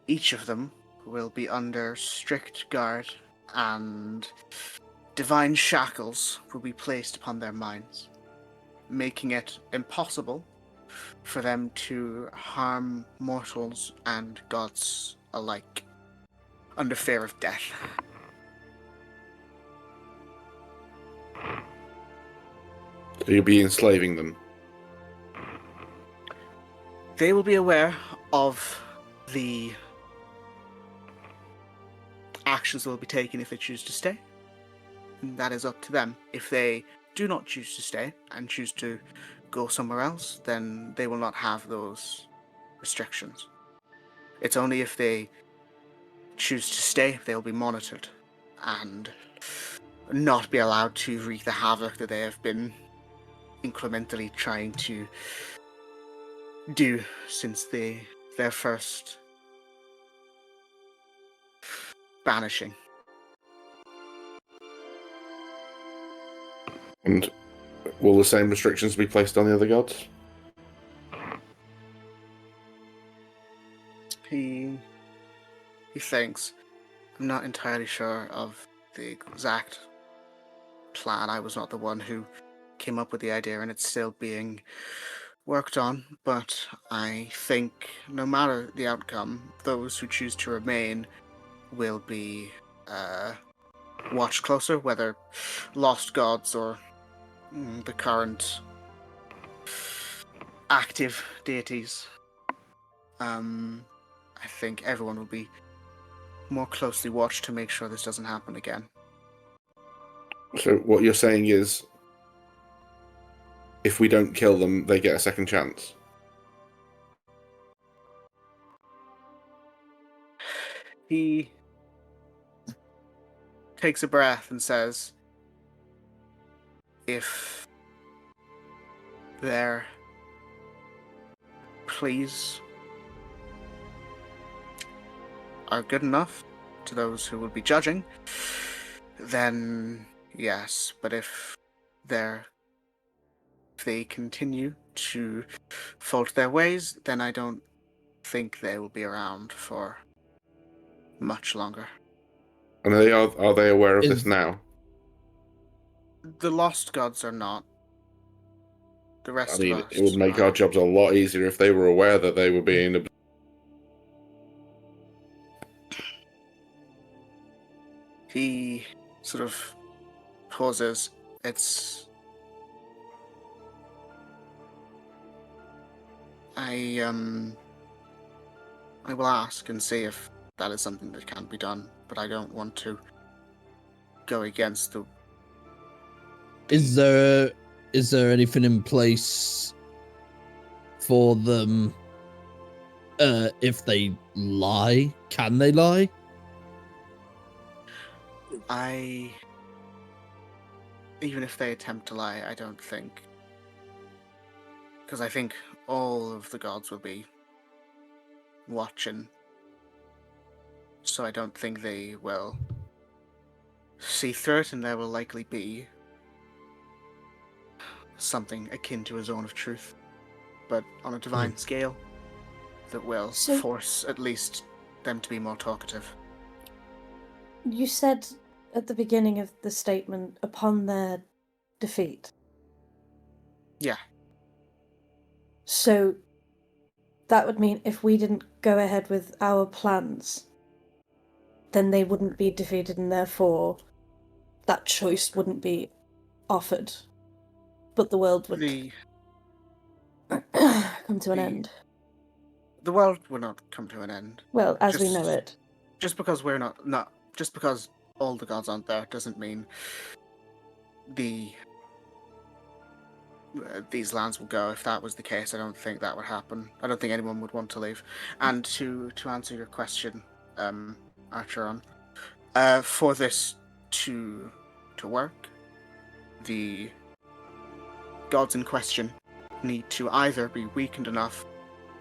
each of them will be under strict guard, and divine shackles will be placed upon their minds, making it impossible for them to harm mortals and gods alike, under fear of death. So you'll be enslaving them? They will be aware of the actions that will be taken if they choose to stay. And that is up to them. If they do not choose to stay and choose to go somewhere else, then they will not have those restrictions. It's only if they choose to stay, they'll be monitored and not be allowed to wreak the havoc that they have been incrementally trying to do since their first banishing. And will the same restrictions be placed on the other gods? He thinks. I'm not entirely sure of the exact plan. I was not the one who came up with the idea, and it's still being worked on. But I think no matter the outcome, those who choose to remain will be watched closer, whether lost gods or the current active deities. I think everyone will be more closely watched to make sure this doesn't happen again. So what you're saying is, if we don't kill them, they get a second chance? He takes a breath and says, if their pleas are good enough to those who will be judging, then yes. But if they continue to fault their ways, then I don't think they will be around for much longer. And are they aware of this now? The lost gods are not. The rest I mean, of us it would make are. our jobs a lot easier if they were aware that they were being... He sort of pauses. I will ask and see if that is something that can be done, but I don't want to go against the... Is there anything in place for them if they lie? Can they lie? Even if they attempt to lie, I don't think... Because I think all of the gods will be watching. So I don't think they will see through it, and there will likely be something akin to a zone of truth, but on a divine scale that will force at least them to be more talkative. You said at the beginning of the statement, upon their defeat. Yeah. So that would mean if we didn't go ahead with our plans, then they wouldn't be defeated, and therefore that choice wouldn't be offered. But the world would come to an end. The world will not come to an end. Well, as we know it. Just because we're not just because all the gods aren't there doesn't mean these lands will go. If that was the case, I don't think that would happen. I don't think anyone would want to leave. And to answer your question, Archeron, for this to work, the gods in question need to either be weakened enough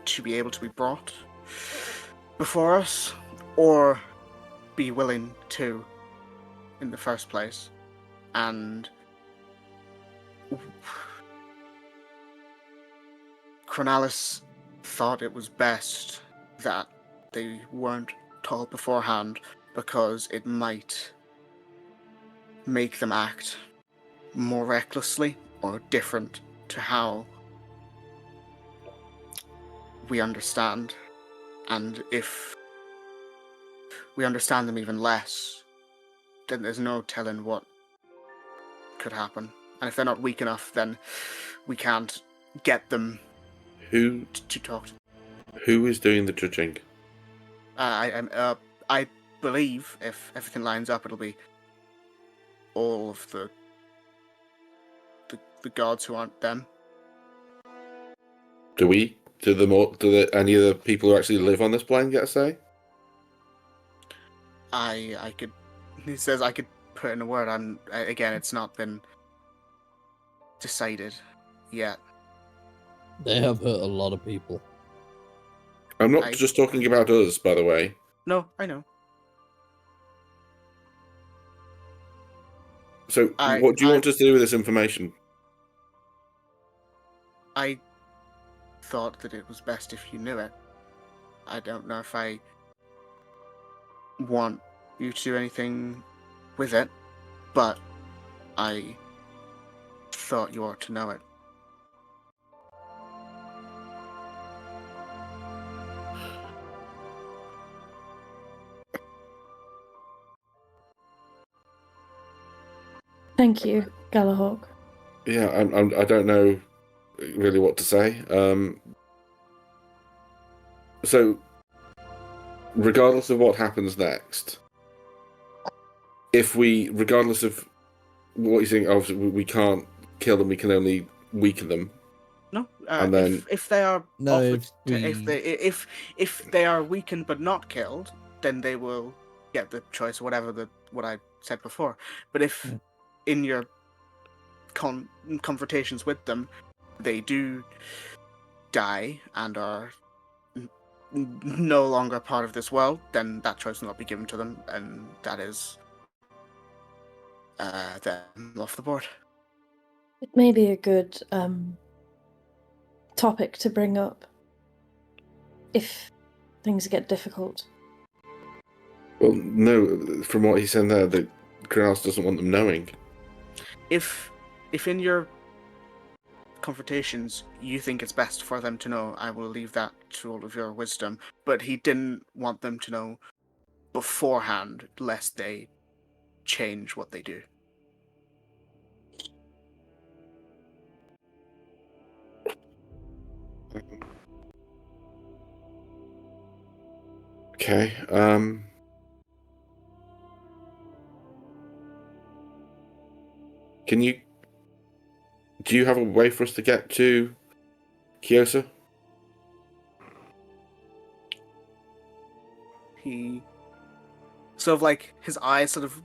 to be able to be brought before us, or be willing to in the first place. And Cronalis thought it was best that they weren't told beforehand, because it might make them act more recklessly or different to how we understand. And if we understand them even less, then there's no telling what could happen. And if they're not weak enough, then we can't get them to talk to. Who is doing the judging? I believe if everything lines up, it'll be all of the gods who aren't them. Do any of the people who actually live on this plane get a say? I could. He says I could put in a word. Again, it's not been decided yet. They have hurt a lot of people. I'm not just talking about us, by the way. No, I know. So, what do you want us to do with this information? I thought that it was best if you knew it. I don't know if I want you to do anything with it, but I thought you ought to know it. Thank you, Galahawk. Yeah, I don't know really what to say. So, regardless of what happens next, regardless of what you think, obviously we can't kill them. We can only weaken them. No, and then if they are No, offered if if they are weakened but not killed, then they will get the choice, whatever what I said before. But if in your confrontations with them, they do die and are no longer part of this world, then that choice will not be given to them, and that is them off the board. It may be a good topic to bring up if things get difficult. Well, no, from what he said there, that Grass doesn't want them knowing. If in your confrontations you think it's best for them to know, I will leave that to all of your wisdom. But he didn't want them to know beforehand, lest they change what they do. Okay. Do you have a way for us to get to Kyosa? He sort of like his eyes sort of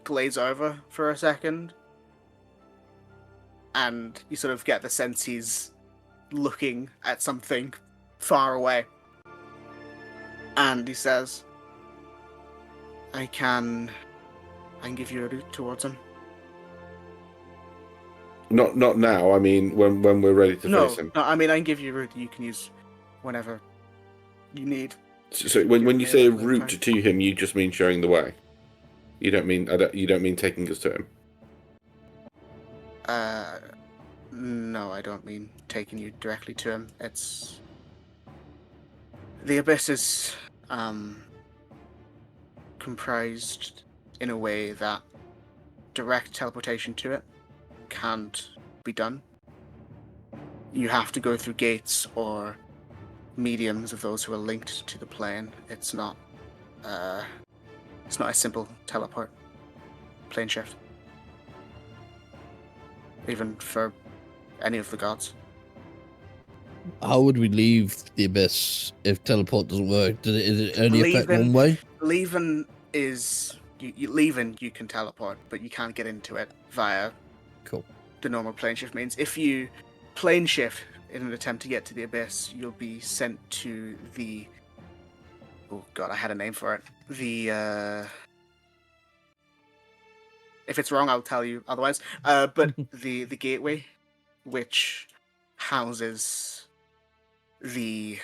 glaze over for a second, and you sort of get the sense he's looking at something far away. And he says, I can give you a route towards him. Not now. I mean, when we're ready to face him. No, I mean, I can give you a route that you can use whenever you need. So when you say a route to him, you just mean showing the way. You don't mean taking us to him. No, I don't mean taking you directly to him. It's the Abyss is comprised in a way that direct teleportation to it can't be done. You have to go through gates or mediums of those who are linked to the plane. It's not a simple teleport plane shift, even for any of the gods. How would we leave the Abyss if teleport doesn't work? Is it only affect one way? Leaving is leaving. You can teleport, but you can't get into it via the normal plane shift means. If you plane shift in an attempt to get to the Abyss, you'll be sent to the... Oh god, I had a name for it. The... If it's wrong, I'll tell you otherwise. But the gateway, which houses the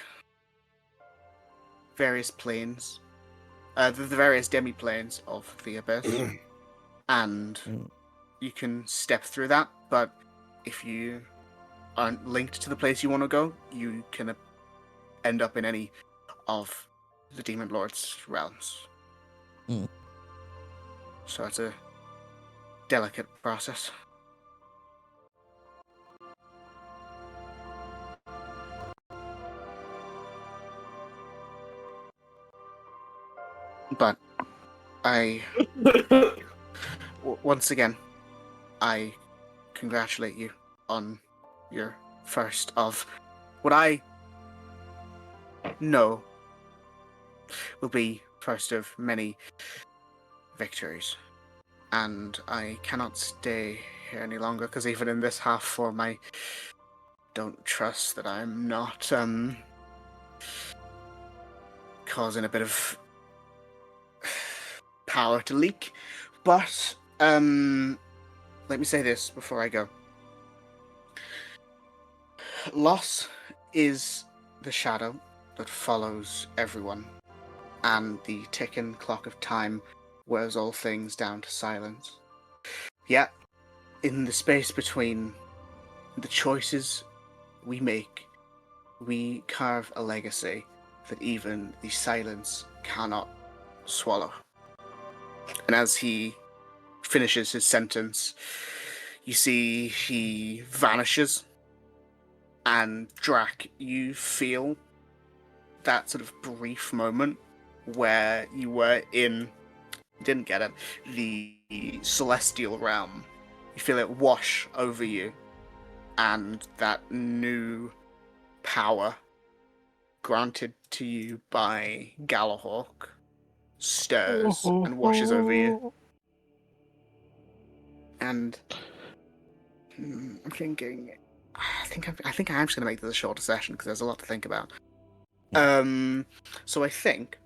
various planes, the various demi-planes of the Abyss. And you can step through that, but if you aren't linked to the place you want to go, you can end up in any of the Demon Lord's realms. So it's a delicate process. But once again, I congratulate you on your first of what I know will be first of many victories. And I cannot stay here any longer, because even in this half form, I don't trust that I'm not causing a bit of power to leak. But let me say this before I go. Loss is the shadow that follows everyone, and the ticking clock of time wears all things down to silence. Yet, in the space between the choices we make, we carve a legacy that even the silence cannot swallow. And as he finishes his sentence, you see he vanishes, and Drac, you feel that sort of brief moment where you were in, didn't get it, the celestial realm. You feel it wash over you, and that new power granted to you by Galahawk stirs and washes over you. And I'm thinking, I think I am just going to make this a shorter session because there's a lot to think about. So I think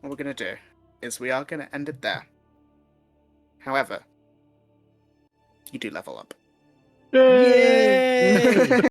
what we're going to do is we are going to end it there. However, you do level up. Yay!